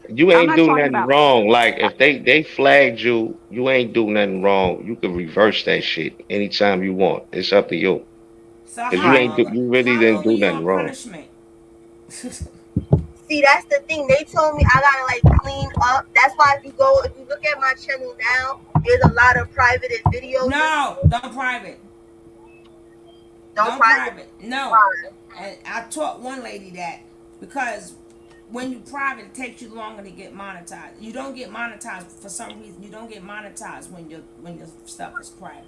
you I'm ain't not do talking nothing about. wrong. Like if they flagged you, you ain't do nothing wrong. You could reverse that shit anytime you want. It's up to you. So Cause you Right. ain't do, you really how didn't long are do you nothing on wrong. punishment? See, that's the thing. They told me I gotta like clean up. That's why if you look at my channel now, there's a lot of private videos and No, stuff. don't private. Don't Don't private. private. No. Why? And I taught one lady that, because when you private, it takes you longer to get monetized. You don't get monetized for some reason. You don't get monetized when your stuff is private.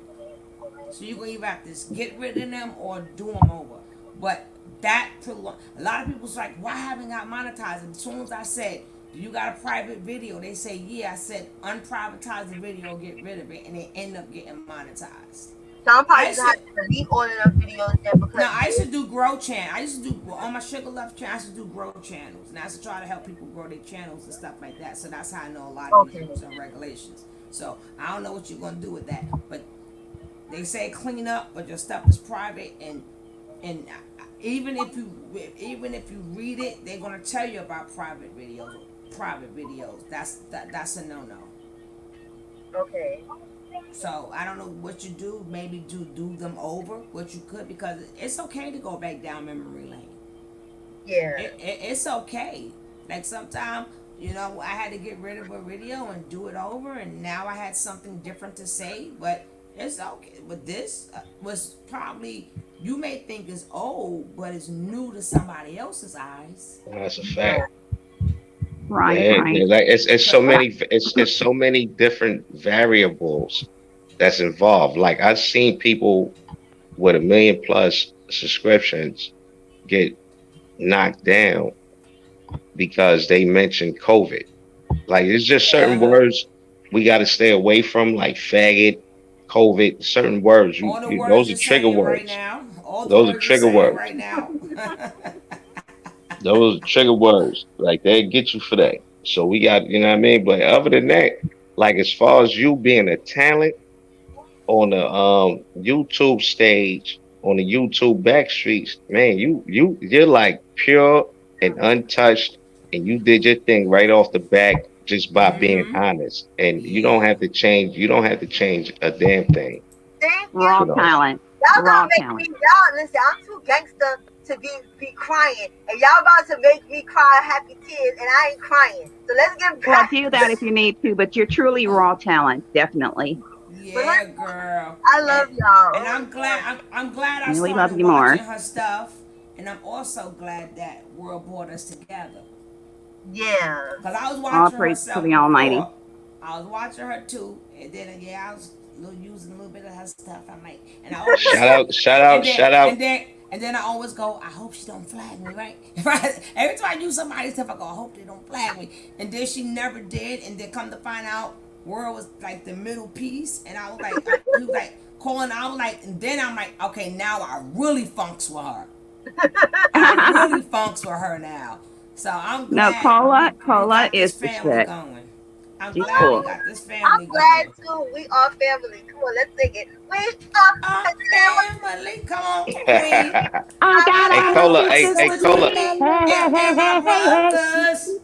So you gonna either have to get rid of them or do them over. But that prolong. A lot of people's like, why haven't I got monetized? And as soon as I said, You got a private video. They say, yeah, I said unprivatize the video, get rid of it, and they end up getting monetized. Some I probably used just to have to delete all of them videos then no, because I used to do grow channel. I used to do on my Sugar Love channel. I used to do grow channels, and I used to try to help people grow their channels and stuff like that. So that's how I know a lot of these okay. rules and regulations. So I don't know what you're gonna do with that, but they say clean up, but your stuff is private, and even if you read it, they're gonna tell you about private videos. Private videos. That's a no no. Okay. So I don't know what you do. Maybe do them over what you could because it's okay to go back down memory lane. Yeah. It's okay. Like sometimes, I had to get rid of a video and do it over, and now I had something different to say. But it's okay. But this was probably you may think is old, but it's new to somebody else's eyes. That's a Right. fact. Right, Yeah, right. like it's so Cause many it's so many different variables that's involved. Like I've seen people with 1 million plus subscriptions get knocked down because they mentioned COVID. Like it's just certain uh-huh. words we got to stay away from, like faggot, COVID. Certain words, All the words those are you're trigger saying right words. now. All the Those are words you're trigger saying words. right now. Those are trigger words. Like they get you for that. So we got, you know what I mean. But other than that, like as far as you being a talent on the YouTube stage, on the YouTube back streets, man, you're like pure and untouched, and you did your thing right off the back just by being Mm-hmm. honest. And you don't Yeah. have to change. You don't have to change a damn thing. Thank Raw you. You know. talent. Y'all Raw gonna make me talent. y'all listen. I'm too gangster to be crying, and y'all about to make me cry happy tears, and I ain't crying. So let's get Well, back. do that if you need to, but you're truly raw talent, definitely. But Yeah, girl. I love y'all. And Oh I'm my glad I'm glad I And we love started you more. watching her stuff, and I'm also glad that World brought us together. god. Yeah. Cause I was All watching praise to herself the Almighty. before. I was watching her too, and then yeah, I was using a little bit of her stuff. I'm like, and I always Shout out! Shout and out! then Shout out! and then I always go, I hope she don't flag me, right? Right. Every time I use somebody's stuff, I go, I hope they don't flag me. And then she never did, and then come to find out, World was like the middle piece, and I was like, he was like calling. I was like, and then I'm like, okay, now I really funks with her. I really funks with her now. So I'm No, glad we Cola got this is the family shit. going. I'm She's glad we cool. got this I'm family glad going. too. We are family. Come on, let's sing it. We are family. Family, come on, Queen. I I got got Hey all And my all Cola! my Hey, sisters hey with sisters me. with Cola! me, Hey, hey, and hey, my hey, brothers.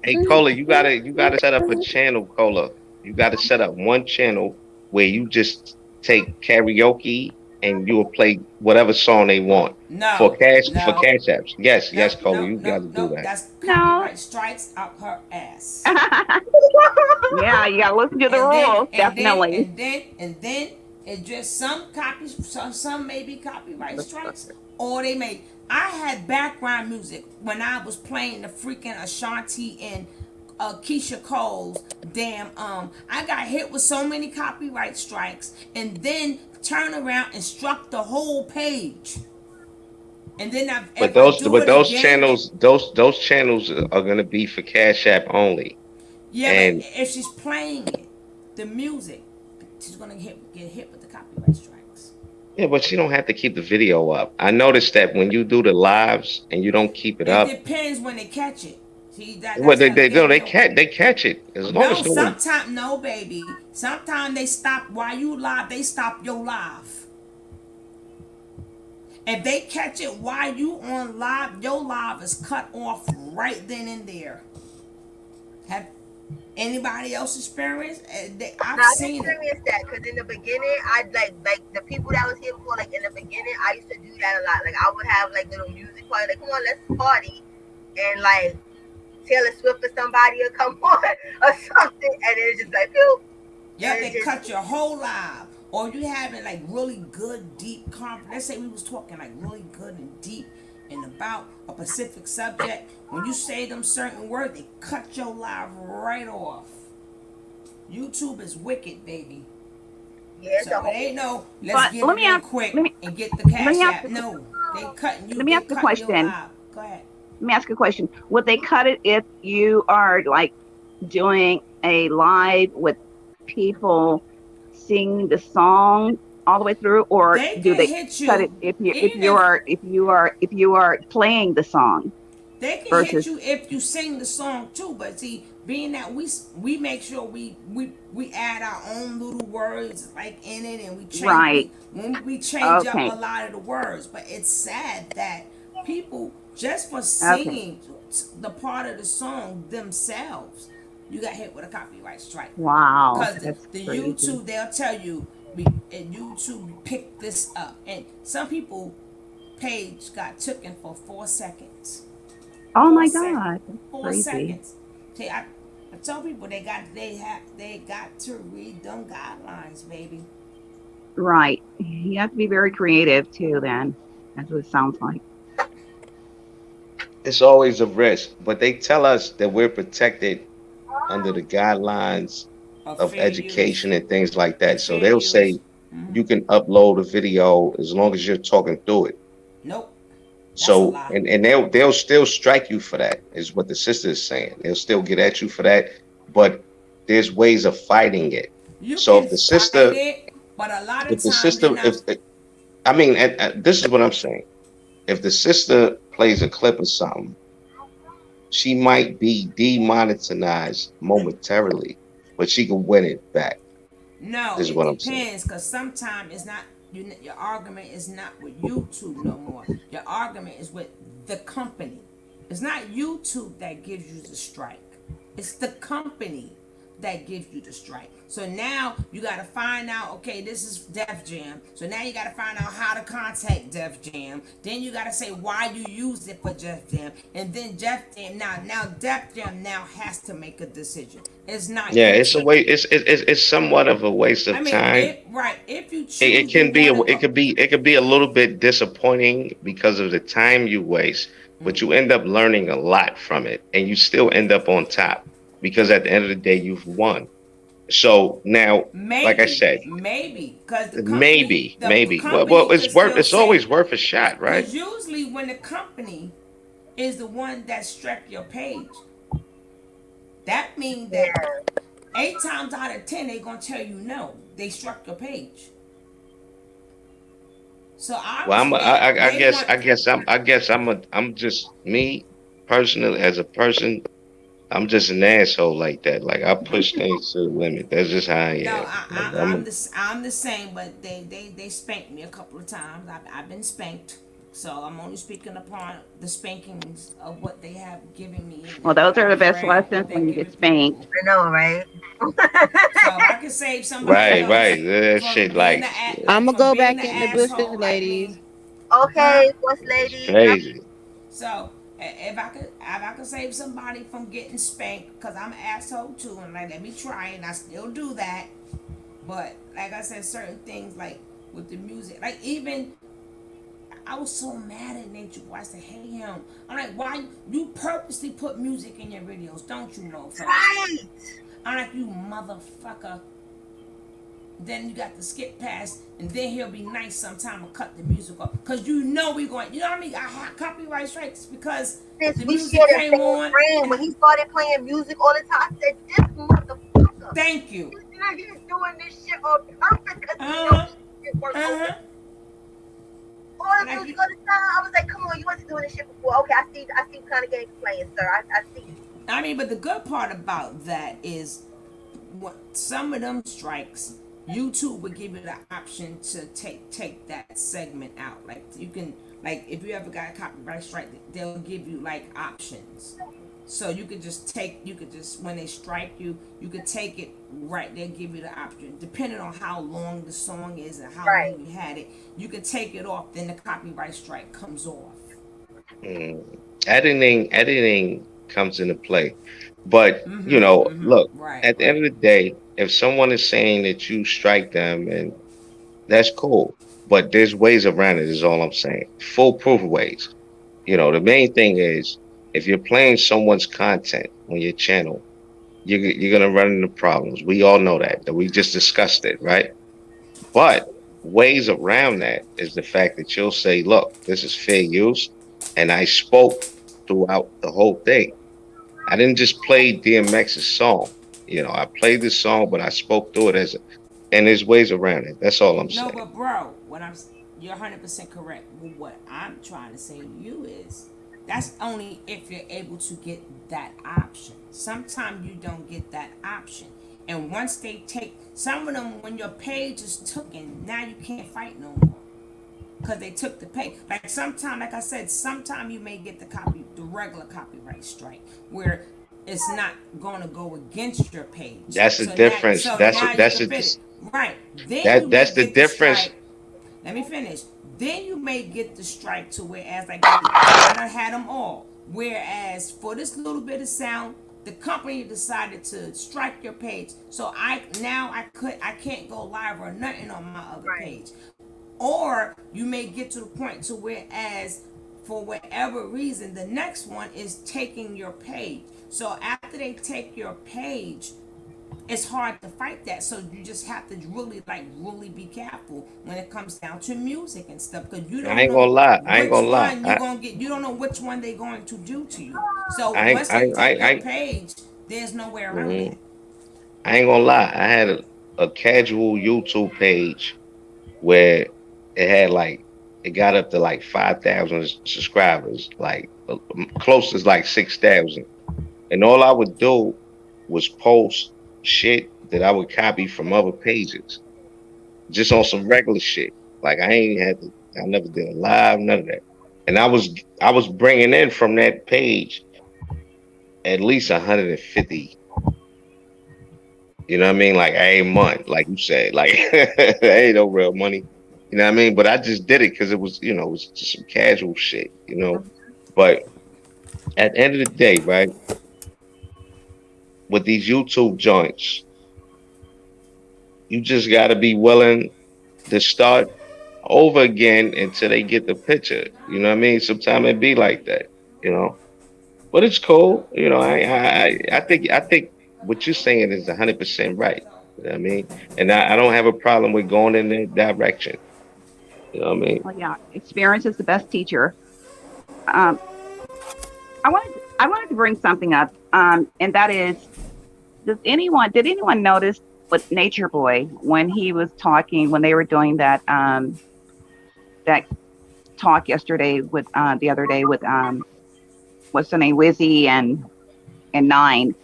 Hey Cola, you gotta set up a channel, Cola. You gotta set up one channel where you just take karaoke and you will play whatever song they want No, for no, cash apps. Yes, no, yes, Cola, no, you no, gotta do no. that. That's no. copyright strikes up her ass. Yeah, you gotta listen to the and then rules, and then definitely. and then and then it just some copies some may be copyright strikes or they may I had background music when I was playing the freaking Ashanti and Keisha Cole's damn I got hit with so many copyright strikes and then turn around and struck the whole page and then But if I do it again those channels are gonna be for cash app only. yeah but And if she's playing it the music she's gonna get hit with the copyright strikes. yeah, but you don't have to keep the video up. I noticed that when you do the lives and you don't keep it It up, depends when they catch it. See well, that's the no, thing. No, they catch it as long no. as no one. Sometimes no, baby. Sometimes they stop while you live. They stop your live. If they catch it while you on live, your live is cut off right then and there. Have anybody else experienced? I've Now I've seen it. experienced that because in the beginning, I like the people that was here before. Like in the beginning, I used to do that a lot. Like I would have like little music party. Like come on, let's party, and like Taylor Swift or somebody will come on or something, and it's just like phew, Yep, and they it just cut your whole live. Or you having like really good, deep conversation. Let's say we was talking like really good and deep and about a specific subject. When you say them certain words, they cut your live right off. YouTube is wicked, baby. yeah, it's a So it whole. ain't no let's But get it in quick let me and get the let cash me ask app. No, they cutting you. let me They ask the cutting your question. live. Go ahead. Let me ask a question. Would they cut it if you are like doing a live with people singing the song all the way through, or They do can they hit cut it you if even if you are playing the song they can hit versus you if you sing the song too. But see, being that we make sure we add our own little words like in it, and right? we change up Okay, a lot of the words. But it's sad that people just for okay. singing the part of the song themselves, you got hit with a copyright strike. Wow, Because that's the crazy. YouTube, they'll tell you, and YouTube pick this up. And some people page got taken for 4 seconds. Oh Four my sec, God, that's four crazy. seconds. See, I tell people they got to read them guidelines, baby. Right. You have to be very creative too. Then that's what it sounds like. It's always a risk, but they tell us that we're protected under the guidelines Of of fair use, education and things like and that. So fair they'll use. say you can upload a video as long as you're talking through it. Nope, that's a So lie. and they'll still strike you for that, is what the sister is saying. They'll still get at you for that, but there's ways of fighting it. You So can if the fight sister, it, but a lot of if the time they're sister, not. if I mean, this is what I'm saying. If the sister plays a clip of something, she might be demonetized momentarily, but she can win it back. No, This is it what I'm saying. depends because sometimes it's not your argument is not with YouTube no more. Your argument is with the company. It's not YouTube that gives you the strike. It's the company that gives you the strike. So now you got to find out. Okay, this is Def Jam. So now you got to find out how to contact Def Jam. Then you got to say why you used it for Def Jam, and then Def Jam now Def Jam now has to make a decision. It's not Yeah, it's a YouTube. way. It's somewhat of a waste I of mean, time. it right. If you It choose, you can be want to it go. could be it could be a little bit disappointing because of the time you waste, but you end up learning a lot from it, and you still end up on top because at the end of the day you've won. So now, like I said, Maybe, because the maybe. Well, company could still it's always say, worth a shot, right? because usually when the company is the one that struck your page, that means that Yeah. 8 times out of 10 they're gonna tell you no, they struck your page. So Well, obviously they want. I'm just me personally as a person. I'm just an asshole like that. Like I push things to the limit. That's just how I No, am. Like I'm a, I'm the same, but they spanked me a couple of times. I've been spanked, so I'm only speaking upon the spankings of what they have given me Well, and those what are the I've best read, lessons what they're when you get giving spanked. people. I know, right? So if I can save somebody right, else right. That from shit being like I'm gonna from go being back an in the bushes, asshole like ladies. me, huh? Okay, what's it's lady? crazy. So if I could save somebody from getting spanked, because I'm an asshole too, and like let me try, and I still do that. But like I said, certain things like with the music, like even I was so mad at Nature Boy. I said, "Hey him." I'm like, "Why you purposely put music in your videos? Don't you know, fellas?" Right. I'm like, "You motherfucker." Then you got the skip pass, and then he'll be nice sometime and cut the music off, cause you know we going. You know what I mean? I have copyright strikes because Since the we music share the came same on. friend, when he started playing music all the time, I said, "This motherfucker, Thank you. he's doing this shit on purpose because Uh he knows huh. this shit work Uh over huh. all the Like music you, all the time." I was like, "Come on, you wasn't doing this shit before. Okay, I see what kind of game you're playing, sir. I see." I mean, but the good part about that is what some of them strikes, YouTube would give you the option to take that segment out. Like you can, like if you ever got a copyright strike, they'll give you like options. So you could just when they strike you, you could take it right. They'll give you the option, depending on how long the song is and how Right. long you had it. You can take it off, then the copyright strike comes off. Mm. Editing comes into play. But, Mm-hmm. look, Mm-hmm. Right. at the end Right. of the day, if someone is saying that you strike them, and that's cool. But there's ways around it, is all I'm saying. Foolproof ways. The main thing is if you're playing someone's content on your channel, you're gonna run into problems. We all know that we just discussed it, right? But ways around that is the fact that you'll say, look, this is fair use, and I spoke throughout the whole thing. I didn't just play DMX's song. I played this song, but I spoke through it and there's ways around it. That's all I'm No, saying. but bro, you're 100% correct. But what I'm trying to say to you is that's only if you're able to get that option. Sometimes you don't get that option. And once they take some of them, when your page is taken, now you can't fight no more because they took the pay. Like sometime, like I said, sometime you may get the regular copyright strike where it's not going to go against your page. That's the difference. So now you can fit it right. Then you may That's the get the difference. strike. Let me finish. Then you may get the strike to whereas like I done had them all. Whereas for this little bit of sound, the company decided to strike your page. So I can't go live or nothing on my other Right. page. Or you may get to the point to whereas for whatever reason the next one is taking your page. So after they take your page, it's hard to fight that. So you just have to really be careful when it comes down to music and stuff because you I don't ain't gonna know lie. I ain't which gonna lie. one you're gonna get. You don't know which one they're going to do to you. So I ain't once they take your I page, there's no way around mhm. that. I ain't gonna lie. I had a casual YouTube page where it had like it got up to like 5,000 subscribers, like close to like 6,000. And all I would do was post shit that I would copy from other pages, just on some regular shit. Like I ain't had to. I never did a live, none of that. And I was bringing in from that page at least 150. You know what I mean? Like a month, like you said, like that ain't no real money. You know what I mean? But I just did it because it was just some casual shit. But at the end of the day, right, with these YouTube joints, you just got to be willing to start over again until they get the picture. You know what I mean? Sometimes it be like that. You know, but it's cool. I think what you're saying is 100% right. You know what I mean? And I don't have a problem with going in that direction. You know what I mean? Well, yeah, experience is the best teacher. Um, I wanted to bring something up, and that is, did anyone notice with Nature Boy when he was talking when they were doing that talk yesterday with the other day with what's the name, Wizzy and Nine.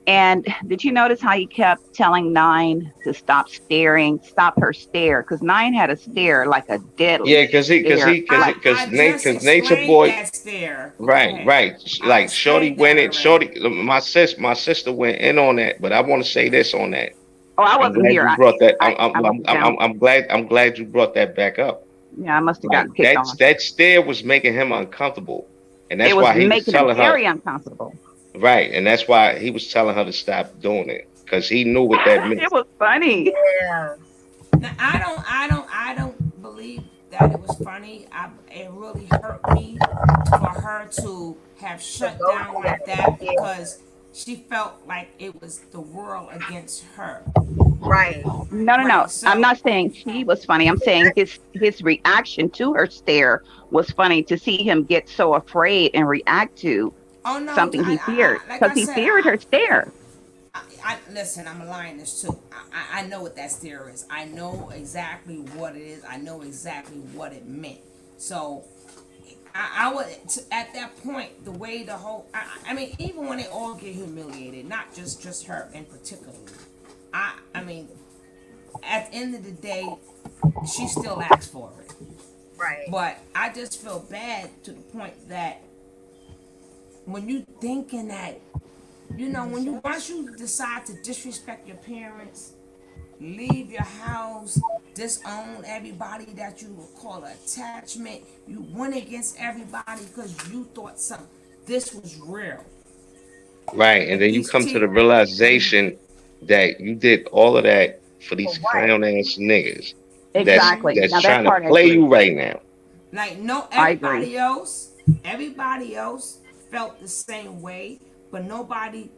And did you notice how he kept telling Nine to stop staring, stop her stare? Because Nine had a stare like a Yeah, deadly cause he, cause stare. he, cause he, I cause I just Nature explained Boy, that stare. Go right, ahead. right. I Like Shorty explained went that in, already. Shorty, my sister went in on that, but I want to say this on that. Oh, I I'm wasn't glad here. you brought that. I wrote it down. I'm glad you brought that back up. Yeah, I must have Like gotten kicked off. that stare was making him uncomfortable, and It that's was why he was making him telling her very uncomfortable. right, and that's why he was telling her to stop doing it because he knew what that meant. It was funny. Yeah. Now I don't believe that it was funny. It really hurt me for her to have To shut go down through like that. that Yeah. because she felt like it was the world against her. Right. No, no, no. Right. I'm So not saying she was funny. I'm saying his reaction to her stare was funny to see him get so afraid and react to oh no, something he feared like because I he said, feared her stare. I listen. I'm a lioness too. I know what that stare is. I know exactly what it is. I know exactly what it meant. So I would at that point the way the whole I mean even when they all get humiliated, not just her in particular. I mean at the end of the day, she still asked for it. Right. But I just feel bad to the point that when you thinking that when you once you decide to disrespect your parents, leave your house, disown everybody that you would call an attachment. You went against everybody because you thought something. This was real. Right, and But then you these come to the teeth, realization that you did all of that for For these what? clown ass niggas Exactly. that's Now that trying to part I play you agree. right now. like no, I agree. everybody else felt the same way, but nobody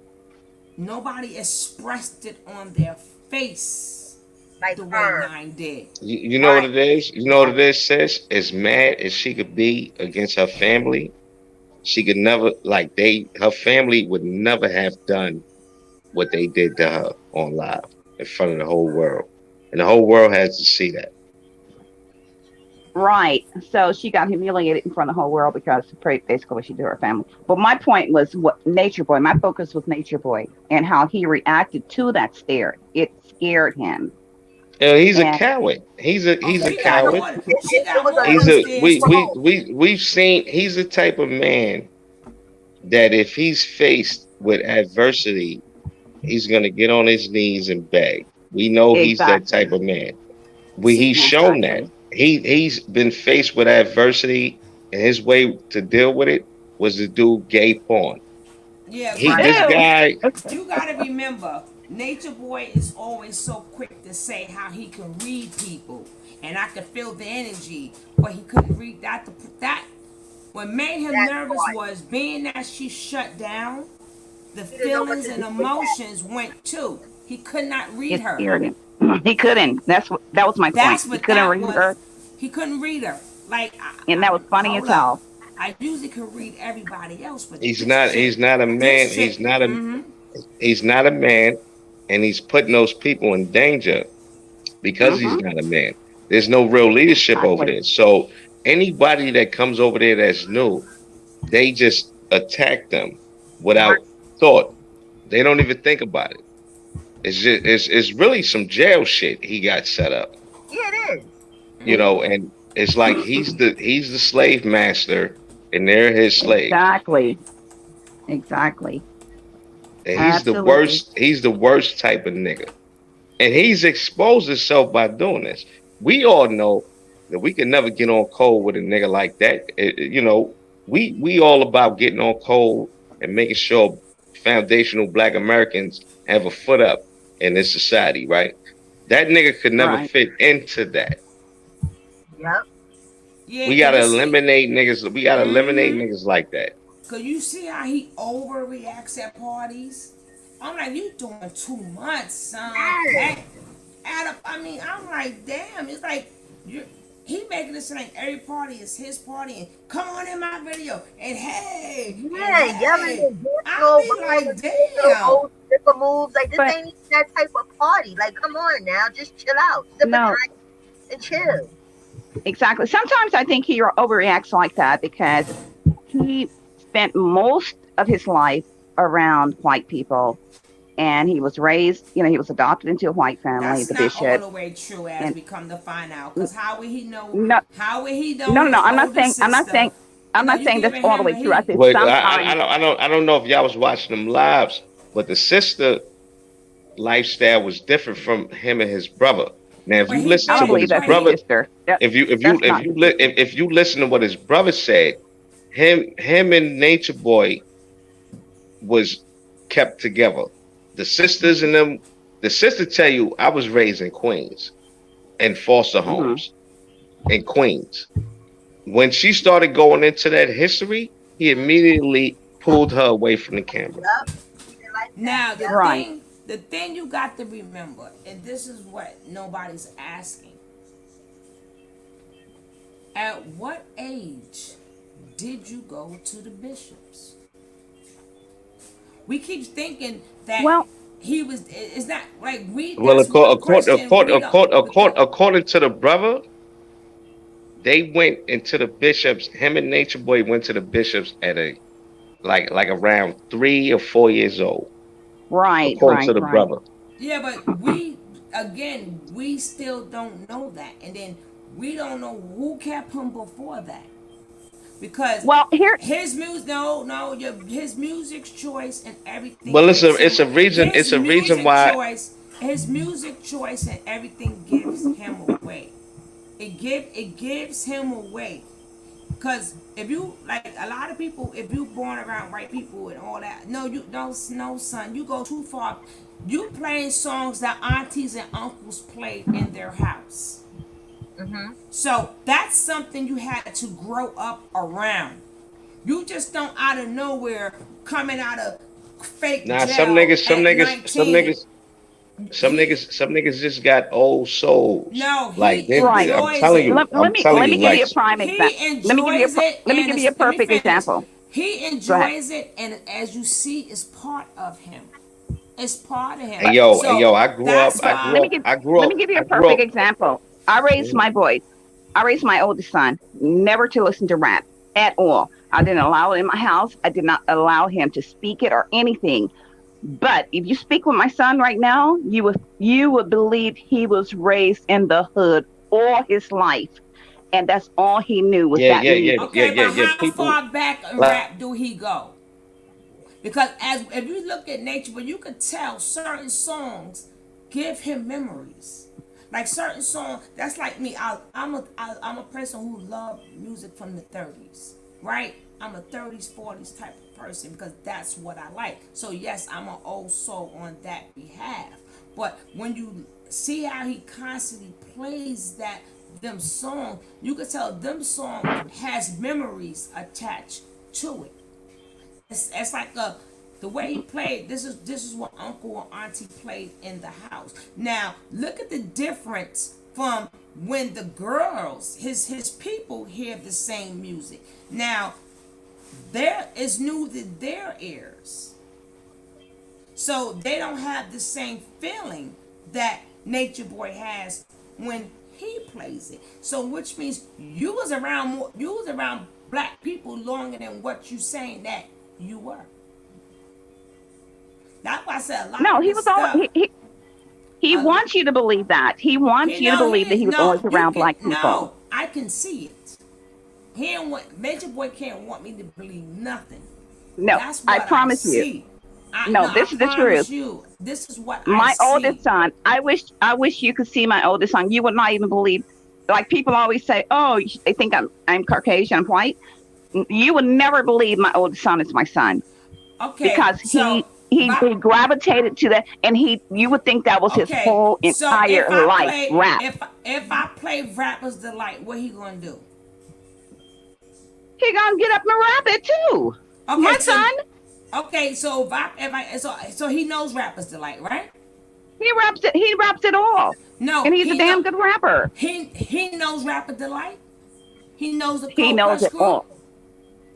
expressed it on their face Like the way her. Nine did. You know what Right. it is? You know what it is, sis? As mad as she could be against her family, She could never like her family would never have done what they did to her on live in front of the whole world. And the whole world has to see that. Right. So she got humiliated in front of the whole world because basically what she did to her family. But my point was what Nature Boy, my focus was Nature Boy and how he reacted to that stare. It scared him. He's a And caward. Oh, He's a she got coward. exactly. more. She It got was a more He's than complete a stairs too. control. we've seen he's the type of man that if he's faced with adversity, he's gonna get on his knees and beg. We know he's that type Exactly. of man. He's See, shown that. Exactly. He's been faced with adversity, and his way to deal with it was to do gay porn. yeah, He but Right. this now Ew. guy you gotta remember, Nature Boy is always so quick to say how he can read people, and I could feel the energy, but he couldn't read that. That what made him That nervous part. was being that she shut down. The He didn't know what feelings to and do with that. emotions went too. He could not read It her. scared him. He couldn't. That was my point. That's He what couldn't that read was. her, He couldn't read her. Like, and that was funny as hold up. hell. I usually could read everybody else, but he's not a man. this chick, mm-hmm. He's not a man, and he's putting those people in danger because he's Mm-hmm. not a man. There's no real leadership over Exactly. there. So anybody that comes over there that's new, they just attack them Right. without thought. They don't even think about it. It's really some jail shit he got set up, Yeah, it is. and it's like he's the slave master and they're his slaves. Exactly. Exactly. And Absolutely. he's the worst type of nigga. And he's exposed himself by doing this. We all know that we can never get on cold with a nigga like that. We all about getting on cold and making sure foundational Black Americans have a foot up in this society, right? That nigga could never Right. fit into that. Yep. Yeah, We cause gotta you see, eliminate niggas. We gotta eliminate mm-hmm. niggas like that. Cause you see how he overreacts at parties. I'm like, you doing too much, son. Yes. Add up. I mean, I'm like, damn. It's like you. He making it seem like every party is his party and come on in my video and Yeah, yelling hey. and dancing I'll all be wild like, and doing little damn. old stripper moves. Like this But ain't even that type of party. Like, come on now, just chill out, sip a no, drink and chill. exactly. Sometimes I think he overreacts like that because he spent most of his life around white people, and he was raised. He was adopted into a white family, That's the not all bishop, the way true, as and we come to find out. Cause how would he know? no, How would he know no, no, no. his I'm not older saying. I'm not sister? saying. I'm not You saying that's giving all the him way a true. I he? said But sometimes. I don't know if y'all was watching them lives, but the sister lifestyle was different from him and his brother. Now, if But you he, listen I to don't but what he, believe his that's but his he. brother, sister. That that's not his sister. if you listen to what his brother said, him and Nature Boy was kept together. The sisters and them, the sister tell you I was raised in Queens in foster Hmm. homes in Queens. When she started going into that history, he immediately pulled her away from the camera. Yep. Keep it like that. Now Yep. Right. the thing you got to remember, and this is what nobody's asking: at what age did you go to the bishops? We keep thinking that Well, he was. It's not like we. Well, That's one Christian we don't. according to the brother, they went into the bishops. Him and Nature Boy went to the bishops at a like around 3 or 4 years old, right, according to right, the right. brother. Yeah, but we again we still don't know that, and then we don't know who kept him before that because Well, here. his music, his music choice and everything Well, gives him it's a reason why. his music choice and everything gives him away. It gives him away. Cause if you like a lot of people, if you born around white people and all that, no, you no son, you go too far. You playing songs that aunties and uncles played in their house. Mhm. So that's something you had to grow up around. You just don't out of nowhere coming out of fake Nah, jail at 19. He some niggas just got old souls. no, Like he Right. enjoys it. Let I'm me telling let you, me give like you a prime example. He enjoys it, Let me and give you a let me perfect finish. example. He Go ahead. enjoys it, and as you see, it's part of him. It's part of him. But Hey So yo, that's let why. me give I you grew a up. I perfect grew up. example. I raised my boys. I raised my oldest son never to listen to rap at all. I didn't allow it in my house. I did not allow him to speak it or anything. But if you speak with my son right now, you would believe he was raised in the hood all his life, and that's all he knew was that music. Okay, but how People far back in like rap do he go? Because as if you look at nature, but you could tell certain songs give him memories. Like certain songs, that's like me. I'm a person who love music from the 30s, right? I'm a 30s, 40s type of person because that's what I like. So yes, I'm an old soul on that behalf. But when you see how he constantly plays them songs, you could tell them song has memories attached to it. It's like the way he played. This is what uncle or auntie played in the house. Now look at the difference from when the girls, his people, hear the same music. Now there is new to their ears, so they don't have the same feeling that Nature Boy has when he plays it. So which means you was around black people longer than what you saying that you were. That's why I said a lot No, of he this was all stuff. he A lot, wants you to believe that. He wants you to believe that he was no, always you around can black people. no. I can see it. He don't want Nature Boy can't want me to believe nothing. No, That's I what I promise you. see. I No, no, I this is the truth. promise you. This is what I My oldest see. son, I wish you could see my oldest son. You would not even believe. Like people always say, oh, they think I'm Caucasian, I'm white. You would never believe my oldest son is my son Okay, because so he gravitated to that, and he you would think that was his okay, whole so entire life. Rap. if I play Rapper's Delight, what he gonna do? He gonna get up and rap it too. My Okay, so son, so he knows Rapper's Delight, right? he raps it. He raps it all, No, and he's a damn good rapper. he knows Rapper Delight. He knows the He Cold knows Crush it Crew. all.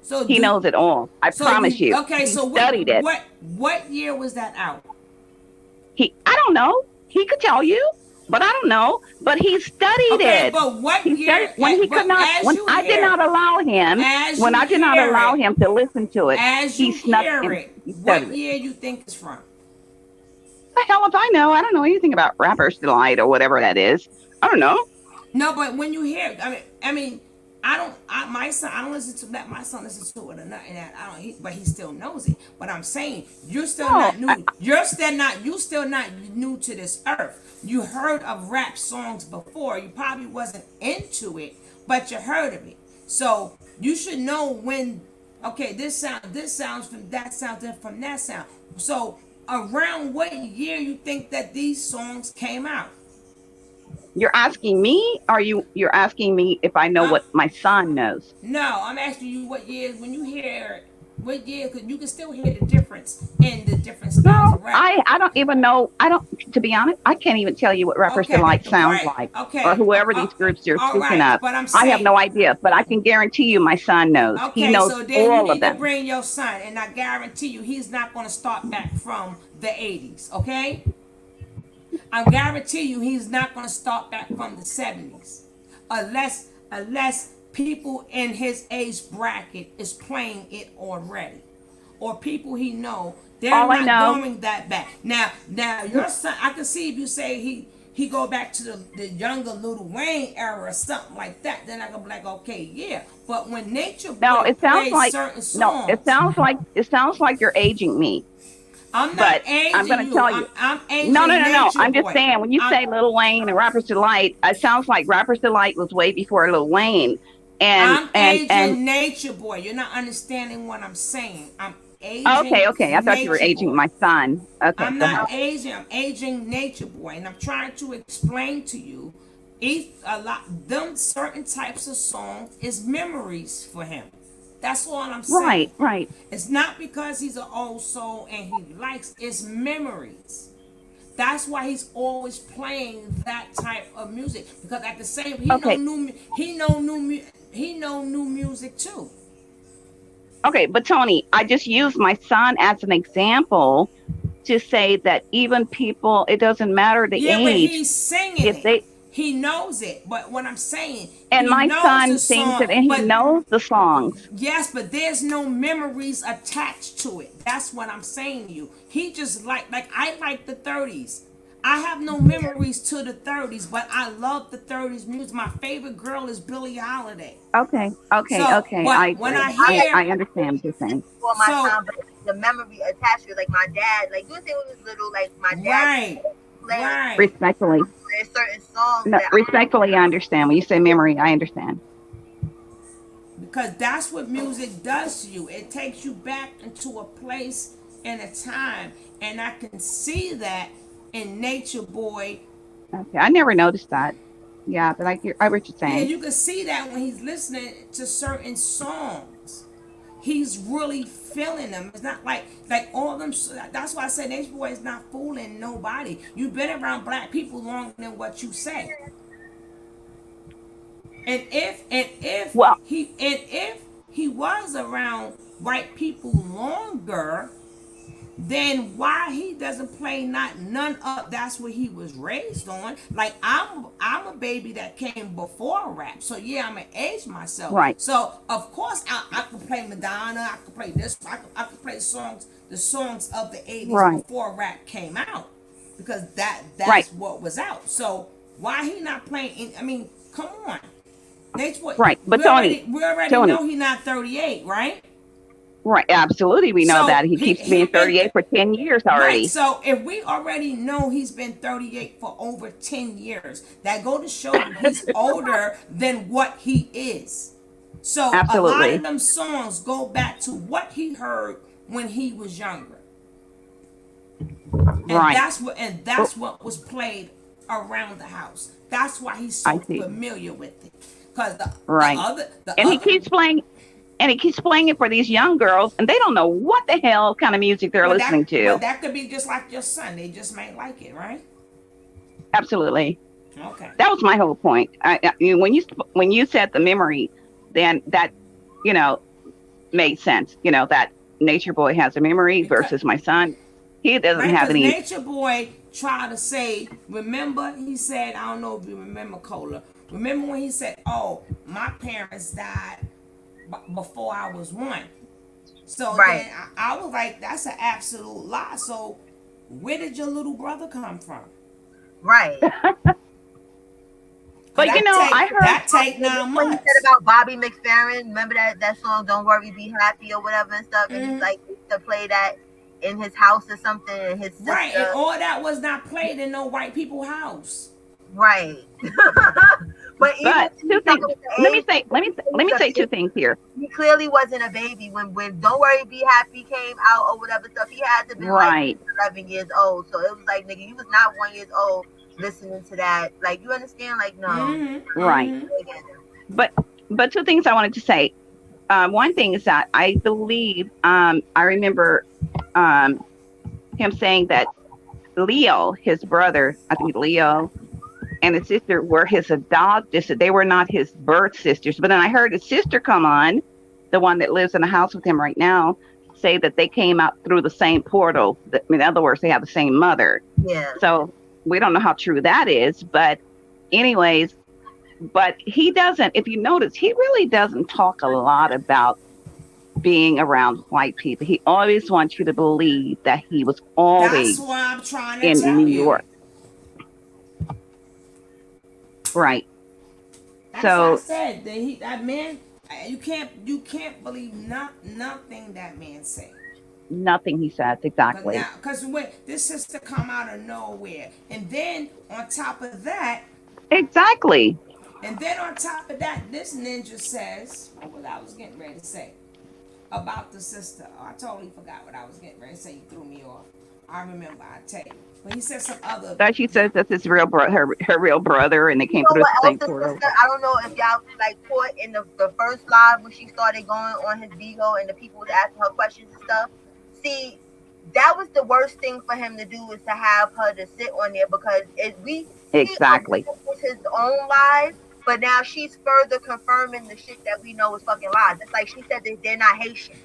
So He do knows it all. I so promise you you. okay? He So studied it. what year was that out? I don't know. He could tell you, but I don't know. But he studied Okay, it. but what He studied year? when he could But not. as When you I did hear, not allow him. as When you I did not hear allow it, him to listen to it, as he you snuck hear and it, he studied what it. year you think it's from? The hell if I know? I don't know anything about Rapper's Delight or whatever that is. I don't know. No, but when you hear, I don't. My son, I don't listen to that. My son listens to it or nothing. That I don't. But he still knows it. But I'm saying you're still No, not new. You're still not. You still not new to this earth. You heard of rap songs before. You probably wasn't into it, but you heard of it. So you should know when. Okay, this sounds from that sound, then from that sound. So around what year you think that these songs came out? you're asking me. Are you're asking me if I know I'm what my son knows? No, I'm asking you what years when you hear what year because you can still hear the difference in the different styles No, of rap. I don't even know. I don't. To be honest, I can't even tell you what Rapper's Okay, Delight sounds right. like, or Okay. whoever these groups you're All speaking right. of. But I'm I have saying, no idea, but I can guarantee you, my son knows. He okay, knows so then you all of need to them. bring your son, and I guarantee you he's not going to start back from the 80s. Okay, I guarantee you he's not going to start back from the 70s, unless people in his age bracket is playing it already, or people he know they're All I not know, going that back. Now your son, I can see if you say he go back to the younger Little Wayne era or something like that, then I can be like, okay, yeah. But when Nature no, Boy it sounds plays like certain no, songs, it sounds like you're aging me. I'm not But I'm aging gonna you. tell I'm you, I'm no, no, aging no, no. Nature I'm just Boy. saying when you I'm say Lil Wayne and Rapper's Delight, it sounds like Rapper's Delight was way before Lil Wayne, and I'm and aging Nature Boy. You're not understanding what I'm saying. I'm okay, aging okay. I thought you were Nature aging Boy. my son. Okay, I'm go not ahead. aging. I'm aging Nature Boy, and I'm trying to explain to you, each a lot them certain types of songs is memories for him. That's all I'm saying. Right, right. It's not because he's an old soul and he likes it's memories. That's why he's always playing that type of music because at the same Okay, he know new music too. Okay, but Tony, I just used my son as an example to say that even people, it doesn't matter the Yeah, but age, he's singing if it. they, He knows it. But what I'm saying, and he my knows the son sings song. it and he But knows the songs. yes, but there's no memories attached to it. That's what I'm saying to you. He just like I like the 30s. I have no memories to the 30s, but I love the 30s music. My favorite girl is Billie Holiday. Okay, okay, So, okay, I but when agree. I I like hear I understand what you're saying. before my so time, but the memory attached to it, like my dad, like you say when we was little, like my dad right, play right. Respectfully, there's certain songs no, that respectfully, I understand. When you say memory, I understand. Because that's what music does to you. It takes you back into a place and a time, and I can see that in Nature Boy. Okay, I never noticed that. Yeah, but I hear what you're Yeah, saying. you can see that when he's listening to certain songs. He's really feeling them. It's not like all them. That's why I said Nature Boy is not fooling nobody. You've been around black people longer than what you say. Well, And if he was around white people longer, then why he doesn't play not none of that's what he was raised on. Like I'm a baby that came before rap, so yeah, I'm gonna age myself. right, So of course I could play Madonna, I could play this, I could play the songs of the '80s right, before rap came out, because right, that's what was out. So why he not playing? I mean, come on, Nature Boy. right. But Tony, We already Tony, know he not 38, right? right? Absolutely, we know So that he keeps he being been 38 for 10 years right. already. So if we already know he's been 38 for over 10 years, that go to show you he's older than what he is. So a lot of Absolutely, them songs go back to what he heard when he was younger, and right. Oh, that's what was played around the house. That's why he's I so see. familiar with it. Cause Right, the and he other keeps playing, and he keeps playing it for these young girls, and they don't know what the hell kind of music they're listening but to. that could be just like your son. They just might like it, right? Absolutely, Okay. that was my whole point. When you said the memory, then that you know made sense. That Nature Boy has a memory Because versus my son. He doesn't right, have because any. Nature Boy tried to say, remember, he said, I don't know if you remember, Cola. Remember when he said, oh, my parents died before I was one. So right, then I was like, that's an absolute lie. So where did your little brother come from? right. Cause But I heard. that take nine What he said months. about Bobby McFerrin, remember that song "Don't Worry, Be Happy" or whatever and stuff, and he's Mm, like he used to play that in his house or something, and his right, and sister, all that was not played in no white people house. right. But even But when he two talking things. about the Let me age, say. he Let was me a say two baby. things here. He clearly wasn't a baby when "Don't Worry, Be Happy" came out or whatever stuff. He had to been like Right, 11 years old, so it was like nigga, you was not 1 year old listening to that. Like you understand? Like no. Mm-hmm. right. Mm-hmm. But two things I wanted to say. One thing is that I believe. I remember um, him saying that Leo, his brother, I think Leo, and his sister were his adopted. So they were not his birth sisters. But then I heard his sister come on, the one that lives in the house with him right now, say that they came out through the same portal. In other words, they have the same mother. Yeah. So we don't know how true that is. But, anyways, but he doesn't, if you notice, he really doesn't talk a lot about being around white people. He always wants you to believe that he was That's always what I'm trying to in tell New you. York. Right. That's what I So said. That man, you can't believe nothing that man say. nothing he says Cause exactly. now, cause when this sister come out of nowhere, and then on top of that, Exactly. this ninja says, what I was getting ready to say about the sister. Oh, I totally forgot what I was getting ready to say. You threw me off. I remember. I tell you, but he said some other. That she says that's his real her real brother, and they You came know through what the else same the portal. sister? I don't know if y'all like caught in the first live when she started going on his Bigo and the people was asking her questions and stuff. See, that was the worst thing for him to do is to have her to sit on there because we are Exactly. witness his own lies, but now she's further confirming the shit that we know is fucking lies. It's like she said that they're not Haitian.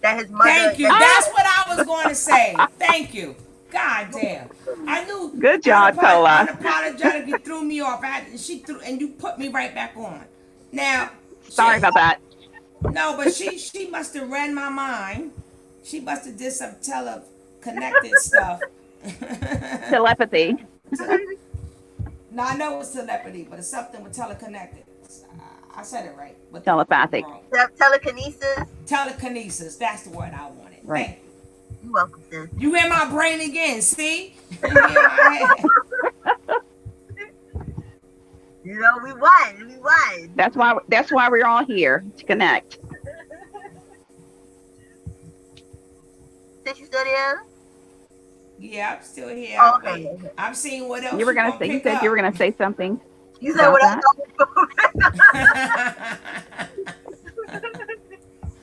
that his mother Thank you. that Ah, That's what I was going to say. Thank you. God damn. I knew good job, Cola. unapologetically threw me off. She threw and you put me right back on. Now, Sorry she about that. no, but she must have read my mind. She must have did some teleconnected stuff. Telepathy, To, no, I know it's telepathy, but it's something with teleconnected. I said it right, but the telepathic. wrong. telekinesis. Telekinesis. That's the word I wanted. Right. Thank you. You welcome, sis. You in my brain again, see? You in my head. You know, we won. We won. That's why we're all here to connect. Sis, you still there? Yeah, I'm still here. Oh, I'm okay, waiting. okay. I'm seeing what You else were you gonna gonna say. You pick said you were up. gonna say something You said about what that. else?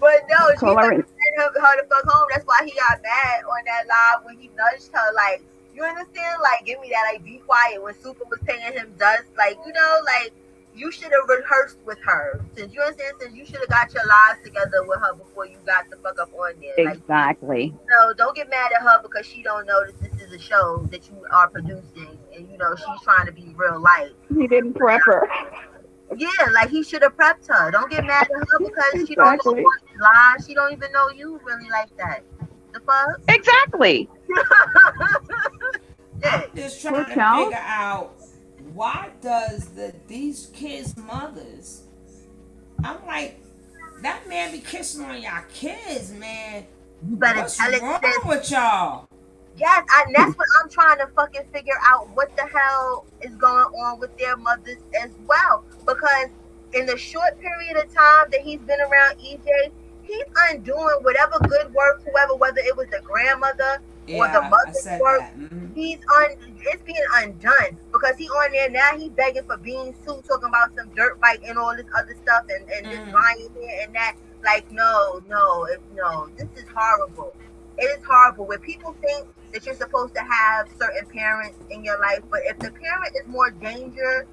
But no, she Cola. fucking sent her to fuck home. That's why he got mad on that live when he nudged her. Like, you understand? Like, give me that. Like, be quiet. When Super was paying him dust, like, you know, like, you should have rehearsed with her. Since you understand, since you should have got your lives together with her before you got the fuck up on there. Like, Exactly. no, don't get mad at her because she don't know that this is a show that you are producing, and you know she's trying to be real light. He didn't prep her. Yeah, like he should have prepped her. Don't get mad at her because she don't know Exactly. what lies. She don't even know you really like that. The fuck? Exactly. I'm Yeah. just Poor trying to child. figure out why does these kids' mothers? I'm like, that man be kissing on y'all kids, man. You better What's tell it, wrong sis. with y'all? Yes, and that's what I'm trying to fucking figure out what the hell is going on with their mothers as well. Because in the short period of time that he's been around EJ, he's undoing whatever good work, whoever, whether it was the grandmother or the Yeah, I mother's said work, that. Mm-hmm. it's being undone because he on there now, he begging for beans too, talking about some dirt bike and all this other stuff and this Mm-hmm. lying here and that. Like, no, this is horrible. It is horrible when people think that you're supposed to have certain parents in your life, but if the parent is more danger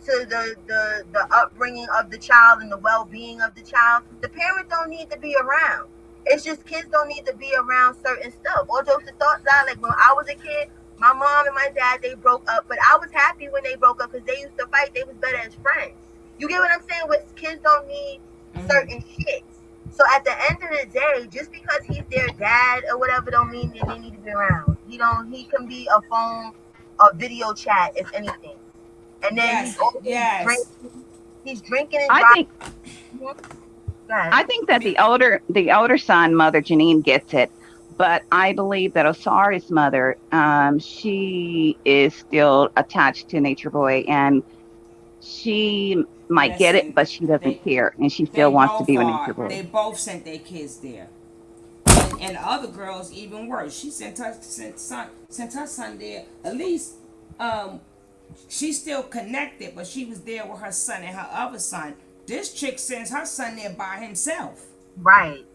to the upbringing of the child and the well-being of the child, the parent don't need to be around. It's just kids don't need to be around certain stuff. All jokes aside, like when I was a kid, my mom and my dad, they broke up, but I was happy when they broke up because they used to fight. They was better as friends. You get what I'm saying? With kids don't need Mm-hmm. certain shit. So at the end of the day, just because he's their dad or whatever don't mean that they need to be around. He can be a phone, a video chat, if anything. And then he's Yes, always yes. drinking. He's drinking and I think driving. Mhm. Go ahead. I think that the older son, Mother Janine, gets it, but I believe that Osari's mother, she is still attached to Nature Boy, and she might get it, Listen, but she doesn't they care, and she they still wants to both be with Nature are. Boy. They both sent their kids there. And the other girl's even worse. She sent her son there. At least um, she's still connected, but she was there with her son and her other son. This chick sends her son there by himself. Right.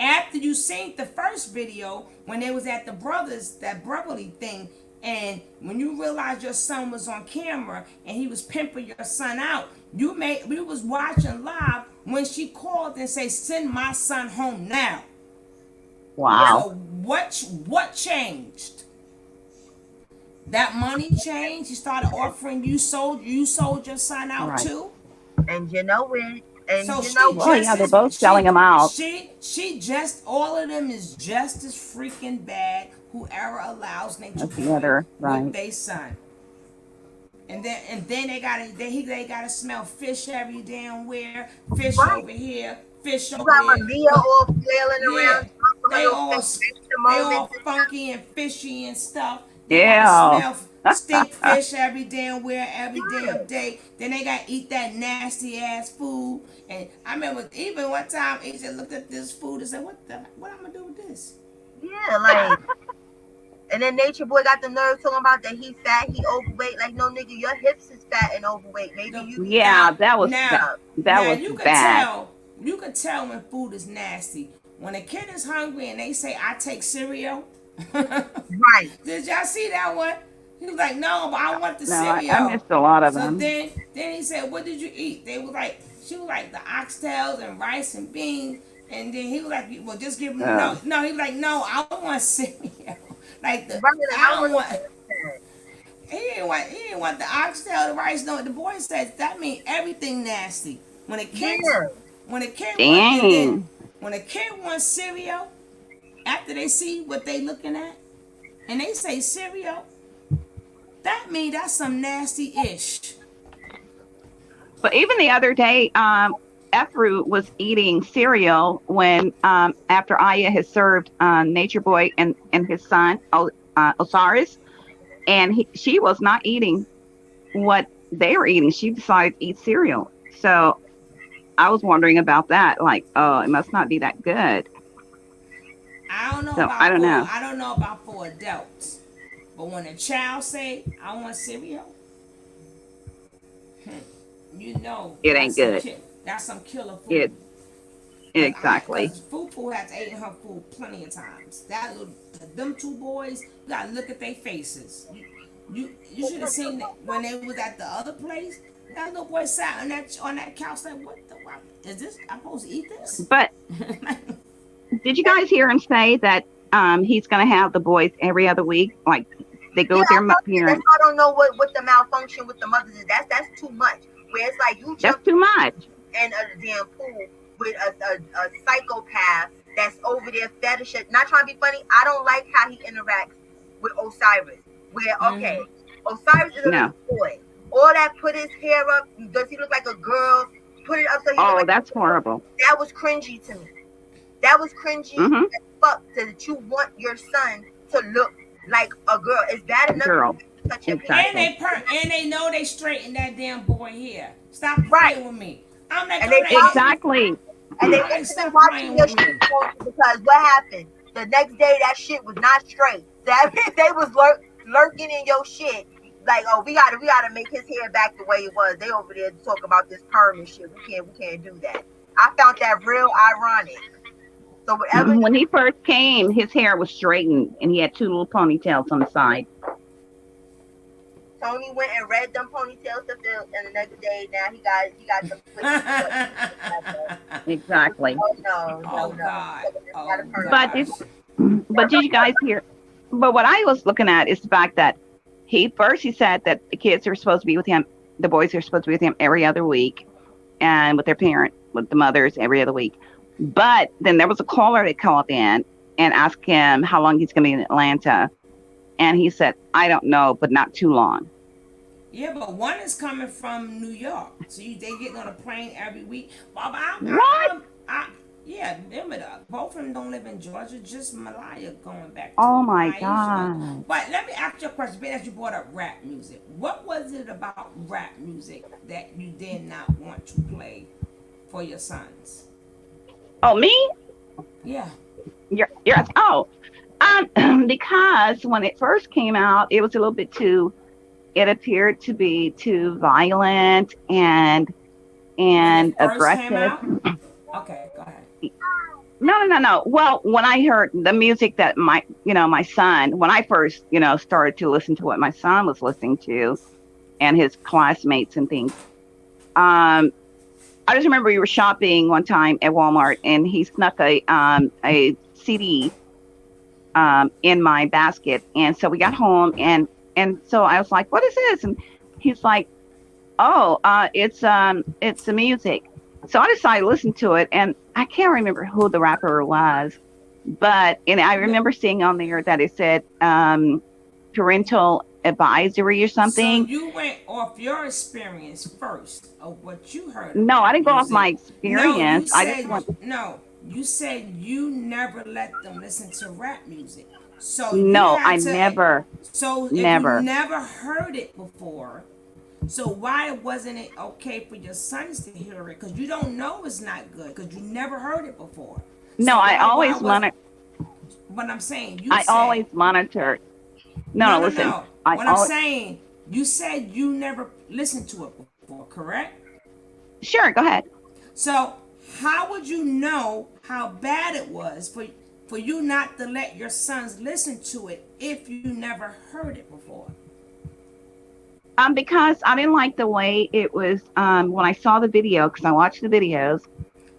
After you seen the first video when they was at the brothers that brotherly thing, and when you realized your son was on camera and he was pimping your son out, we was watching live when she called and say, "Send my son home now." Yep. Wow. So what changed? That money changed. He started offering you sold your son out Right. too. And you know it. And So you know she Well, just yeah, they're is both selling them out. she just all of them is just as freaking bad. Whoever allows Nature That's the Boy other, with right. their son, and then they gotta smell fish every damn where, fish right. over here, fish You over got there. Malia But all flailing yeah, around drunk with her they little all fake gangster they moments all and stuff. funky and fishy and stuff. They gotta Yeah. smell stink fish every damn where every damn Yeah. day. Then they gotta eat that nasty ass food. And I remember even one time AJ looked at this food and said, what I'm gonna do with this?" Yeah, like, and then Nature Boy got the nerve talking about that he fat, he overweight. Like, no nigga, your hips is fat and overweight. Maybe The, you need to Yeah, now, clean that was your that, now, up. that now was you could bad. tell. You could tell when food is nasty. When a kid is hungry and they say, "I take cereal." Right. Did y'all see that one? He was like, "No, but I want the No, I cereal." missed a lot of So them. then he said, "What did you eat?" They was like, she was like the oxtails and rice and beans. And then he was like, "Well, just give him Uh, no, no." He was like, "No, I want cereal. Like the Right, like I I don't want want." He didn't want the oxtail, the rice. No, the boy said that means everything nasty. When a to. kid, Yeah. when a kid want, and then dang. when a kid wants cereal, after they see what they looking at, and they say cereal, that means that's some nasty ish. But even the other day, Efru was eating cereal when after Aya had served Nature Boy and his son Osiris, and she was not eating what they were eating. She decided to eat cereal. So I was wondering about that. Like, oh, it must not be that good. So I don't know. I don't know about for adults, but when a child say I want cereal, you know It ain't good. that's some killer food. It Cause exactly. Fufu has eaten her food plenty of times. That little, them two boys, you gotta look at their faces. You should have seen it when they was at the other place. That little boy sat on that couch like, what the wow, is this? I'm supposed to eat this? But did you guys hear him say that he's going to have the boys every other week? Like they go Yeah, with I their know that. That's parents. why I don't know what the malfunction with the mothers is. That's too much. Where it's like you That's jump too much. in a damn pool with a psychopath that's over there fetish, not trying to be funny. I don't like how he interacts with Osiris. Where okay, Mm-hmm. Osiris is a little No. boy. All that put his hair up. Does he look like a girl? Put it up so he look Oh, like that's horrible. that was cringy to me. That was cringy Mm-hmm. as fuck that you want your son to look like a girl. It's bad enough Girl. to touch your penis. And Exactly. they know they straighten that damn boy here. Stop Right. playing with me. I'm like And I'm they like probably Exactly. and they I'm like probably stop watching playing your with shit me. because what happened? The next day that shit was not straight. That means they was lurking in your shit. Like, oh, we gotta make his hair back the way it was. They over there talking about this perm and shit. We can't do that. I found that real ironic. So whatever When he first came, his hair was straightened and he had two little ponytails on the side. Tony went and read them ponytails to Phil, and the next day now he got them twisted. Exactly. Oh no, no, Oh no. God. Got a Oh perm. But did, gosh. but did you guys hear? But what I was looking at is the fact that he said that the kids are supposed to be with him, the boys are supposed to be with him every other week, and with their parent, with the mothers every other week. But then there was a caller that called in and asked him how long he's going to be in Atlanta, and he said, "I don't know, but not too long." Yeah, but one is coming from New York, so they getting on a plane every week. But What? yeah, both of them don't live in Georgia. Just Malaya going back to Oh my Asia. God. But let me ask you a question. Being as you brought up rap music, what was it about rap music that you did not want to play for your sons? Oh, me? Yeah. You're oh, because when it first came out, it was a little bit too. It appeared to be too violent When and it first came aggressive. out. Okay, go ahead. No. Well, when I heard the music that my son, when I first, started to listen to what my son was listening to and his classmates and things, I just remember we were shopping one time at Walmart and he snuck a CD in my basket, and so we got home and so I was like, "What is this?" And he's like, "Oh, it's the music." So I decided to listen to it, and I can't remember who the rapper was, but and I No. remember seeing on there that it said parental advisory or So something. you went off your experience first of what you heard of No, I rap didn't go off my music. No, experience. I just went. you said you never let them listen to rap music. So you No, I had to. never, So if you never. never heard it before, so why wasn't it okay for your sons to hear it? Because you don't know it's not good because you never heard it before. No, So I why always was? monitor. What I'm saying, you I said always monitored. No, no, no, no, listen. no. I What I'm always. saying, you said you never listened to it before, correct? Sure, go ahead. So how would you know how bad it was for you not to let your sons listen to it if you never heard it before? Because I didn't like the way it was when I saw the video because I watched the videos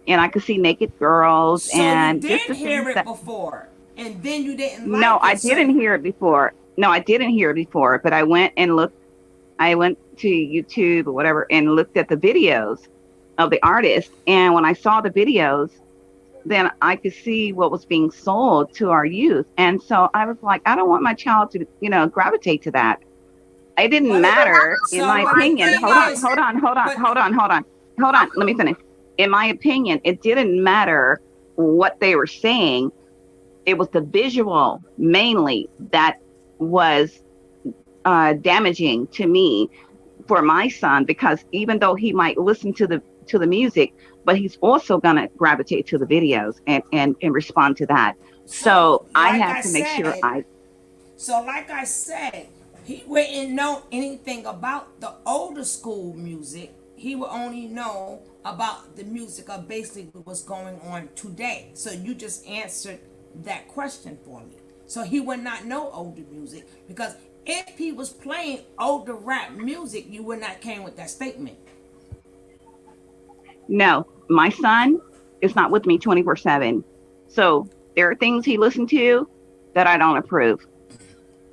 and I could see naked girls So you and just did the things hear it that. before, and then you didn't No, like I it. So didn't hear it before. No, I didn't hear it before, but I went and looked. I went to YouTube or whatever and looked at the videos of the artist. And when I saw the videos, then I could see what was being sold to our youth. And so I was like, I don't want my child to, gravitate to that. It didn't but it, But matter, in so my but the opinion. thing Hold on, is, hold on, hold on, but hold on, hold on, hold on. Let me finish. In my opinion, it didn't matter what they were saying. It was the visual mainly that was damaging to me for my son, because even though he might listen to the music, but he's also going to gravitate to the videos and respond to that. so So I like had I to make sure said, I. so like I said, he wouldn't know anything about the older school music. He would only know about the music of basically what's going on today. So you just answered that question for me. So he would not know older music, because if he was playing older rap music, you would not came with that statement. No, my son is not with me 24/7. So there are things he listened to that I don't approve.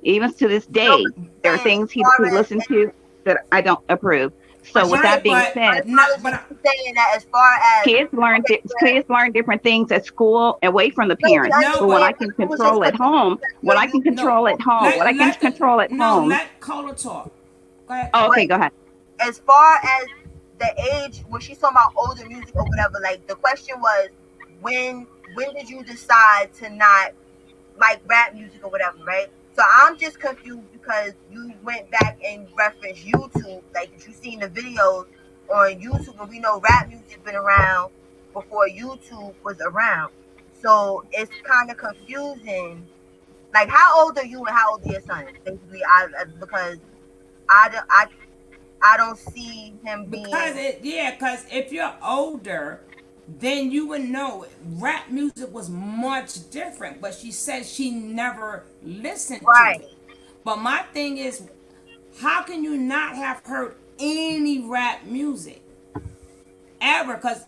Even to this no, day, but there are saying as things far he as, listened to that I don't approve. but So she with was, that Right, being but said, not, unapologetically saying that as far as, okay, but kids learn different things at school away from the no, we parents. no, But what but I understand, but can you was just control at confused home, because you're used to no. what I can Let the control at no home. let Cola talk. Go ahead, Oh, Cola. okay, but go ahead. as far as the age when she's talking about older music or whatever, like the question was, when did you decide to not like rap music or whatever, right? So I'm just confused because you went back and referenced YouTube, like if you seen the videos on YouTube, and we know rap music been around before YouTube was around. So it's kind of confusing. Like, how old are you and how old are your son? Basically, because I I don't see him Because being because if you're older, then you would know rap music was much different. But she said she never listened to right. it. But my thing is, how can you not have heard any rap music ever? Because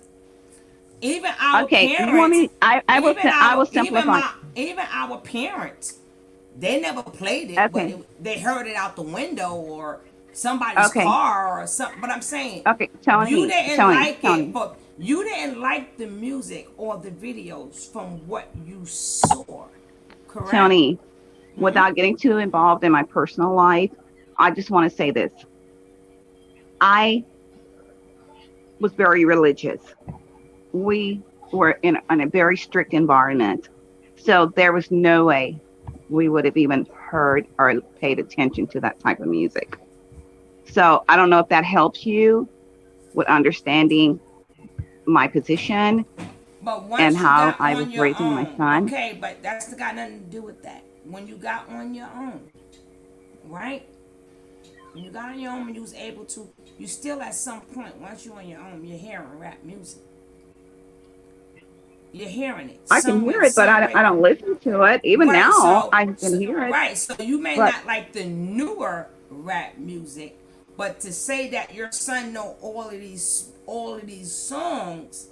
even our Okay, you want parents, me? I will simplify. even our parents, they never played it, but Okay, they heard it out the window or somebody's okay, car or something. But I'm saying, okay. you didn't like it, Tony, but you didn't like the music or the videos from what you saw, correct? Tony. Without getting too involved in my personal life, I just want to say this: I was very religious. We were in a very strict environment. So there was no way we would have even heard or paid attention to that type of music. So I don't know if that helps you with understanding my position But and once you how got I was on your raising my own, son. okay, but that's got nothing to do with that. When you got on your own, right? When you got on your own and you was able to, you still at some point, once you're on your own, you're hearing rap music. You're hearing it I can hear it, but some I way. don't listen to it. Even Right, now, so, I so can hear it. right, so you may But not like the newer rap music, but to say that your son know all of these songs,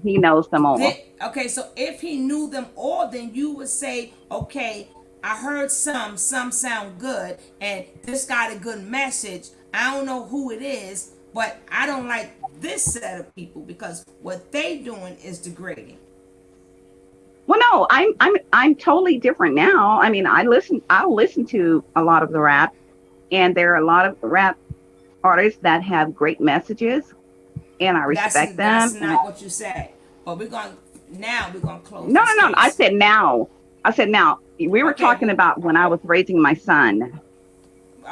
he knows them then, all. okay, so if he knew them all, then you would say, okay, I heard some sound good, and this got a good message. I don't know who it is, but I don't like this set of people because what they doing is degrading. Well, no, I'm totally different now. I mean, I'll listen to a lot of the rap, and there are a lot of rap artists that have great messages, and I respect That's them. And not what you said. But we're gonna close no, this no, no. I case. said now. I said now. We were Okay, talking about when I was raising my son,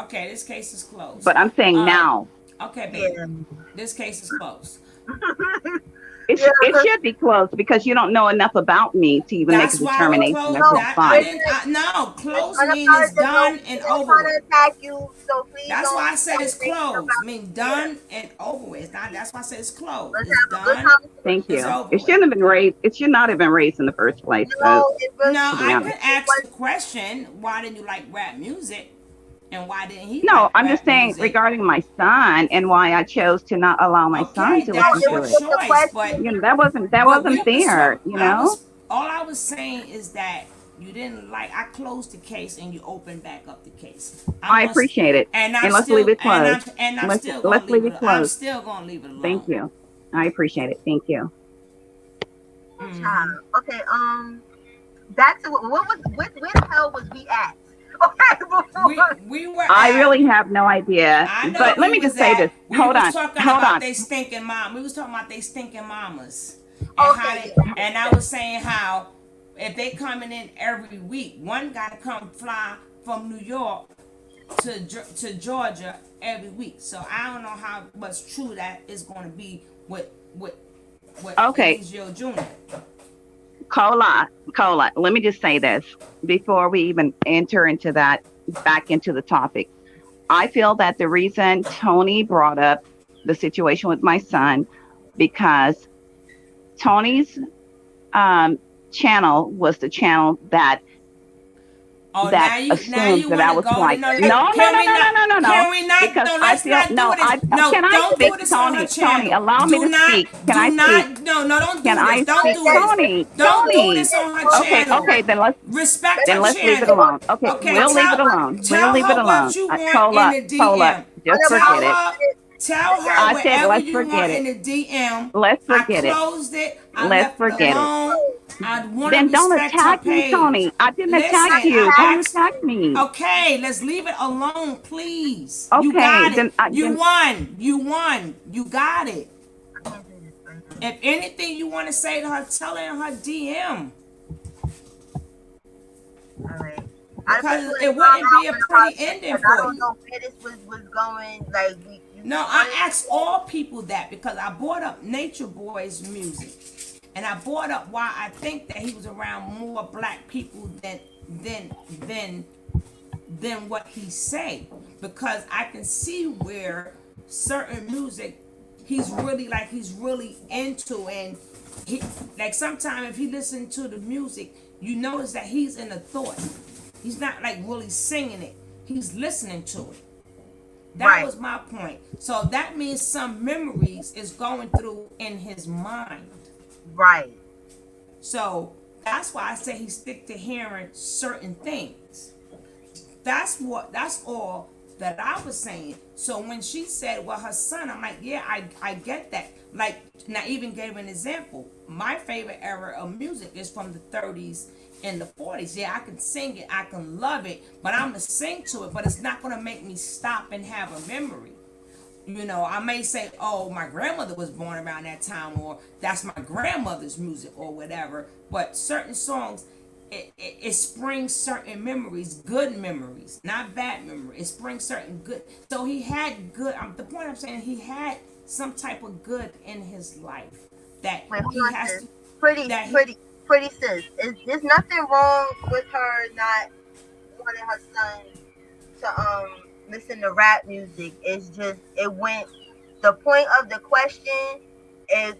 okay, this case is closed. but I'm saying Um, now. okay, baby, Yeah. this case is closed. Yeah, It because should be closed because you don't know enough about me to even make a That's why we determination closed of his that. I fine. didn't. No, it's close mean it's unapologetic. No, done and we're not over trying with. to attack you, so please That's don't why I said say it's anything closed. I about, mean yeah. done and over with. It's not. That's why I said it's closed. Let's It's have a good done. Thank conversation. It's you. over It with. shouldn't have been raised. It should not have been raised in the first place. No, it No, really To be I honest. could it ask the was question. Why didn't you like rap music? And why didn't he No, like I'm just rap saying music? regarding my son and why I chose to not allow my son Okay, to No, listen that's it your to was it. just a choice, question. That but wasn't we was there, talk. you I know. was all I was saying is that you didn't like. I closed the case and you opened back up the case. I'm I gonna, appreciate it, and I'm and let's leave still, it closed. and I'm still gonna Let's leave leave it. it I'm closed. still gonna leave it Thank alone. you. I appreciate it. Thank you. Hmm. Child. Okay. Back to what was where the hell was we at? Okay, before. We were I at. really have no idea, I know but let we me was just say at. this. We was talking Hold about on. they stinking mom. We was talking about they stinking mamas, and how Okay, they. yeah. And I was saying how if they coming in every week, one got to come fly from New York to Georgia every week. So I don't know how much true that is going to be with Okay, Ezekiel Jr. Cola. Let me just say this before we even enter into that back into the topic. I feel that the reason Tony brought up the situation with my son because Tony's um, channel was the channel Oh, that now assumes you that want I to was go to like, no. no, no, Can no, we no, not? no, no, no, no, Can we not? because No, I let's feel not no, do this. No, can I don't speak, do this on her Tony, channel. allow me Do to not, speak. Can I do speak? not. No, no, don't Can do this. I Don't speak, do this. Don't do Tony? this on her Okay, channel. okay, Respect then her let's leave it channel. alone. Okay, Okay, we'll leave it alone. We'll tell leave it her what alone. you want in Cola, the Cola, DM. just forget Tell it. her, tell her I said, whatever let's you forget want it. in the DM. Let's I forget it. closed it. I Let's left it forget it. alone. I want to Then don't respect her attack me, page. Tony. I didn't attack Listen, you. I Don't asked. attack me. Okay, let's leave it alone, please. You Okay, got it. You then won. You won. You got it. I can't do this right now. If anything you want to say to her, tell her in her DM All right. I just because want to it calm wouldn't be out a when about pretty this ending because I for don't you. know where this was going. Like you No, I wanted. asked all people that because I brought up Nature Boy's music, and I brought up why I think that he was around more black people than than than what he say, because I can see where certain music he's really into, and he like sometimes if he listen to the music, you notice that he's in a thought. He's not like really singing it. He's listening to it. That Right. was my point. So that means some memories is going through in his mind. Right. So that's why I say he stick to hearing certain things. That's all that I was saying. So when she said, well, her son, I'm like, yeah, I get that. Like, and I even gave an example. My favorite era of music is from the 30s and the 40s. Yeah, I can sing it, I can love it, but I'm gonna sing to it, but it's not gonna make me stop and have a memory. I may say, oh, my grandmother was born around that time, or that's my grandmother's music, or whatever. But certain songs, it springs certain memories, good memories, not bad memories. It springs certain good. So he had good. The point I'm saying, he had some type of good in his life that Wait, hold he on, has sis. to. Pretty, That he pretty, pretty sis. There's nothing wrong with her not wanting her son to listen to rap music. It's just it went the point of the question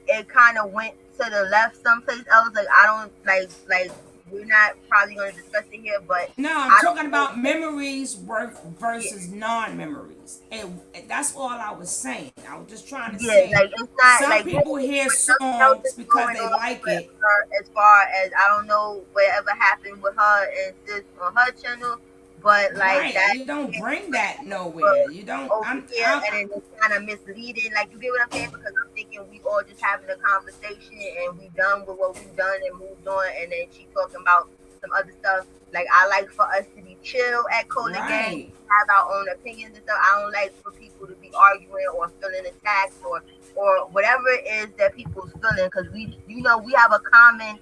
it kind of went to the left someplace else. Like I don't like we're not probably gonna discuss it here, but No, I'm I talking don't know. about memories Yeah, versus non-memories. And that's all I was saying. I was just trying to yeah, say like it's not some like people hear nothing else songs is because going they on like with it. her as far as I don't know whatever happened with her and sis on her channel, but like Right. that You don't came bring that nowhere. over You don't over here I'm and then it's kind of misleading. Like you get what I'm saying? Because I'm thinking we all just having a conversation and we done with what we've done and moved on, and then she talking about some other stuff. Like I like for us to be chill at Cola Gang, right. have our own opinions and stuff. I don't like for people to be arguing or feeling attacked or whatever it is that people's feeling because we have a common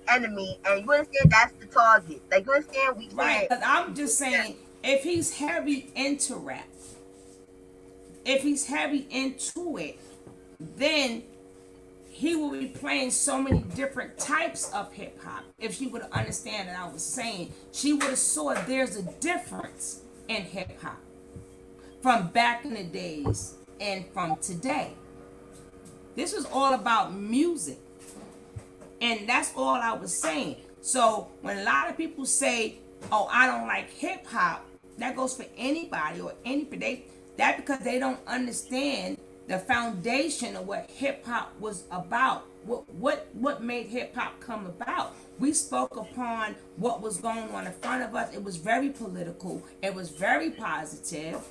enemy and you understand that's the target. Like you understand we Right. can't Cuz I'm just saying if he's heavy into rap, if he's heavy into it, then he will be playing so many different types of hip hop. If she would understand that I was saying, she would have saw there's a difference in hip hop from back in the days and from today. This was all about music. And that's all I was saying. So when a lot of people say, oh, I don't like hip hop, That goes for anybody or any they that because they don't understand the foundation of what hip hop was about. What made hip hop come about? We spoke upon what was going on in front of us. It was very political. It was very positive.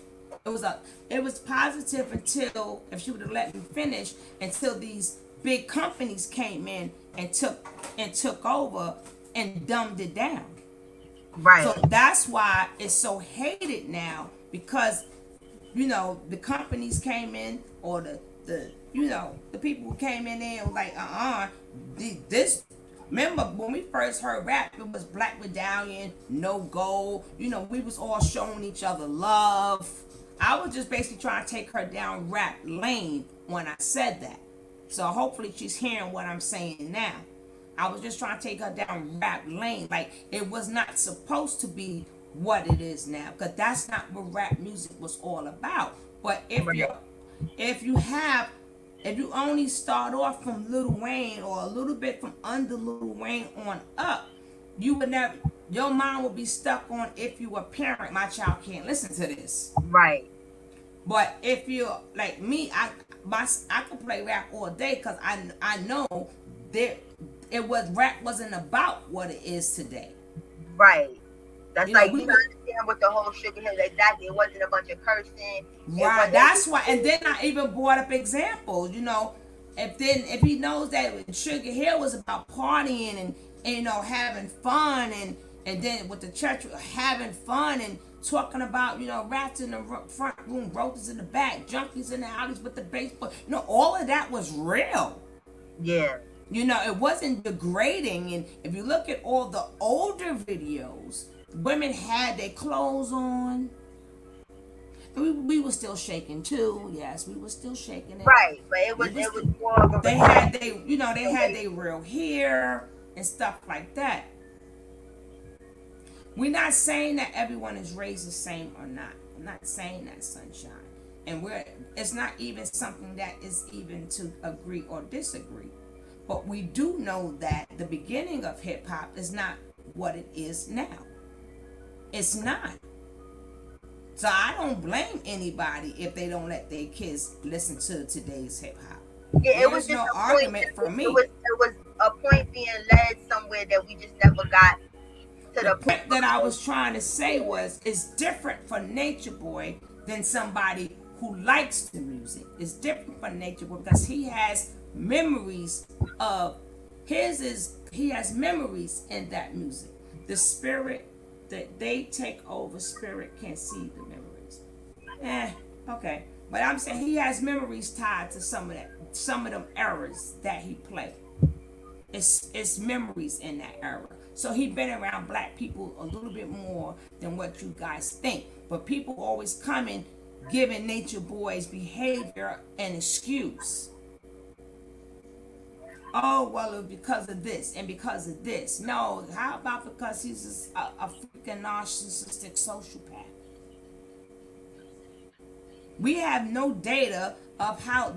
It was a it was positive until, if she would have let me finish, until these big companies came in and took over and dumbed it down. So Right. that's why it's so hated now, because the companies came in, or the people who came in there and was like, this. Remember when we first heard rap, it was Black Medallion, No Gold. We was all showing each other love. I was just basically trying to take her down rap lane when I said that. So hopefully she's hearing what I'm saying now. I was just trying to take her down rap lane. Like, it was not supposed to be what it is now, because that's not what rap music was all about. But Right. if you only start off from Lil Wayne, or a little bit from under Lil Wayne on up, you would never your mind would be stuck on, if you a parent, my child can't listen to this. Right. But if you're like me, I could play rap all day, because I know that rap wasn't about what it is today. Right. That's like, We you would. understand what the whole sugar hill, exactly. It wasn't a bunch of cursing. It Right. wasn't. That's why. And then I even brought up examples. If he knows that Sugar Hill was about partying and having fun, and then with the church having fun and talking about rats in the front room, roaches in the back, junkies in the alleys with the baseball. All of that was real. Yeah. It wasn't degrading. And if you look at all the older videos, women had their clothes on. We were still shaking too. Yes, we were still shaking it. Right. But it We was, was. it was more of a They respect had their real hair and stuff like that. We're not saying that everyone is raised the same or not. I'm not saying that, sunshine. And it's not even something that is even to agree or disagree. But we do know that the beginning of hip hop is not what it is now. It's not. So I don't blame anybody if they don't let their kids listen to today's hip hop. Yeah, it was There's just no a point. argument for It me. was, it was a point being led somewhere that we just never got to The the point point of that I it. was trying to say was, it's different for Nature Boy than somebody who likes the music. It's different for Nature Boy because he has memories of he has memories in that music. The spirit that they take over, spirit can't see the memories. Okay. But I'm saying he has memories tied to some of them errors that he played. It's memories in that era. So he been around black people a little bit more than what you guys think. But people always coming giving Nature Boy's behavior an excuse. Oh, well, it's because of this and because of this. No, how about because he's a freaking narcissistic sociopath? We have no data of how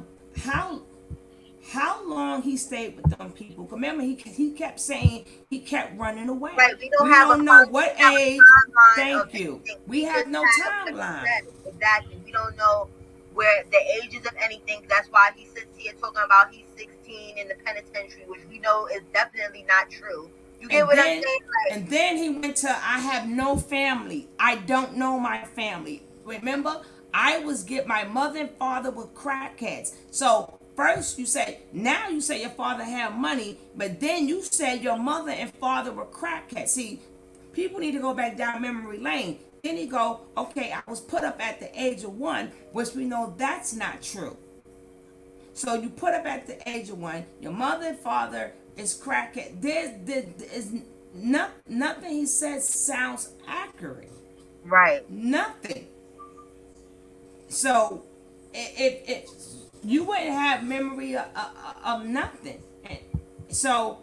how long he stayed with them people. Remember, he kept saying he kept running away. Right. We don't We have a don't know we what don't have a age. timeline of Thank you. anything. We We have just no have what he timeline. said. Exactly. We don't know where the ages of anything. That's why he sits here talking about he's 16 in the penitentiary, which we know is definitely not true. You get and what I'm then saying? Like, and then he went to, I have no family. I don't know my family. Remember, I was get my mother and father were crackheads. So first you say, now you say your father had money, but then you said your mother and father were crackheads. See, people need to go back down memory lane. Then he go, okay, I was put up at the age of 1, which we know that's not true. So you put up at the age of 1, your mother and father is crackhead. There is nothing he says sounds accurate. right. Nothing. So if you wouldn't have memory of nothing. And so,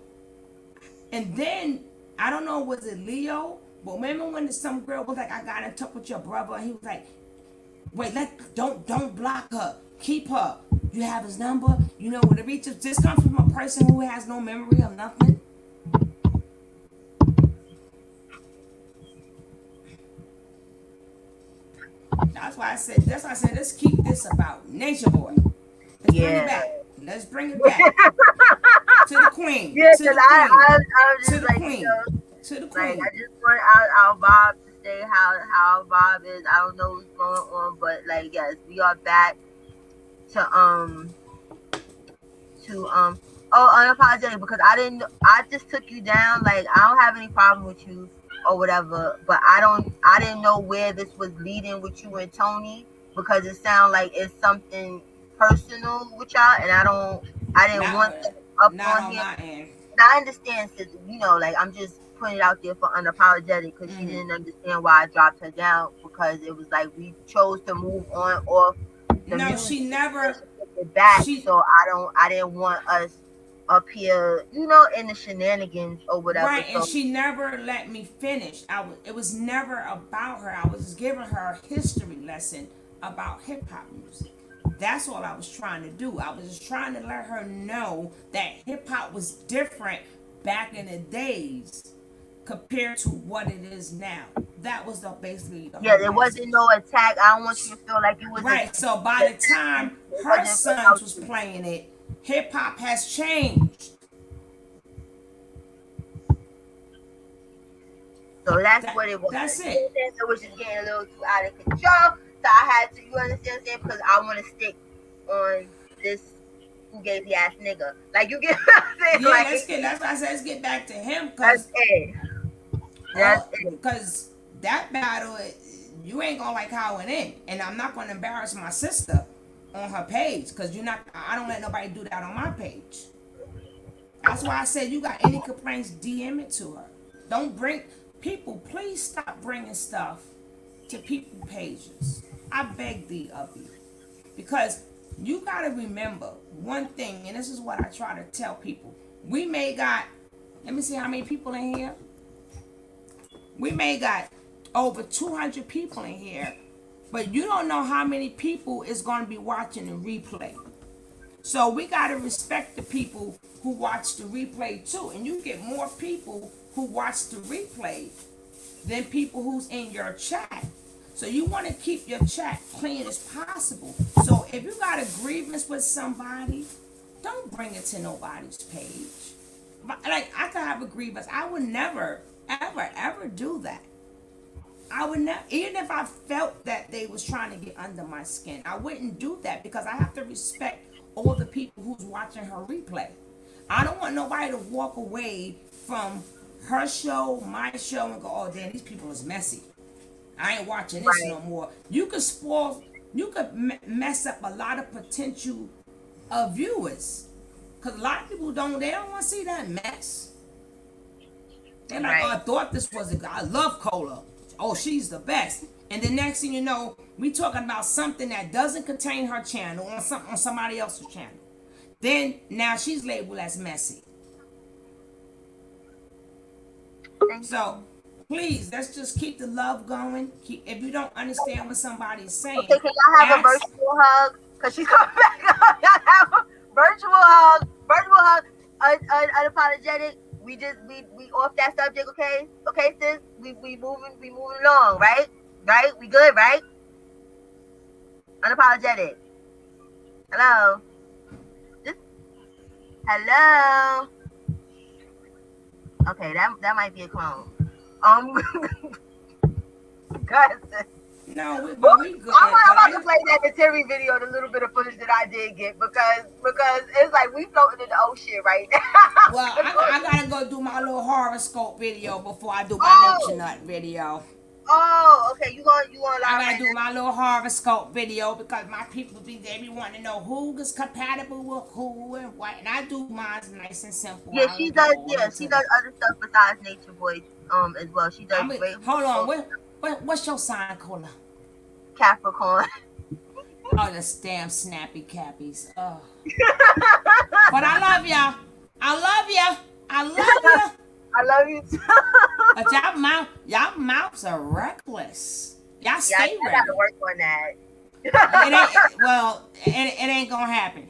and then I don't know, was it Leo? But remember when some girl was like, I got in touch with your brother, and he was like, wait, don't block her. Keep her. You have his number. When it reaches, this comes from a person who has no memory of nothing. That's why I said. That's why I said. Let's keep this about Nature Boy. Let's bring it Yeah. back. Let's bring it back to the queen. Yeah, To because the queen. I was To just the like, queen. To the like I queen. just want our vibe to stay how our vibe is. I don't know what's going on, but like yes, we are back to to unapologetic because I just took you down. Like I don't have any problem with you or whatever, but I didn't know where this was leading with you and Tony because it sounded like it's something personal with y'all, and I didn't Not want with. that up Not on on here. my end. Now I understand, sis, like I'm just putting it out there for unapologetic because she Hmm. didn't understand why I dropped her down because it was like we chose to move on off the No, music she and never. she took it back. She So I didn't want us up here, in the shenanigans or whatever. right, and So she never let me finish. It was never about her. I was just giving her a history lesson about hip hop music. That's all I was trying to do. I was just trying to let her know that hip hop was different back in the days compared to what it is now. That was basically the yeah, whole there message. wasn't no attack. I don't want you to feel like it was Right. So by the attacking. time It her wasn't sons about was you. playing it, hip hop has changed. So that's That what it was. that's You know it. what I'm saying? So it was just getting a little too out of control. So I had to, you understand what I'm saying? Because I want to stick on this who gave the ass nigga. Like you get what I'm saying? Yeah, Like that's why I said let's get back to him that's because it. That's all it. because that battle you ain't gonna like how it end, and I'm not gonna embarrass my sister on her page because you're not. I don't let nobody do that on my page. That's why I said you got any complaints, DM it to her. Don't bring people. Please stop bringing stuff to people pages. I beg thee of you, because you gotta remember one thing, and this is what I try to tell people. We may got, let me see how many people in here. We may got over 200 people in here, but you don't know how many people is going to be watching the replay. So we got to respect the people who watch the replay too. And you get more people who watch the replay than people who's in your chat. So you want to keep your chat clean as possible. So if you got a grievance with somebody, don't bring it to nobody's page. Like I could have a grievance. I would never, ever, ever do that. I would not, even if I felt that they was trying to get under my skin, I wouldn't do that because I have to respect all the people who's watching her replay. I don't want nobody to walk away from her show, my show, and go, "Oh, damn, these people is messy. I ain't watching this Right. no more." You could spoil, you could mess up a lot of potential viewers because a lot of people they don't want to see that mess. They're like, "Oh, I Right. thought this was a guy. I love Cola. Oh, she's the best." And the next thing you know, we talking about something that doesn't contain her channel on somebody else's channel. Then now she's labeled as messy. Thank So you. please, let's just keep the love going. If you don't understand what somebody is saying, Okay, can y'all have a ask. virtual hug? Cause she's coming back up. Y'all have a virtual hug. Virtual hug. Unapologetic. We off that subject, okay? Okay, sis. We moving along, right? Right? We good, right? Unapologetic. Hello. Just hello. Okay, that might be a clone. Um, guys, No, well, but we good. I'm But about to I play that Terry video, the little bit of footage that I did get because it's like we floating in the ocean right now. well, Of course. I gotta go do my little horoscope video before I do my nature Oh, nut video. okay. You gonna I elaborate gotta on do that? my little horoscope video because my people they be wanting to know who is compatible with who and what. And I do mine nice and simple. Yeah, I she don't get does. all Yeah, into she the. does other stuff besides Nature Boy as well. She does great Hold on. horoscopes. What's your sign, Cola? Capricorn. Oh, this damn snappy cappies. Oh. But I love y'all. I love ya. I love ya. I love you too. But y'all mouths are reckless. Y'all Yeah, I stay gotta ready. work on that. It ain't well. It ain't gonna happen.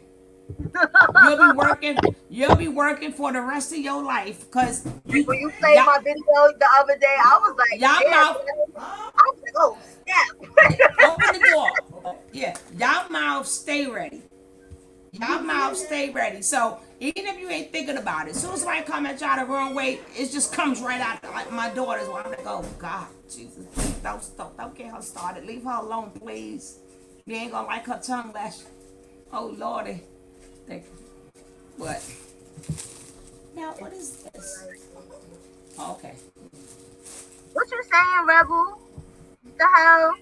You'll be working. You'll be working for the rest of your life because When you played my video the other day, I was like, y'all damn, mouth I was like, oh snap. over mouth stay ready. Y'all mouth stay ready. So even if you ain't thinking about it, as soon as somebody come at y'all the wrong way, it just comes right out. Like my daughter's one. I'm like, oh God, Jesus, please don't get her started. Leave her alone, please. You ain't gonna like her tongue lash. Oh Lordy. Thank you. What? Now what is this? Oh, okay. What you saying, Rebel? What the hell?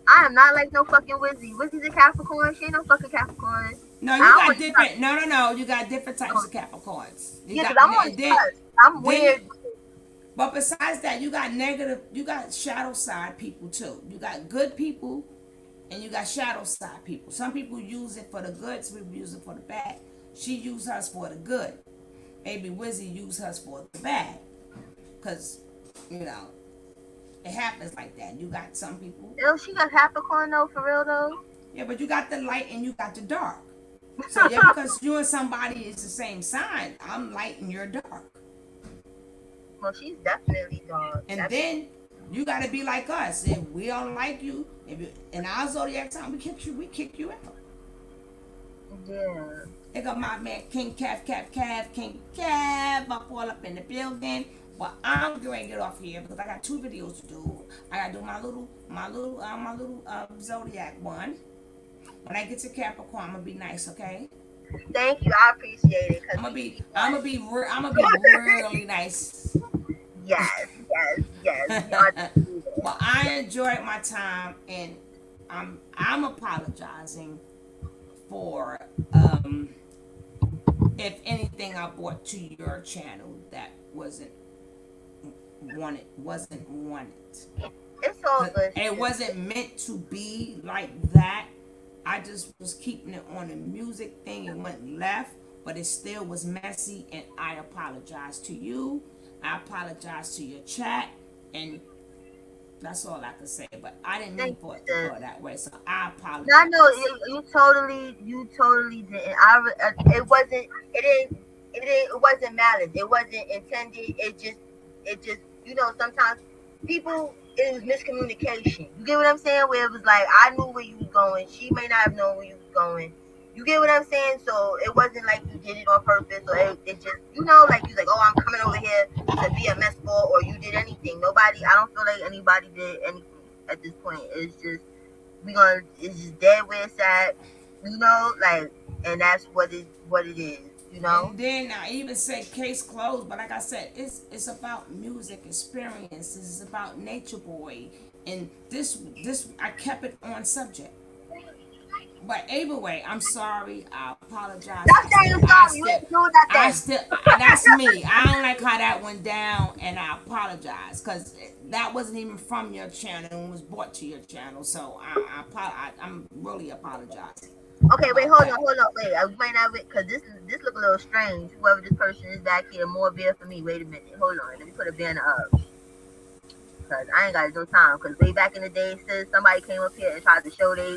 I am not like no fucking Wizzy. Wizzy's a Capricorn. She ain't no fucking Capricorn. No, I you don't got want different. No, no, no. You got different types of Capricorns. You yeah, because got I'm on the cusp. I'm then you. weird. But besides that, you got negative. You got shadow side people too. You got good people, and you got shadow side people. Some people use it for the good. Some people use it for the bad. She used hers for the good. Maybe Wizzy used hers for the bad. Cause, you know, it happens like that. You got some people. Yo, she got Capricorn though, for real though. Yeah, but you got the light and you got the dark. So yeah, because you and somebody is the same sign, I'm light and you're dark. Well, she's definitely dog. And then you gotta be like us. If we don't like you, if you, in our zodiac sign, we kick you out. Yeah. They got my man King King Cav up all up in the building. Well, I'm going to get off here because I got 2 videos to do. I gotta do my little zodiac one. When I get to Capricorn, I'm gonna be nice, okay? Thank you. I appreciate it. Cause I'm gonna be really nice. yes, yes, yes. We are Well, yes. I enjoyed my time, and I'm apologizing for if anything I brought to your channel that wasn't wanted. It's all 'Cause good. it wasn't meant to be like that. I just was keeping it on the music thing and went left, but it still was messy, and I apologize to you. I apologize to your chat, and that's all I can say. But I didn't mean Thank you, for it to sis. go that way, so I No, no, apologize. you totally didn't. It wasn't. It wasn't malice. It wasn't intended. It just, sometimes people, it was miscommunication. You get what I'm saying? Where it was like, I knew where you was going. She may not have known where you was going. You get what I'm saying? So it wasn't like you did it on purpose, or it just, like you was like, oh, I'm coming over here to be a mess ball, or you did anything. Nobody. I don't feel like anybody did anything at this point. It's just it's just dead where it's at, like, and that's what it is. And then I even said case closed, but like I said, it's about music experiences. It's about Nature Boy, and this I kept it on subject. But either way, I'm sorry. I apologize. Stop saying sorry. You ain't doing nothing. That's me. I don't like how that went down, and I apologize because that wasn't even from your channel and was brought to your channel. So I'm really apologizing Okay, wait, about that. hold on, wait. I might not because this look a little strange. Whoever this person is back here, more beer for me. Wait a minute, hold on. Let me put a banner up because I ain't got no time. Because way back in the day, sis, somebody came up here and tried to show they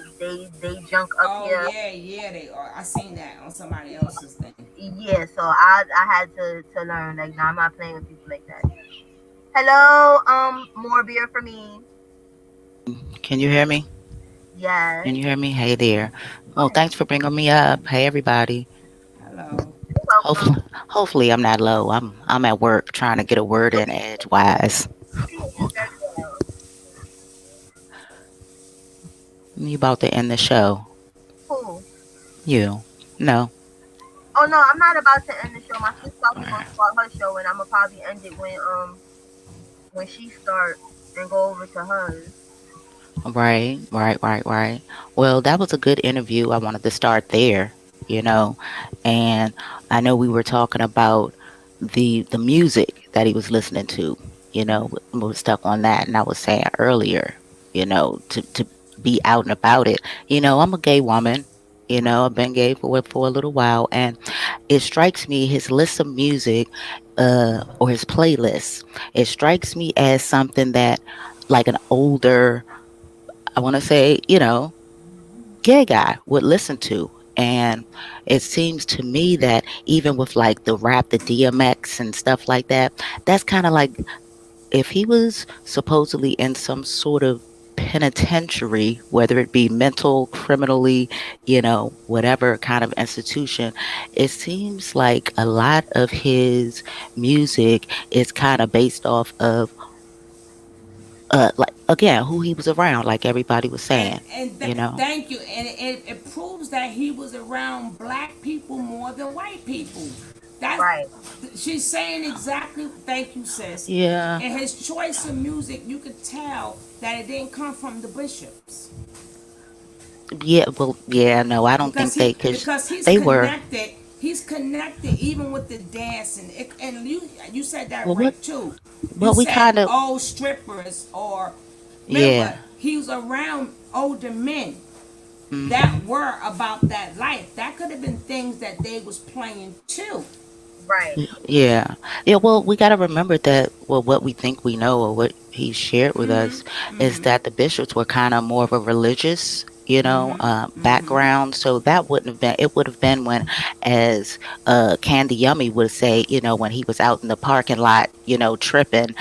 junk up Oh here. yeah, they are. I seen that on somebody else's thing. Yeah, so I had to learn, like, no, I'm not playing with people like that. Hello, more beer for me. Can you hear me? Yes. Can you hear me? Hey there. Well, Hey, thanks for bringing me up. Hey everybody. Hello. you're Hopefully, welcome. hopefully I'm not low. I'm at work trying to get a word in edgewise. You did very well. You about to end the show? Cool. You? No. Oh no, I'm not about to end the show. My sister's probably gonna start her show, and I'm gonna probably end it when she start and go over to hers. Right. Well, that was a good interview. I wanted to start there, you know, and I know we were talking about the music that he was listening to. We were stuck on that, and I was saying earlier, to be out and about it. I'm a gay woman. I've been gay for a little while, and it strikes me his list of music, or his playlists. It strikes me as something that, like an older, I want to say, gay guy would listen to. And it seems to me that even with like the rap, the DMX and stuff like that, that's kind of like if he was supposedly in some sort of penitentiary, whether it be mental, criminally, whatever kind of institution, it seems like a lot of his music is kind of based off of, like, again, who he was around, like everybody was saying, you know? thank you, and it proves that he was around black people more than white people. That's Right. she's saying exactly. Thank you, sis. Yeah. And his choice of music, you could tell that it didn't come from the bishops, Yeah, well, yeah, no, I don't because think they, he because because he's they were, connected. He's connected even with the dancing. And you said that well, what, right too. You well, we said kind of, old strippers, or remember yeah. he was around older men that Hmm. were about that life. That could have been things that they was playing too. Right. Yeah. Yeah, well, we got to remember that, well, what we think we know, or what he shared with us, is that the bishops were kind of more of a religious, background. So that wouldn't have been, it would have been when, as Candy Yummy would say, when he was out in the parking lot, tripping,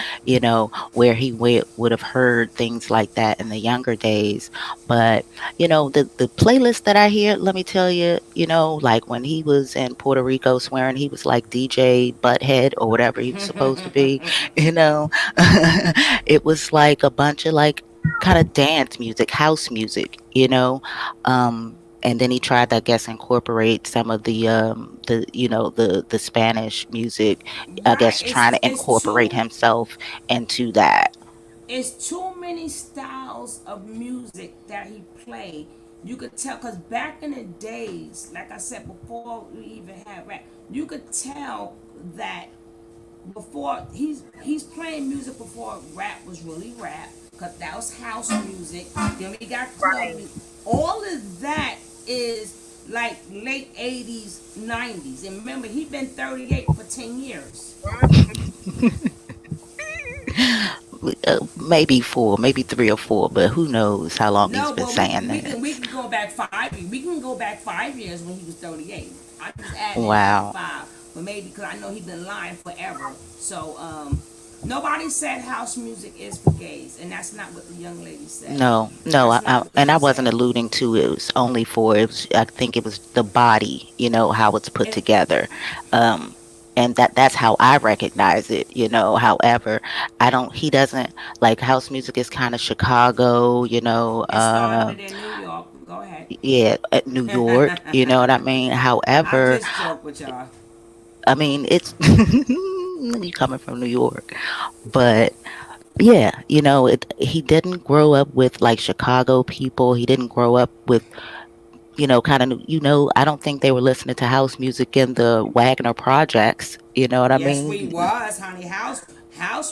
where he would have heard things like that in the younger days. But, the playlist that I hear, let me tell you, like when he was in Puerto Rico swearing he was like DJ Butthead or whatever he was supposed to be, you know, it was like a bunch of like kind of dance music, house music, and then he tried to, I guess, incorporate some of the Spanish music, I Right. guess, trying to incorporate himself into that. It's too many styles of music that he played. You could tell, because back in the days, like I said before, we even had rap. You could tell that before he's playing music before rap was really rap, because that was house music. Then we got club Right. music. All of that is like late 80s, 90s. And remember, he been 38 for 10 years. Maybe four, maybe 3 or 4, but who knows how long he's No, been but we saying can we can we this. can go back 5 years. We can go back 5 years when he was 38. I'm just adding an extra Wow. five, but maybe because I know he's been lying forever. So nobody said house music is for gays, and that's not what the young lady said. No, no, That's not what and she I wasn't said. alluding to it was only for it was, I think it was the body, how it's put It, together. Um and that's how I recognize it. However, I don't he doesn't like house music is kind of Chicago, it started in New York. Go ahead. yeah, at New York, you know what I mean? I However, just joke with y'all. I mean, it's you coming from New York, but yeah, he didn't grow up with like Chicago people. He didn't grow up with, kind of, I don't think they were listening to house music in the Wagner projects. You know what I Yes, we mean? was, honey. House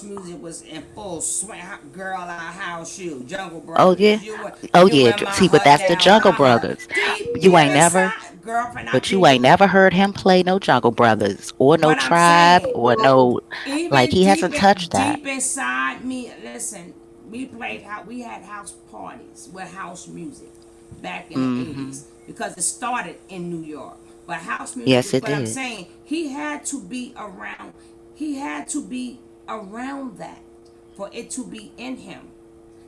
music was in full swing. Girl, our house shoe, Jungle Oh yeah, Brothers. oh You yeah. in my See, but heart that's the down, Jungle my heart Brothers. deep, You deep ain't never, inside, girlfriend. I but tell you you ain't never heard him play no Jungle Brothers or no what I'm Tribe saying. or no, like Even he hasn't touched that. deep inside me. Listen, we played how we had house parties with house music back in the Hmm. 80s because it started in New York. But house music Yes, is it what I'm did. saying. He had to be around. He had to be around that for it to be in him.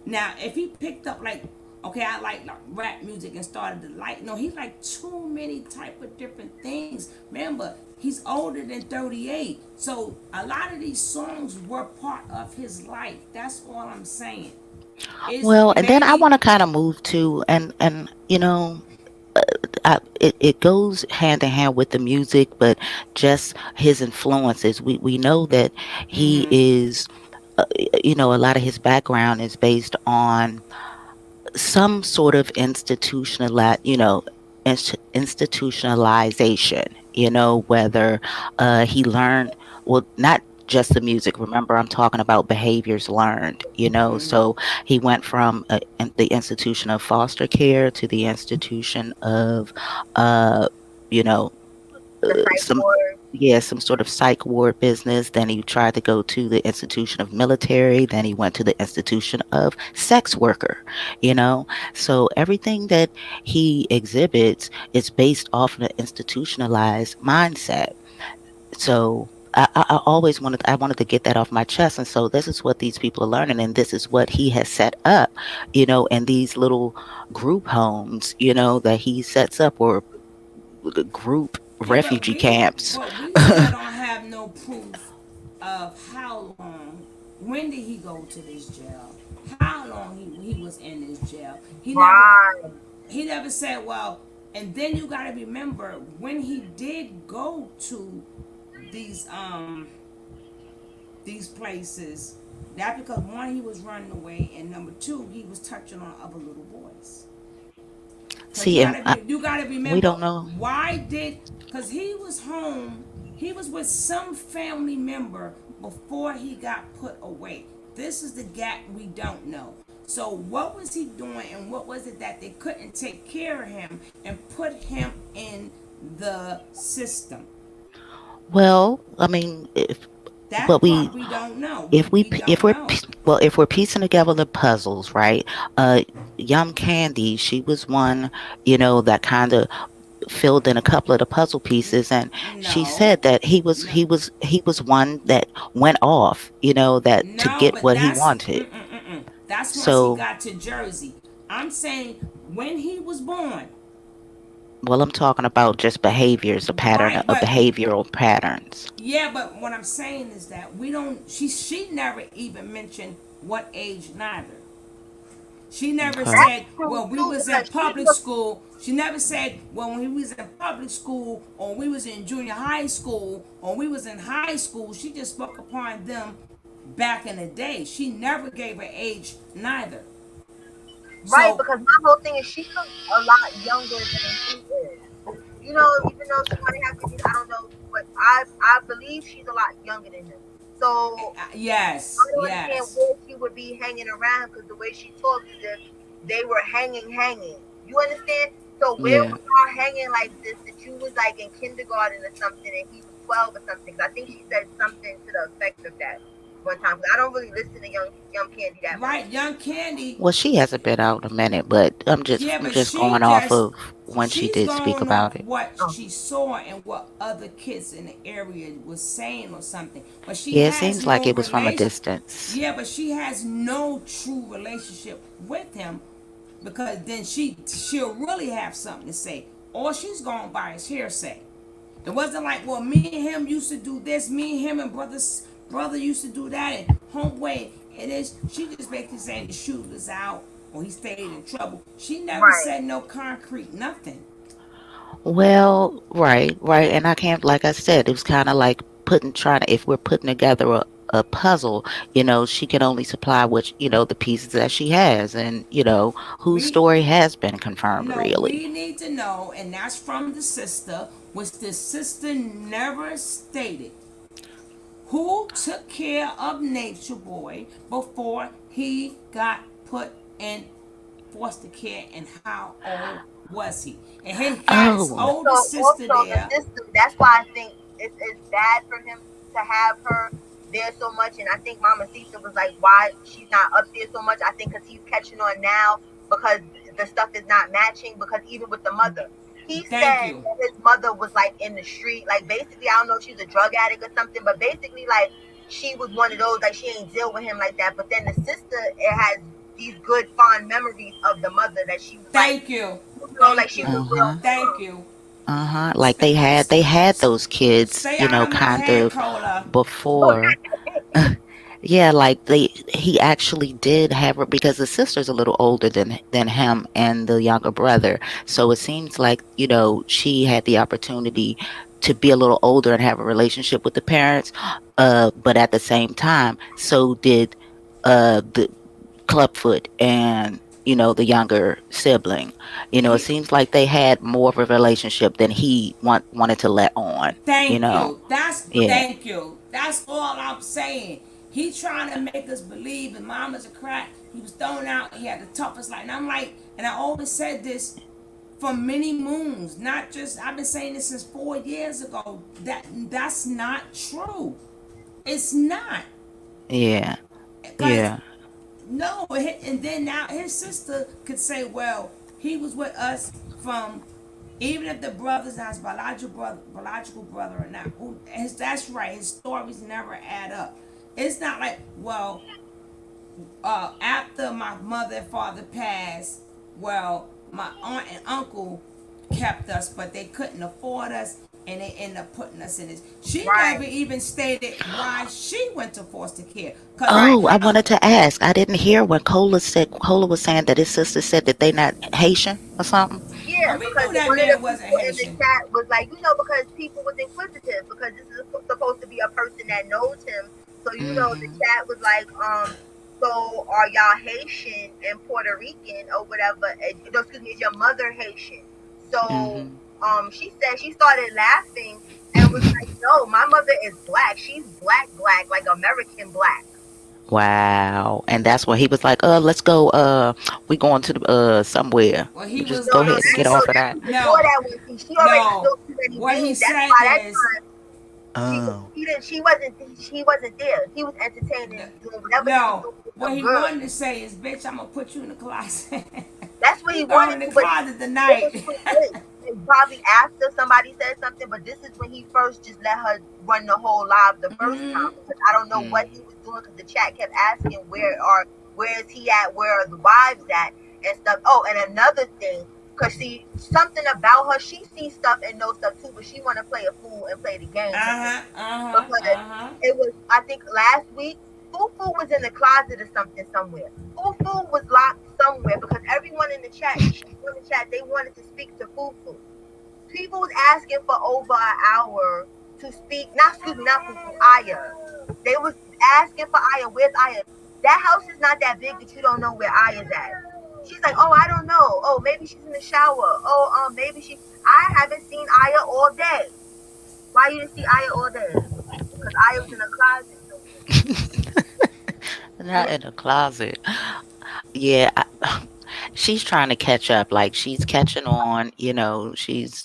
Now, if he picked up like, okay, I like rap music and started to like, no, he like too many type of different things. Remember, he's older than 38, so a lot of these songs were part of his life. That's all I'm saying. Is Well, and then I maybe want to kind of move to, and it goes hand in hand with the music, but just his influences. We know that he is, a lot of his background is based on some sort of institutionalization, whether he learned, well, not just the music. Remember, I'm talking about behaviors learned, so he went from the institution of foster care to the institution of, uh, you know, The psych some, ward. yeah, some sort of psych ward business. Then he tried to go to the institution of military. Then he went to the institution of sex worker, you know. So everything that he exhibits is based off of an institutionalized mindset. So I always wanted to get that off my chest, and so this is what these people are learning, and this is what he has set up, and these little group homes, that he sets up, or group Yeah, but refugee camps. we still don't have no proof of how long. When did he go to this jail? How long he was in this jail? Right. He never said. Well, and then you got to remember when he did go to these um these places. That because one he was running away, and number two he was touching on other little boys. Cause See, and you gotta we remember don't know. why did cause he was home, he was with some family member before he got put away. This is the gap we don't know. So what was he doing, and what was it that they couldn't take care of him and put him in the system? Well, I mean, if That but part we we don't know. if we We p- if don't we're know. p- well if we're piecing together the puzzles, right? uh Yum Candy, she was one, that kind of filled in a couple of the puzzle pieces, and she No, said that no, he was one that went off, that to no. get But what he wanted. that's once he So, got to Jersey. I'm saying when he was born, well, I'm talking about just behaviors, a pattern right? of But behavioral patterns. yeah, but what I'm saying is that we don't. She never even mentioned what age neither. She never Okay. That's said, true well, we too, was in because she public was school. She never said, well, when we was in public school, or we was in junior high school, or we was in high school. She just spoke upon them back in the day. She never gave her age neither. right, So, because my whole thing is she looks a lot younger than he is. Even though she might have to be, I don't know, but I believe she's a lot younger than him. So I yes, don't understand yes. where she would be hanging around, because the way she talks is if they were hanging. You understand? So where Yeah. was y'all hanging like this, that you was like in kindergarten or something and he was 12 or something? 'Cause I think she said something to the effect of that one time. 'Cause I don't really listen to Young Candy that much. Right, young Candy. Well, she hasn't been out a minute, but Yeah, I'm but just going off of when she she's did speak going off about it. what Oh, she saw and what other kids in the area was saying or something. But she Yeah, it has seems like no it was from a relation. distance. Yeah, but she has no true relationship with him, because then she'll really have something to say. All she's going by is hearsay. It wasn't like, well, me and him used to do this, me and him and brother used to do that, and homeboy. It is. She just basically saying the shoe was out or he stayed in trouble. She never right. said no concrete nothing. Well, right. And I can't, like I said, it was kind of like trying to, if we're putting together a puzzle, she can only supply which, the pieces that she has, and, whose We story has been confirmed, no, really. we need to know, and that's from the sister, which the sister never stated who took care of Nature Boy before he got put in foster care, and how old was he? And he got his Oh, older sister Also the there. system. That's why I think it's bad for him to have her there so much. And I think Mama Sita was like, why she's not up there so much. I think because he's catching on now, because the stuff is not matching. Because even with the mother, he Thank said you. that his mother was like in the street, like basically, I don't know if she's a drug addict or something, but basically like she was one of those, like she ain't deal with him like that. But then the sister, it has these good fond memories of the mother, that she was like, Thank you. like Thank she was you. a real uh-huh, Thank mom. you. uh-huh. Like St- they had those kids, stay out of my kind head, of Cola. before. Yeah, like he actually did have her, because the sister's a little older than him and the younger brother. So it seems like, she had the opportunity to be a little older and have a relationship with the parents. But at the same time, so did the Clubfoot and, the younger sibling. It He, seems like they had more of a relationship than he wanted to let on, you thank know. you. That's Yeah. thank you. That's all I'm saying. He trying to make us believe and mama's a crack. He was thrown out. He had the toughest life. And I'm like, and I always said this for many moons, not just. I've been saying this since 4 years ago. That's not true. It's not. Yeah. Because Yeah. no, and then now his sister could say, well, he was with us from Even if the brother's not his biological brother or not, that's right. His stories never add up. It's not like, well, after my mother and father passed, well, my aunt and uncle kept us, but they couldn't afford us, and they ended up putting us in this. She never Right, even stated why she went to foster care, cause right. Oh, I wanted to ask. I didn't hear when Cola was saying that his sister said that they not Haitian or something. Yeah, we because knew that one of the man wasn't people in the Haitian. chat was like, because people was inquisitive because this is supposed to be a person that knows him. So the Mm-hmm. chat was like, so are y'all Haitian and Puerto Rican or whatever? No, excuse me, is your mother Haitian? So Mm-hmm. she said she started laughing and was like, no, my mother is black. She's black, like American black. Wow. And that's when he was like, let's go, we going to the somewhere. Well, he Just was No, go no, gonna ahead and that get no, off of sister. that that. was before No, that one. See, she already no. spilled too many What he beans. That's said why that is, time Oh. she wasn't there. He was entertaining, doing whatever he was no. doing with What them he girls. wanted to say is, bitch, I'm gonna put you in the closet. That's what You he go wanted in the to, but closet this was tonight. this. And probably after somebody said something, but this is when he first just let her run the whole live the first time Mm-hmm. because I don't know what Mm. he was doing because the chat kept asking where is he at, where are the wives at and stuff. Oh, and another thing, cause see something about her, she sees stuff and knows stuff too, but she want to play a fool and play the game Uh-huh. Uh-huh. because Uh-huh. it was I think last week Fufu was in the closet or something somewhere. Fufu was locked somewhere because everyone in the chat, they wanted to speak to Fufu. People was asking for over an hour to speak. Not excuse me, not Fufu. Aya. They was asking for Aya. Where's Aya? That house is not that big that you don't know where Aya's at. She's like, oh, I don't know. Oh, maybe she's in the shower. Oh, maybe she. I haven't seen Aya all day. Why you didn't see Aya all day? Because Aya was in a closet somewhere. Not in a closet. Yeah, she's trying to catch up. Like she's catching on. She's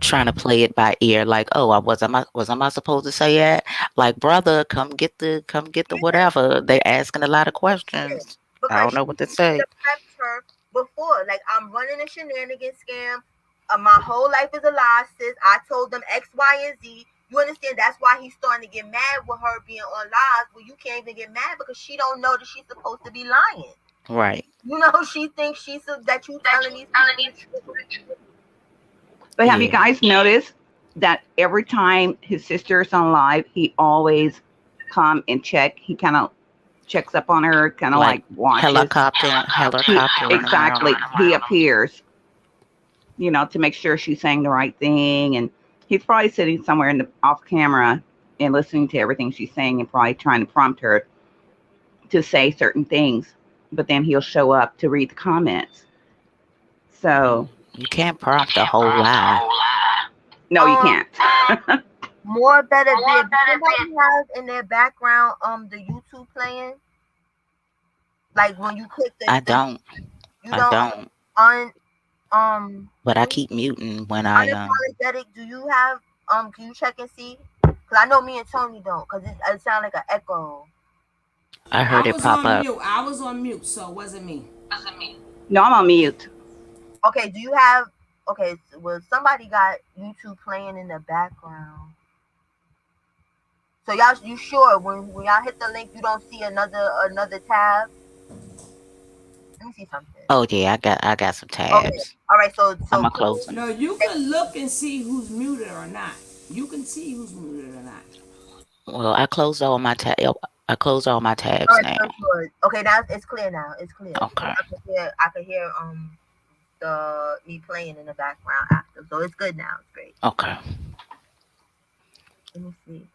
trying to play it by ear. Like, oh, I supposed to say that? Like, brother, come get the Yeah, whatever. They asking a lot of yeah. questions. I Because don't she know what to should say. have prepped her before. Like, I'm running a shenanigan scam. My whole life is a lie, sis. I told them X, Y, and Z. You understand? That's why he's starting to get mad with her being on live. Well, you can't even get mad because she don't know that she's supposed to be lying. Right. She thinks that you telling these people the truth. But have you Yeah. guys noticed that every time his sister is on live, he always come and check. He kind of checks up on her, kind of Like like watches. He helicoptering around exactly her. he appears, to make sure she's saying the right thing, and he's probably sitting somewhere in the off camera and listening to everything she's saying and probably trying to prompt her to say certain things. But then he'll show up to read the comments. So You can't prompt a whole lie. no, you Um, can't. more better did somebody have in their background the YouTube playing? Like when you click I the don't. you I don't don't. un But I do keep muting when I unapologetic. Do you have Can you check and see? Cause I know me and Tony don't. Cause it sounds like an echo. I I heard it was pop on up. mute. I was on mute, so it wasn't me. No, I'm on mute. Okay, do you have? Okay, well somebody got YouTube playing in the background. So y'all, you sure when y'all hit the link, you don't see another tab? Let me see something. Oh yeah, I got some Okay, tabs. all right. I'm So gonna close. close them. No, you can look and see who's muted or not. You can see who's muted or not. Well, I closed all my All tabs right, now. so good. Okay, now it's clear. Now it's clear. Okay. I could hear the me playing in the background after, so it's good now. It's great. Okay. Let me see.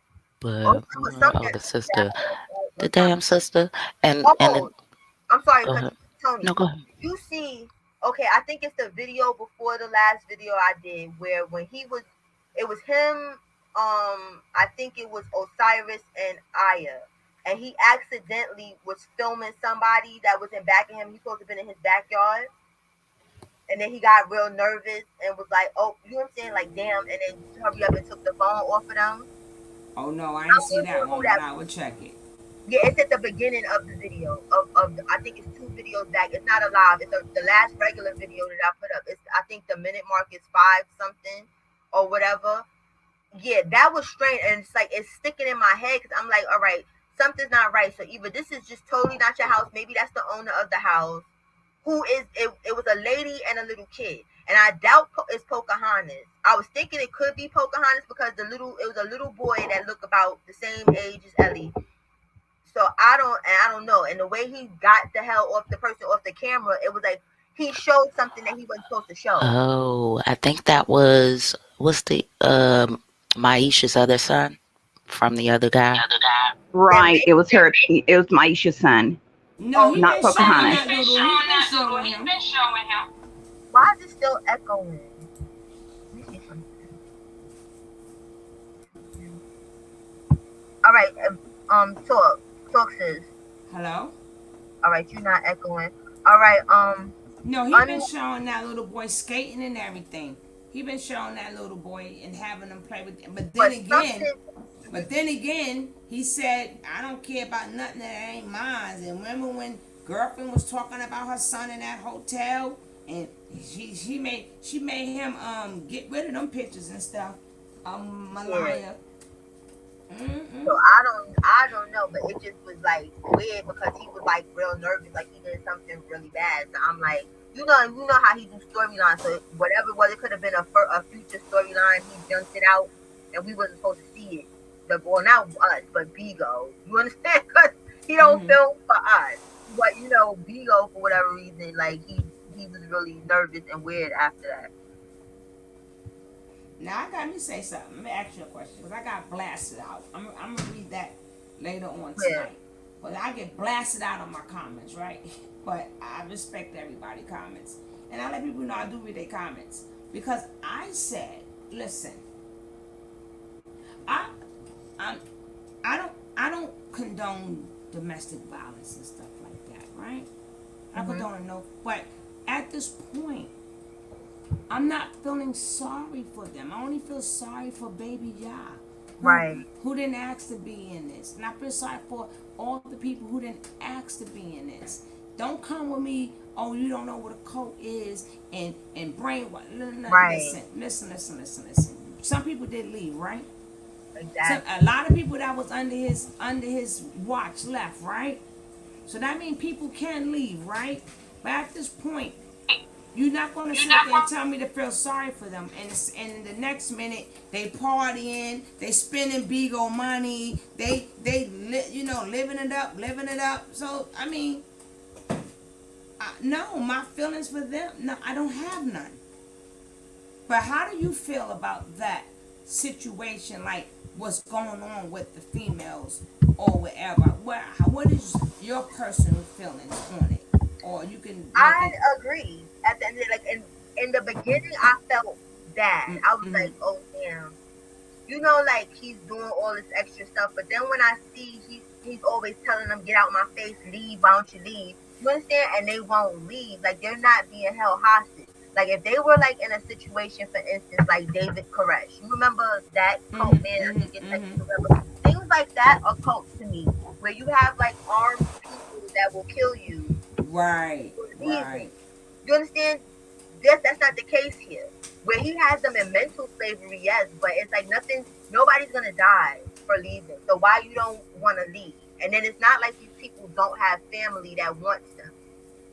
Oh, But there was something oh, the that sister, the was happening. damn sister, and Oh, I'm sorry, go cut ahead. Tony. No, go ahead. You see, okay, I think it's the video before the last video I did where when it was him. I think it was Osiris and Aya, and he accidentally was filming somebody that was in back of him. He's supposed to have been in his backyard, and then he got real nervous and was like, "Oh, you know what I'm saying? Like, damn!" And then hurry up and took the phone off of them. Oh no, I I ain't see wonder that who one, but that I will check it. Yeah, it's at the beginning of the video of the, I think it's two videos back. It's not a live. It's the last regular video that I put up. It's I think the minute mark is five something or whatever. Yeah, that was strange, and it's like it's sticking in my head because I'm like, all right, something's not right. So either this is just totally not your house. Maybe that's the owner of the house. Who is it? It was a lady and a little kid, and I doubt it's Pocahontas. I was thinking it could be Pocahontas because it was a little boy that looked about the same age as Ellie. So I don't know. And the way he got the hell off the person off the camera, it was like he showed something that he wasn't supposed to show. Oh, I think that was what's the Maisha's other son from the other guy. Then Right. maybe, It was her. It was Maisha's son, No, oh, he not been showing Pocahontas. that doodle. He been showing him. why is it still echoing? Let me see something. All right, talk, sis. Hello. All right, you're not echoing. All right, No, he un, been showing that little boy skating and everything. He been showing that little boy and having him play with him. but something. But then again, he said, "I don't care about nothing that ain't mine." And remember when girlfriend was talking about her son in that hotel, and she made him get rid of them pictures and stuff. Yeah. Malaya. So Mm-mm. I don't know, but it just was like weird because he was like real nervous, like he did something really bad. So I'm like, you know how he do storylines. So whatever it was, it could have been a future storyline. He jumped it out, and we wasn't supposed to see it. The well, not us, but Bigo. You understand? Because he don't Mm-hmm. film for us, but Bigo for whatever reason, like he was really nervous and weird after that. Now I got me say something. Let me ask you a question because I got blasted out. I'm gonna read that later on Yeah, tonight. But I get blasted out on my comments, right? But I respect everybody comments, and I let people know I do read their comments because I said, listen, I I I don't condone domestic violence and stuff like that, right? I hmm, condone no, but at this point, I'm not feeling sorry for them. I only feel sorry for Baby Ya, who right, who didn't ask to be in this, and I feel sorry for all the people who didn't ask to be in this. Don't come with me. Oh, you don't know what a cult is, and brainwash. No, no, no, right, listen. Some people did leave, right? So exactly, a lot of people that was under his watch left, right? So that means people can leave, right? But at this point, you're not going to sit up there and tell me to feel sorry for them. And in the next minute, they partying, they spending big old money, living it up, living it up. So I mean, no, my feelings for them, no, I don't have none. But how do you feel about that situation? Like what's going on with the females or whatever? What is your personal feelings on it? Or you can make I it. agree. At the end of the, like in the beginning, I felt bad. I was Mm-hmm. like, oh damn, like he's doing all this extra stuff. But then when I see he's always telling them, get out my face, leave, why don't you leave? You understand? And they won't leave. Like they're not being held hostage. Like if they were like in a situation, for instance, like David Koresh, you remember that cult man? Mm-hmm. I think it's Mm-hmm. like Mm-hmm. things like that are cults to me, where you have like armed people that will kill you Right. for a reason. Right. You understand? That's not the case here. Where he has them in mental slavery, yes, but it's like nothing. Nobody's gonna die for leaving. So why you don't want to leave? And then it's not like these people don't have family that wants them.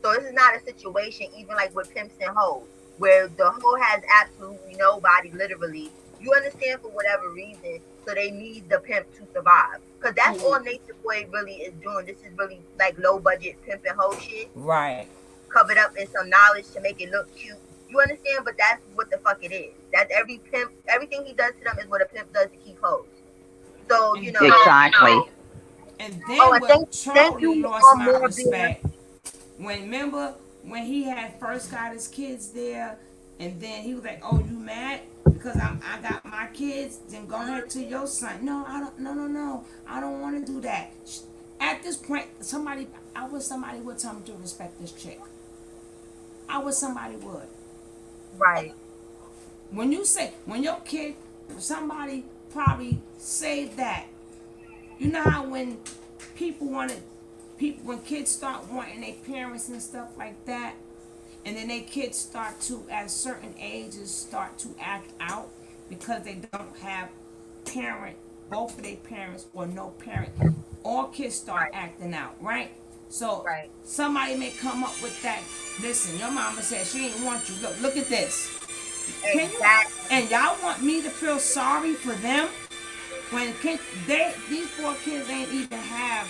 So this is not a situation, even like with pimps and hoes, where the hoe has absolutely nobody, literally. You understand for whatever reason, so they need the pimp to survive. Cause that's all Mm-hmm. Nature Boy really is doing. This is really like low budget pimp and hoe shit Right. covered up in some knowledge to make it look cute. You understand? But that's what the fuck it is. That's every pimp. Everything he does to them is what a pimp does to keep hoes. So And Exactly. Oh, then and what thank totally you, lost my Morbius. respect when remember when he had first got his kids there, and then he was like, "Oh, you mad because I got my kids? Then go ahead to your son." No, I don't. No, no, no. I don't want to do that. At this point, somebody would tell me to respect this chick. I wish somebody would. Right. When your kid, somebody probably say that. You know how when people wanted people when kids start wanting their parents and stuff like that, and then their kids start to at certain ages start to act out because they don't have parent both of their parents or no parent, all kids start Right. acting out, right? So Right. somebody may come up with that. Listen, your mama said she didn't want you. Look at this. Can you? Exactly. And y'all want me to feel sorry for them when these poor kids ain't even have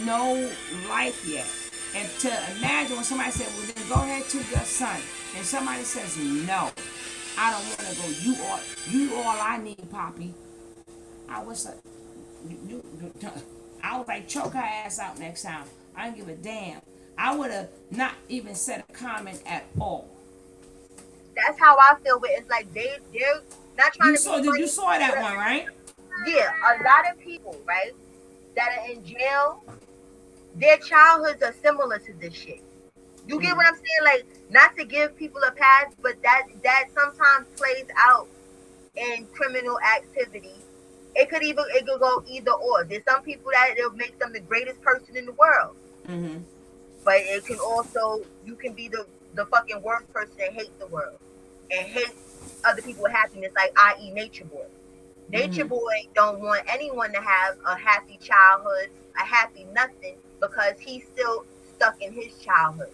no life yet. And to imagine when somebody said, "Well, then go ahead to your son," and somebody says, "No, I don't want to go. You all I need, Poppy." I was like, I was like, choke her ass out next time. I didn't give a damn. I would have not even said a comment at all. That's how I feel with it's like they're not trying to be You funny. saw that But one, right? yeah, a lot of people, right, that are in jail, their childhoods are similar to this shit. You get Mm-hmm. what I'm saying? Like, not to give people a pass, but that sometimes plays out in criminal activity. It could go either or. There's some people that it'll make them the greatest person in the world, Mm-hmm. but it can also you can be the fucking worst person and hate the world and hate other people's happiness, like i.e. Nature Boy. Nature Mm-hmm. Boy don't want anyone to have a happy childhood, a happy nothing, because he's still stuck in his childhood.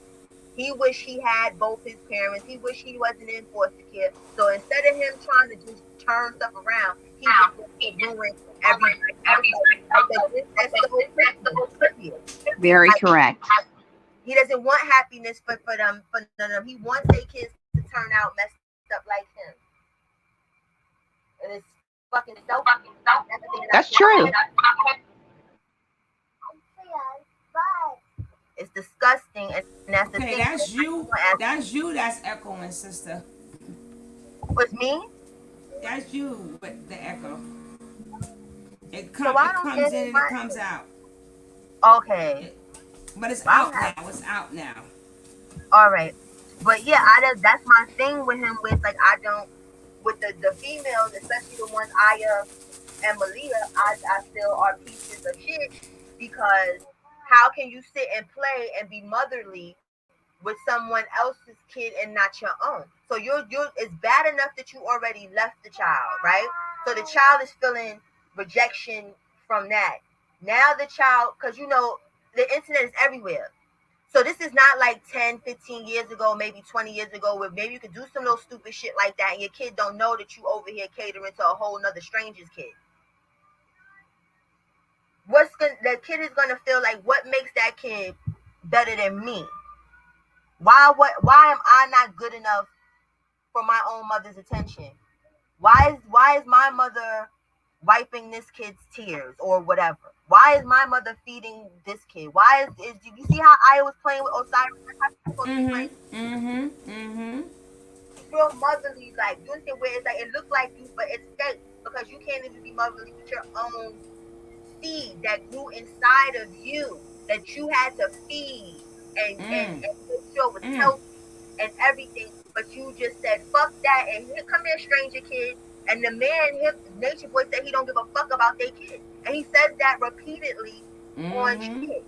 He wish he had both his parents. He wish he wasn't in foster care. So instead of him trying to just turn stuff around, he just wants to ruin everybody else. Like that's the whole Christmas. Very Like, correct. he doesn't want happiness for none of them. He wants their kids to turn out messed up like him. And it's fucking selfish. Everything that I That's said. true. It's disgusting, and that's the thing. Okay, that's you. That's you. That's echoing, sister. Was me. That's you with the echo. So I It don't comes get in it. and it comes out. Okay. It, but it's Well, I don't out have. now. It's out now. All right. But yeah, that's my thing with him. With like, I don't with the females, especially the ones Aya and Malia. I feel are pieces of shit because how can you sit and play and be motherly with someone else's kid and not your own? So you're it's bad enough that you already left the child, right? So the child is feeling rejection from that. Now the child, because the internet is everywhere. So this is not like 10, 15 years ago, maybe 20 years ago, where maybe you could do some little stupid shit like that and your kid don't know that you over here catering to a whole nother stranger's kid. The kid is gonna feel like, what makes that kid better than me? Why am I not good enough for my own mother's attention? Why is my mother wiping this kid's tears or whatever? Why is my mother feeding this kid? Is you see how I was playing with Osiris? That's how she's supposed to be playing. Mm-hmm. Mm-hmm. Mm-hmm. Real motherly, like you understand where it's like it looked like you, but it's fake because you can't even be motherly with your own seed that grew inside of you that you had to feed and Mm. make sure was Mm. healthy and everything. But you just said fuck that and here come here, stranger kid. And the man, him, Nature Boy said he don't give a fuck about their kid, and he says that repeatedly on Mm-hmm. shit.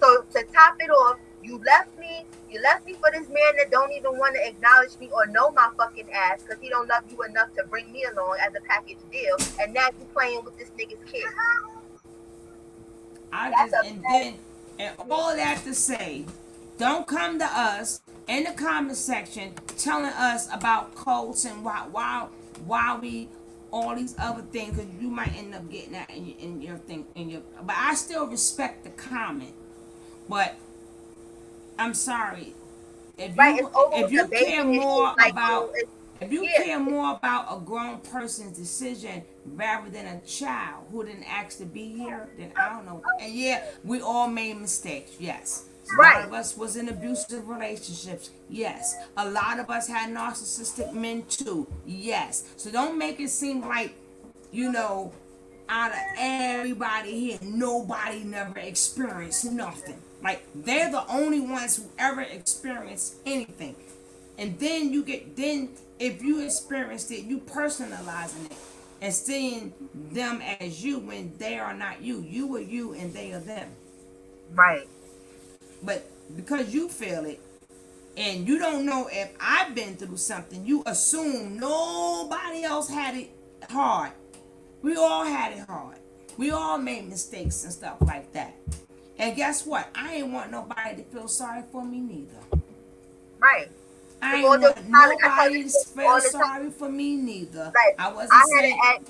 So to top it off, you left me. You left me for this man that don't even want to acknowledge me or know my fucking ass because he don't love you enough to bring me along as a package deal. And now you playing with this nigga's kid. I That's just a and bad. then and all that to say, don't come to us in the comment section telling us about cults and why we all these other things because you might end up getting that in your thing in your. But I still respect the comment. But I'm sorry Right. It's over if with the you care baiting and shit. more Like, about it's, if you yeah. care more about a grown person's decision rather than a child who didn't ask to be here, then I don't know. And yeah, we all made mistakes. Yes, a lot Right. of us was in abusive relationships. Yes, a lot of us had narcissistic men too. Yes, so don't make it seem like you know out of everybody here, nobody never experienced nothing. Like they're the only ones who ever experienced anything. And then if you experienced it, you personalizing it. and seeing them as you when they are not you. You are you and they are them. Right. But because you feel it and you don't know if I've been through something, you assume nobody else had it hard. We all had it hard. We all made mistakes and stuff like that. And guess what? I ain't want nobody to feel sorry for me neither. Right. I Before ain't the want time, I tell nobody to people feel all the time. sorry for me neither. Like I I wasn't had an saying, ex,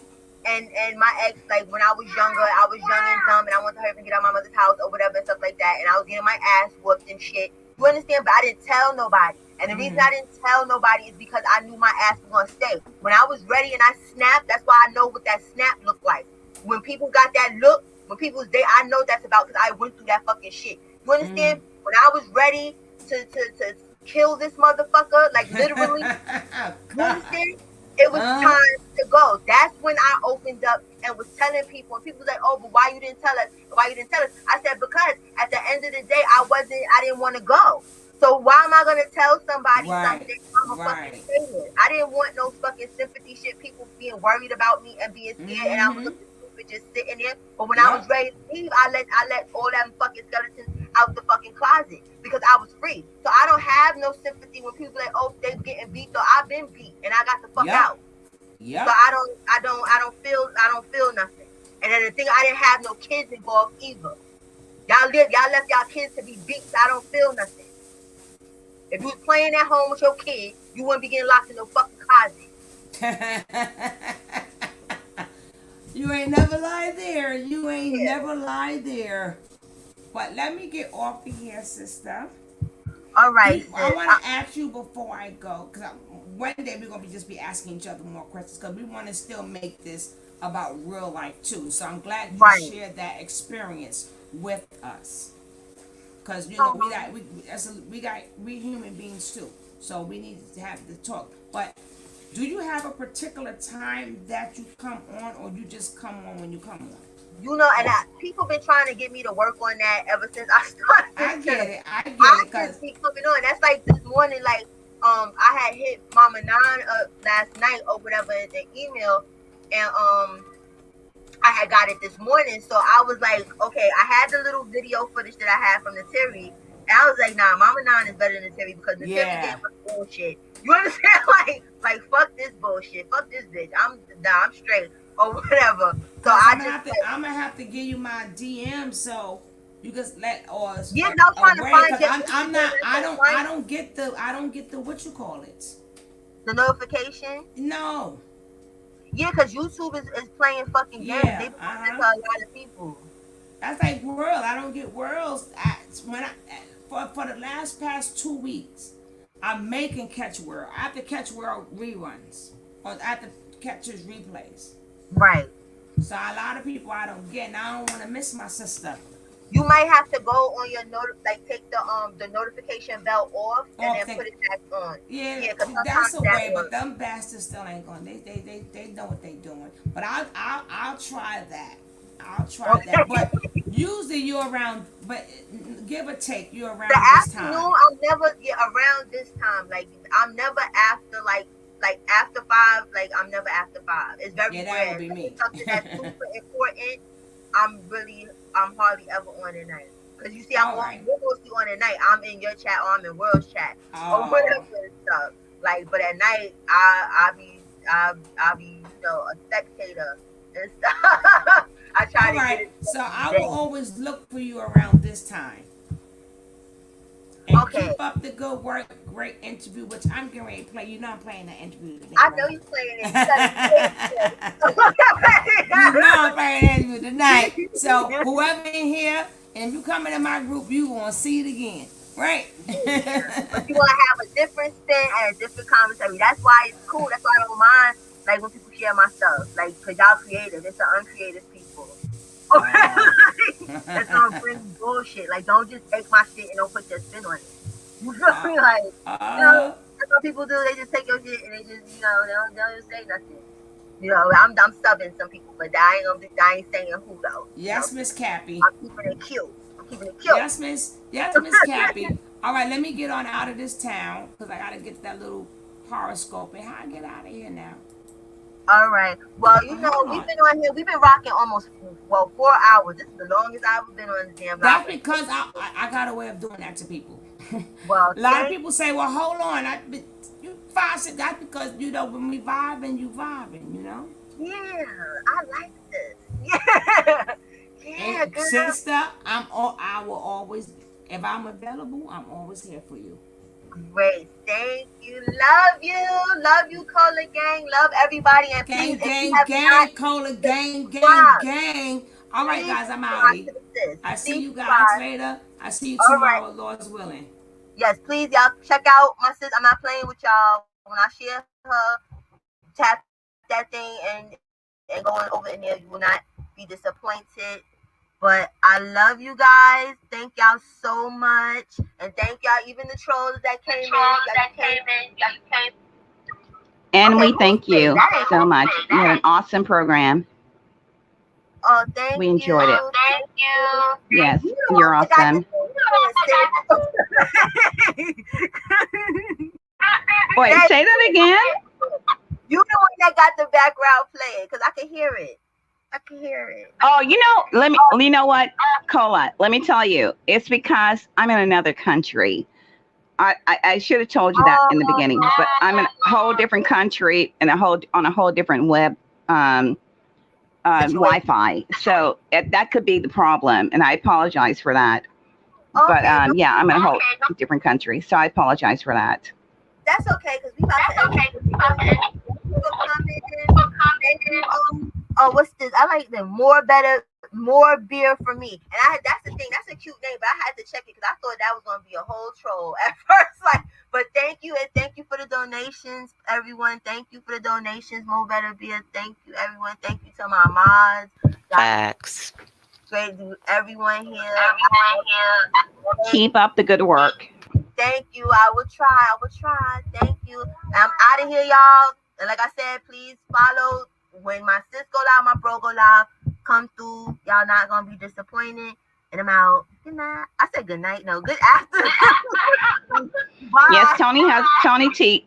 and my ex, like when I was younger, I was young and dumb, and I went to her and get out my mother's house or whatever and stuff like that, and I was getting my ass whooped and shit. You understand? But I didn't tell nobody, and the reason mm, I didn't tell nobody is because I knew my ass was gonna stay. When I was ready and I snapped, that's why I know what that snap looked like. When people got that look, when people was there, I know that's about because I went through that fucking shit. You mm. understand? When I was ready to kill this motherfucker, like literally, you God. understand? It was Uh, time to go. That's when I opened up and was telling people, and people was like, "Oh, but why you didn't tell us? Why you didn't tell us?" I said, "Because at the end of the day, I didn't want to go. So why am I gonna tell somebody right, something? I'm gonna fucking right. say it. I didn't want no fucking sympathy shit. People being worried about me and being scared, and I was Mm-hmm. looking stupid just sitting there. But when I was Yep, ready to leave, I let all them fucking skeletons out the fucking closet because I was free. So I don't have no sympathy when people like, oh, they getting beat. So I've been beat and I got the fuck yep, out. So yep. I don't feel nothing. And then the thing, I didn't have no kids involved either. Y'all left y'all kids to be beat, so I don't feel nothing. If you was playing at home with your kid, you wouldn't be getting locked in no fucking closet. You ain't never lie there. You ain't Yeah. never lie there. But let me get off of here, sister. All right, I sis. want to ask you before I go, because one day we're gonna be just be asking each other more questions, because we want to still make this about real life too. So I'm glad you Right. shared that experience with us, because you know we Um, got we human beings too, so we need to have the talk. But do you have a particular time that you come on, or you just come on when you come on? and people been trying to get me to work on that ever since I started this I get channel. it. I I get it. just Cause be coming on. That's like this morning, like I had hit Mama Nine up last night or whatever in the email, and I had got it this morning. So I was like, okay, I had the little video footage that I had from the Terry, and I was like, nah, Mama Nine is better than Terry because the Terry gave yeah. us bullshit. You understand? Like fuck this bullshit, fuck this bitch. I'm straight or whatever. So Cause I just like, I'm gonna have to give you my DM so you just let yeah, or 'cause I was a trying to way. find Cause your I'm Instagram not and I couldn't find I don't get the what you call it. the notification. No. Yeah, because YouTube is playing fucking games. They Yeah. been Uh doing this huh. to a lot of people. That's like world. I don't get worlds. When I for the last past 2 weeks, I'm making catch world. I have to catch world reruns or I have to catch his replays. Right. So a lot of people I don't get, and I don't want to miss my sister. You might have to go on your like take the notification bell off and Or then put think, it back on. yeah, Yeah, because that's sometimes a that way, but works. them bastards still ain't going. They know what they doing. But I'll try that. I'll try that. But Okay. usually you're around. But give or take, you're The around this afternoon, time. I'm never around this time. Like I'm never after like after 5. Like I'm never after 5. It's very Yeah, that would rare. be If me. it's something that's super important, I'm hardly ever on at night. Cause you see, All right. you're mostly on at night. I'm in your chat or I'm in World's chat or Oh, whatever and stuff. Like, but at night, I be a spectator and stuff. I try all to get right. it So in the I will day. always look for you around this time. And Okay, keep up the good work. Great interview, which I'm getting ready to play. You know I'm playing that interview today, I know right? you playing it. You better say You know I'm playing that interview tonight. So it. whoever in here, and if you come into my group, you gonna see it again, right? Yeah, but you want to have a different spin and a different commentary. That's why it's cool. That's why I don't mind like when people share my stuff, like because y'all creative. It's the uncreative people. Oh. That's gonna bring bullshit. Like don't just take my shit and don't put your spin on it. You feel uh, me? Like uh, that's what people do. They just take your shit and they just they don't just say nothing. I'm stubbing some people, but I ain't saying who though. yes, Miss Cappy. I'm keeping it cute. I'm keeping it cute. Yes, Miss Cappy. All right, let me get on out of this town because I gotta get that little horoscope. And how I get out of here now? All right. Well, Hold we've on. been on here. We've been rocking almost 4 hours. This is the longest I've been on the damn live. That's because I got a way of doing that to people. Well, A lot of thank people say, "Well, hold on, you fine." That's because when we vibing, you vibing. yeah. I like this. Yeah. And Yeah, girl. sister, I will always, if I'm available, I'm always here for you. Great. Thank you. Love you. Love you, Cola Gang. Love everybody. And please, Gang, if you gang, have not gang, cola, gang, gang, subscribed, gang. All right, please guys, I'm subscribe outie. to this. I see Please you guys subscribe. later. I see you All right. tomorrow, Lord's willing. Yes, please, y'all check out my sis. I'm not playing with y'all. When I share her, tap that thing and go on over in there. You will not be disappointed. But I love you guys. Thank y'all so much. And thank y'all, even the trolls that came in. Okay, who And we said thank that? you so much. You had an awesome program. Oh, thank We you. enjoyed it. Thank you. Yes, You the you're one that got awesome. the Wait, Thank say that you. again. You the one that got the background playing because I can hear it. I can hear it. Oh, you know what, Cola, let me tell you, it's because I'm in another country. I should have told you that in the beginning, but I'm in a whole different country and on a whole different web um, Situation. Wi-Fi. So that could be the problem, and I apologize for that. But Okay, no, yeah, I'm in a whole different country, so I apologize for that. that's okay because we about to end this video. Thank you for coming. Thank you. Oh, what's this? I like the more better, more beer for me. And that's the thing. That's a cute name, but I had to check it because I thought that was gonna be a whole troll at first. Like, but thank you and thank you for the donations, everyone. Thank you for the donations. More better beer. Thank you, everyone. Thank you to my mods. Got Facts. great dude. Everyone here. I love you. Keep up the good work. Thank you. I will try. I will try. Thank you. I'm out of here, y'all. And like I said, please follow when my sis go live, my bro go live. Come through. Y'all not gonna be disappointed. And I'm out. Good night. I said good night. No, good afternoon. Yes, Bye.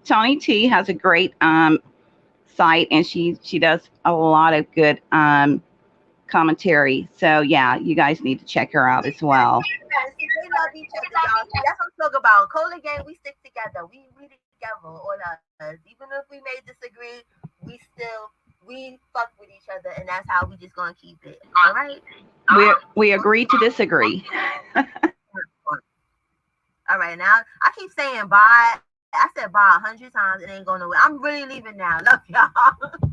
Tony T has a great site, and she does a lot of good commentary. So yeah, you guys need to check her out as Yes, well. yes. See, they love each other, y'all. See, that's what I'm talking about. Cola gang, we stick together. We together, all us. Even if we may disagree, we still we fuck with each other, and that's how we just gonna keep it. All right. We agree to disagree. All right. Now I keep saying bye. I said bye 100 times. It ain't going nowhere. I'm really leaving now. Love y'all.